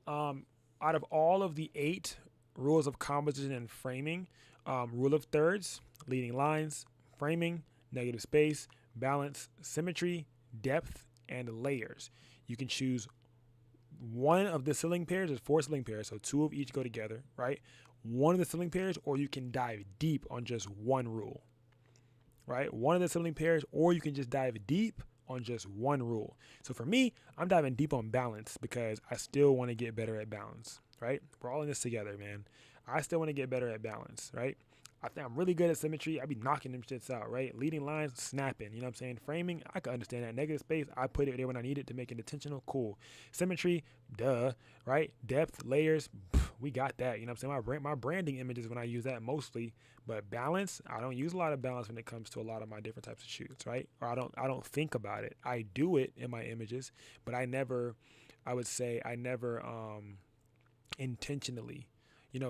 out of all of the 8 rules of composition and framing, rule of thirds, leading lines, framing, negative space, balance, symmetry, depth, and layers. You can choose one of the ceiling pairs. There's 4 ceiling pairs, so 2 of each go together, right? One of the ceiling pairs, or you can dive deep on just one rule, right? One of the ceiling pairs, or you can just dive deep on just one rule. So for me, I'm diving deep on balance because I still want to get better at balance, right? We're all in this together, man. I still want to get better at balance, right? I think I'm really good at symmetry. I be knocking them shits out, right? Leading lines, snapping. You know what I'm saying? Framing, I can understand that. Negative space, I put it there when I need it to make it intentional. Cool. Symmetry, duh, right? Depth, layers, we got that. You know what I'm saying? My branding images when I use that mostly. But balance, I don't use a lot of balance when it comes to a lot of my different types of shoots, right? Or I don't think about it. I do it in my images, but I never intentionally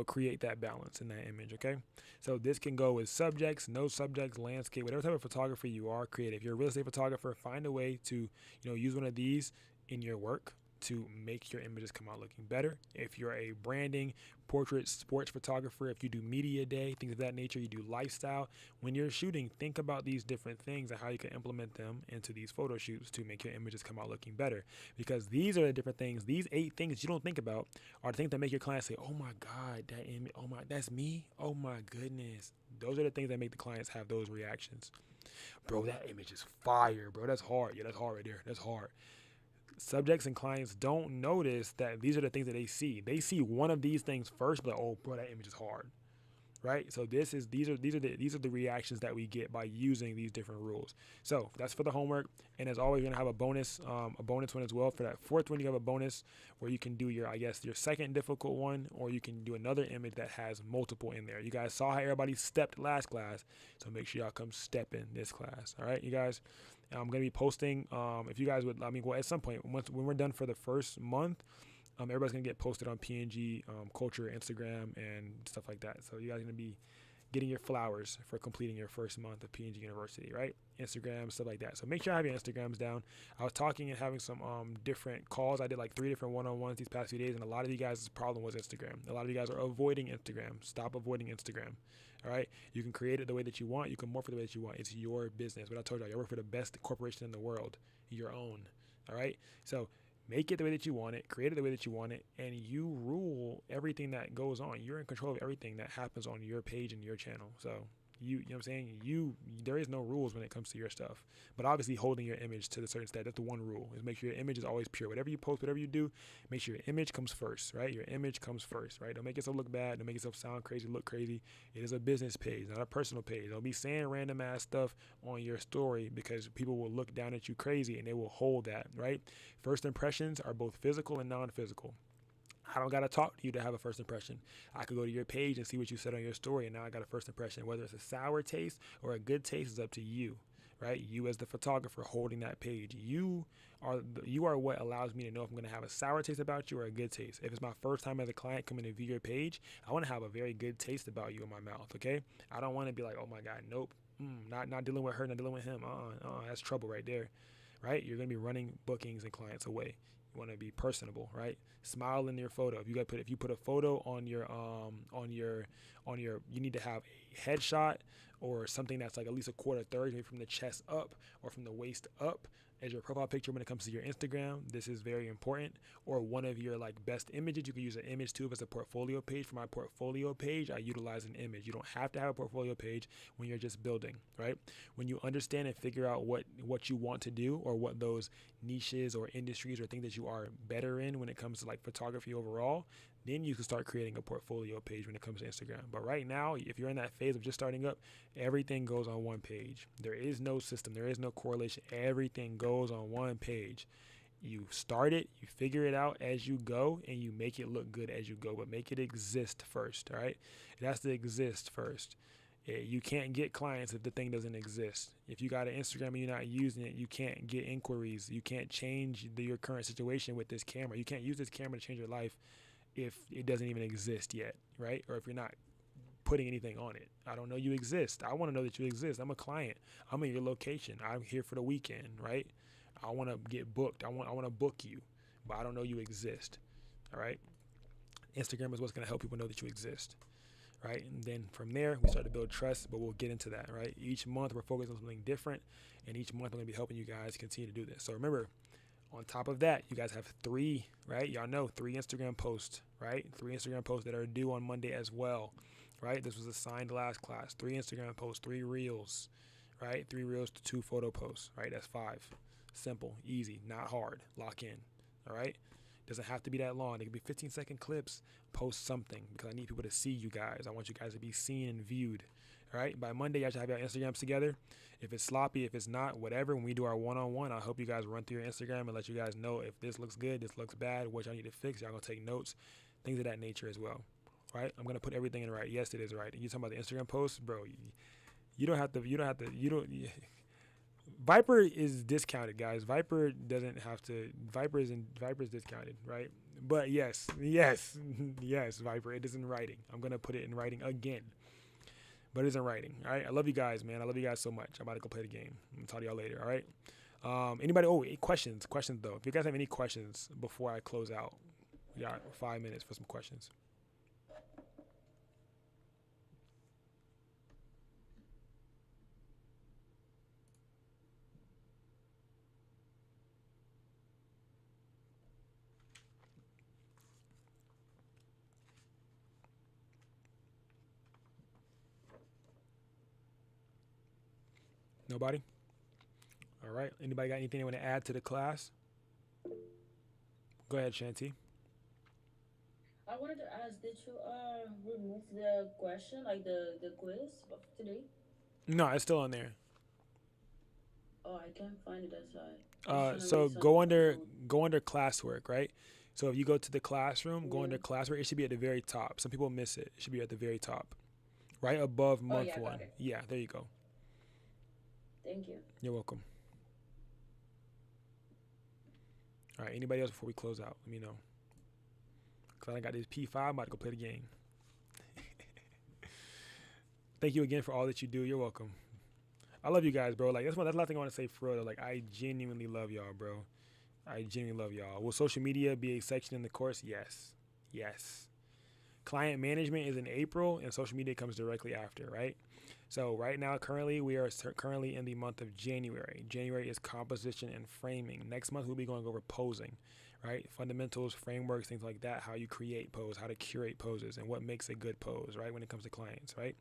create that balance in that image, okay? So this can go with subjects, no subjects, landscape, whatever type of photographer you are, create. If you're a real estate photographer, find a way to, use one of these in your work to make your images come out looking better. If you're a branding, portrait, sports photographer, if you do media day, things of that nature, you do lifestyle. When you're shooting, think about these different things and how you can implement them into these photo shoots to make your images come out looking better. Because these are the different things, these 8 things you don't think about are the things that make your client say, oh my God, that image, oh my, that's me? Oh my goodness. Those are the things that make the clients have those reactions. Bro, that image is fire, bro. That's hard. Yeah, that's hard right there. That's hard. Subjects and clients don't notice that these are the things that they see. They see one of these things first, but oh, bro, that image is hard, right? So these are the reactions that we get by using these different rules. So that's for the homework, and as always, you're gonna have a bonus one as well. For that 4th one, you have a bonus where you can do your second difficult one, or you can do another image that has multiple in there. You guys saw how everybody stepped last class, so make sure y'all come step in this class. All right, you guys. I'm going to be posting, if you guys would, at some point, when we're done for the first month, everybody's going to get posted on PNG Kulture, Instagram, and stuff like that. So you guys are going to be getting your flowers for completing your first month of PNG University, right? Instagram, stuff like that. So make sure I have your Instagrams down. I was talking and having some different calls. I did like 3 different one-on-ones these past few days, and a lot of you guys' problem was Instagram. A lot of you guys are avoiding Instagram. Stop avoiding Instagram. All right, you can create it the way that you want. You can morph it the way that you want. It's your business. But I told you, I work for the best corporation in the world, your own. All right, so make it the way that you want it, create it the way that you want it, and you rule everything that goes on. You're in control of everything that happens on your page and your channel. So you know what I'm saying? There is no rules when it comes to your stuff. But obviously holding your image to the certain state, that's the one rule, is make sure your image is always pure. Whatever you post, whatever you do, make sure your image comes first, right? Your image comes first, right? Don't make yourself look bad. Don't make yourself sound crazy, look crazy. It is a business page, not a personal page. Don't be saying random ass stuff on your story because people will look down at you crazy and they will hold that, right? First impressions are both physical and non-physical. I don't got to talk to you to have a first impression. I could go to your page and see what you said on your story, and now I got a first impression. Whether it's a sour taste or a good taste is up to you, right? You as the photographer holding that page. You are what allows me to know if I'm going to have a sour taste about you or a good taste. If it's my first time as a client coming to view your page, I want to have a very good taste about you in my mouth, okay? I don't want to be like, oh my God, nope, not dealing with her, not dealing with him. That's trouble right there, right? You're going to be running bookings and clients away. You want to be personable, right? Smile in your photo. If you put a photo on your you need to have a headshot or something that's like at least a quarter third, maybe from the chest up or from the waist up as your profile picture when it comes to your Instagram. This is very important. Or one of your like best images. You can use an image too if it's a portfolio page. For my portfolio page, I utilize an image. You don't have to have a portfolio page when you're just building, right? When you understand and figure out what you want to do or what those niches or industries or things that you are better in when it comes to like photography overall, then you can start creating a portfolio page when it comes to Instagram. But right now, if you're in that phase of just starting up, everything goes on one page. There is no system. There is no correlation. Everything goes on one page. You start it, you figure it out as you go, and you make it look good as you go, but make it exist first, all right? It has to exist first. You can't get clients if the thing doesn't exist. If you got an Instagram and you're not using it, you can't get inquiries. You can't change your current situation with this camera. You can't use this camera to change your life if it doesn't even exist yet, right? Or if you're not putting anything on it. I don't know you exist. I want to know that you exist. I'm a client. I'm in your location. I'm here for the weekend, right? I want to get booked. I want to book you, but I don't know you exist, all right? Instagram is what's going to help people know that you exist, right? And then from there, we start to build trust, but we'll get into that, right? Each month, we're focused on something different, and each month, I'm going to be helping you guys continue to do this. So remember, on top of that, you guys have 3, right? Y'all know 3 Instagram posts, right? 3 Instagram posts that are due on Monday as well, right? This was assigned last class. 3 Instagram posts, 3 reels, right? 3 reels to 2 photo posts, right? That's 5. Simple, easy, not hard. Lock in, all right? Doesn't have to be that long. It can be 15-second clips. Post something because I need people to see you guys. I want you guys to be seen and viewed, all right? By Monday, y'all should have your Instagrams together. If it's sloppy, if it's not, whatever, when we do our one-on-one, I hope you guys run through your Instagram and let you guys know if this looks good, this looks bad, what y'all need to fix. Y'all gonna take notes, things of that nature as well, right? I'm gonna put everything in right. Yes, it is right. And you talking about the Instagram posts, bro, Viper is discounted, guys. Viper is discounted, right? But yes, Viper, it is in writing. I'm gonna put it in writing again. But it is in writing. All right. I love you guys, man. I love you guys so much. I'm about to go play the game. I'm gonna talk to y'all later. All right. Anybody? Questions though. If you guys have any questions before I close out, we got 5 minutes for some questions. Nobody? All right. Anybody got anything they want to add to the class? Go ahead, Shanti. I wanted to ask, did you remove the question, like the quiz of today? No, it's still on there. Oh, I can't find it. That's why. So go under classwork, right? So if you go to the classroom, go under classwork. It should be at the very top. Some people miss it. It should be at the very top, right above month 1. Yeah, there you go. Thank you. You're welcome. All right. Anybody else before we close out? Let me know. Because I got this P5. I'm about to go play the game. Thank you again for all that you do. You're welcome. I love you guys, bro. Like that's the last thing I want to say for real. Like I genuinely love y'all, bro. I genuinely love y'all. Will social media be a section in the course? Yes. Client management is in April, and social media comes directly after, right? So right now, currently, we are currently in the month of January. January is composition and framing. Next month, we'll be going over posing, right? Fundamentals, frameworks, things like that, how you create pose, how to curate poses, and what makes a good pose, right, when it comes to clients, right?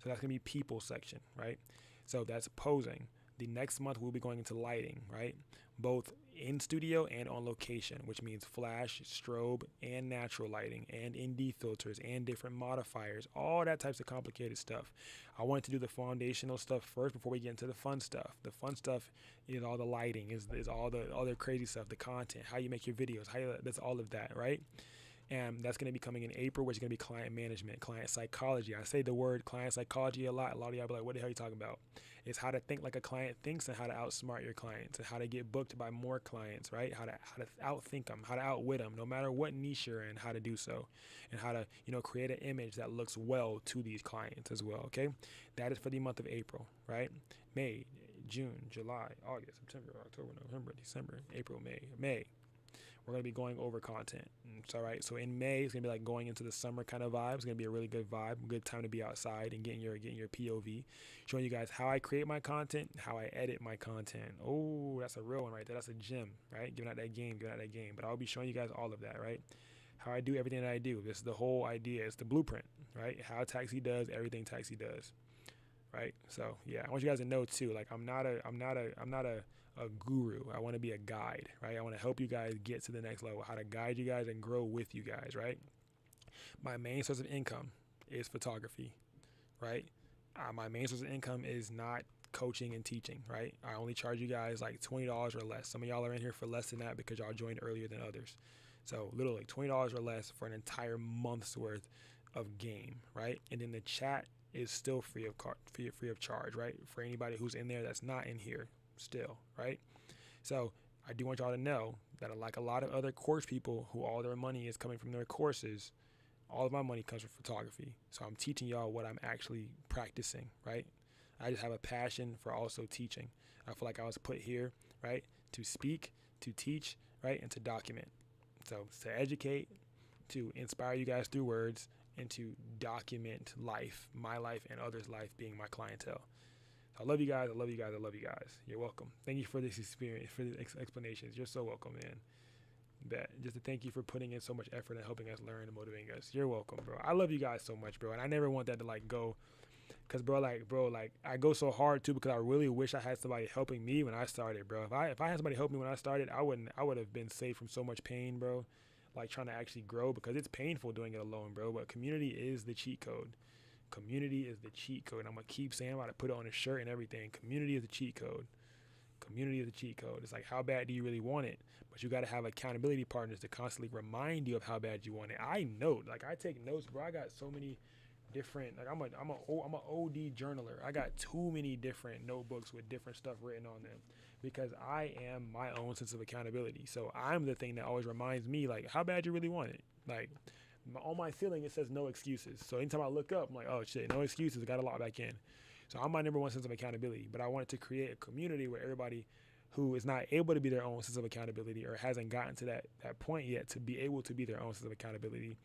So that's going to be people section, right? So that's posing. The next month, we'll be going into lighting, right? Both in studio and on location, which means flash, strobe, and natural lighting, and ND filters, and different modifiers, all that types of complicated stuff. I wanted to do the foundational stuff first before we get into the fun stuff. The fun stuff is all the lighting, is all the crazy stuff, the content, how you make your videos, that's all of that, right? And that's going to be coming in April, which is going to be client management, client psychology. I say the word client psychology a lot. A lot of y'all be like, what the hell are you talking about? It's how to think like a client thinks and how to outsmart your clients and how to get booked by more clients, right? How to outthink them, how to outwit them, no matter what niche you're in, how to do so, and how to, create an image that looks well to these clients as well, okay? That is for the month of April, right? May, June, July, August, September, October, November, December, April, May. We're going to be going over content. It's all right. So in May, it's going to be like going into the summer kind of vibe. It's going to be a really good vibe, good time to be outside and getting your POV, showing you guys how I create my content, how I edit my content. Oh, that's a real one right there. That's a gem, right? Giving out that game. But I'll be showing you guys all of that, right? How I do everything that I do. This is the whole idea. It's the blueprint, right? How Taxi does everything Taxi does, right? So yeah, I want you guys to know too. Like I'm not a guru. I want to be a guide, right? I want to help you guys get to the next level, how to guide you guys and grow with you guys, right? My main source of income is photography, right? My main source of income is not coaching and teaching, right? I only charge you guys like $20 or less. Some of y'all are in here for less than that because y'all joined earlier than others. So literally $20 or less for an entire month's worth of game, right? And then the chat is still free of charge, right? For anybody who's in there that's not in here still, right? So I do want y'all to know that like a lot of other course people who all their money is coming from their courses, all of my money comes from photography. So I'm teaching y'all what I'm actually practicing, right? I just have a passion for also teaching. I feel like I was put here, right, to speak, to teach, right, and to document. So to educate, to inspire you guys through words, and to document life, my life and others' life being my clientele. I love you guys. I love you guys. I love you guys. You're welcome. Thank you for this experience, for the explanations. You're so welcome, man. Just to thank you for putting in so much effort and helping us learn and motivating us. You're welcome, bro. I love you guys so much, bro. And I never want that to like go, cause bro, I go so hard too because I really wish I had somebody helping me when I started, bro. If I had somebody help me when I started, I would have been saved from so much pain, bro. Like trying to actually grow because it's painful doing it alone, bro. But community is the cheat code. Community is the cheat code. I'm going to keep saying, I'm about to put it on a shirt and everything. Community is the cheat code. Community is the cheat code. It's like, how bad do you really want it? But you got to have accountability partners to constantly remind you of how bad you want it. I note, like I take notes, bro. I got so many different, like I'm an OD journaler. I got too many different notebooks with different stuff written on them because I am my own sense of accountability. So I'm the thing that always reminds me, like, how bad you really want it. Like, on my ceiling, it says no excuses. So anytime I look up, I'm like, oh shit, no excuses. Got to log back in. So I'm my number one sense of accountability. But I wanted to create a community where everybody who is not able to be their own sense of accountability or hasn't gotten to that point yet to be able to be their own sense of accountability,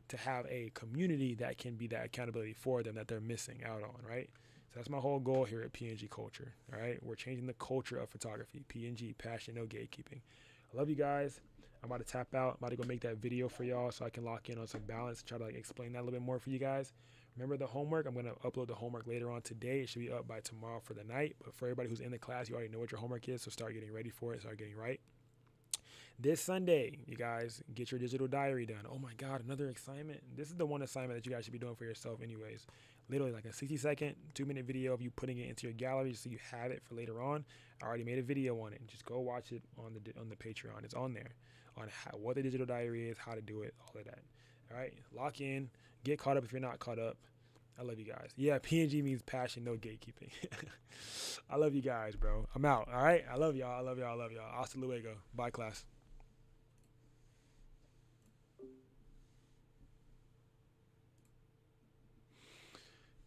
to have a community that can be that accountability for them that they're missing out on, right? So that's my whole goal here at PNG Kulture, all right? We're changing the culture of photography. PNG, passion, no gatekeeping. I love you guys. I'm about to tap out. I'm about to go make that video for y'all so I can lock in on some balance, try to like explain that a little bit more for you guys. Remember the homework? I'm going to upload the homework later on today. It should be up by tomorrow for the night. But for everybody who's in the class, you already know what your homework is, so start getting ready for it, start getting right. This Sunday, you guys, get your digital diary done. Oh my God, another assignment. This is the one assignment that you guys should be doing for yourself anyways. Literally like a 60-second, 2-minute video of you putting it into your gallery so you have it for later on. I already made a video on it. Just go watch it on the Patreon. It's on there on what the digital diary is, how to do it, all of that. All right, lock in. Get caught up if you're not caught up. I love you guys. Yeah, PNG means passion, no gatekeeping. I love you guys, bro. I'm out. All right, I love y'all. I love y'all. I love y'all. Hasta luego. Bye, class.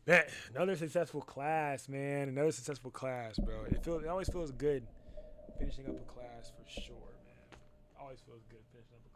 Man, another successful class, man. Another successful class, bro. It always feels good finishing up a class for sure, man. Always feels good finishing up a class.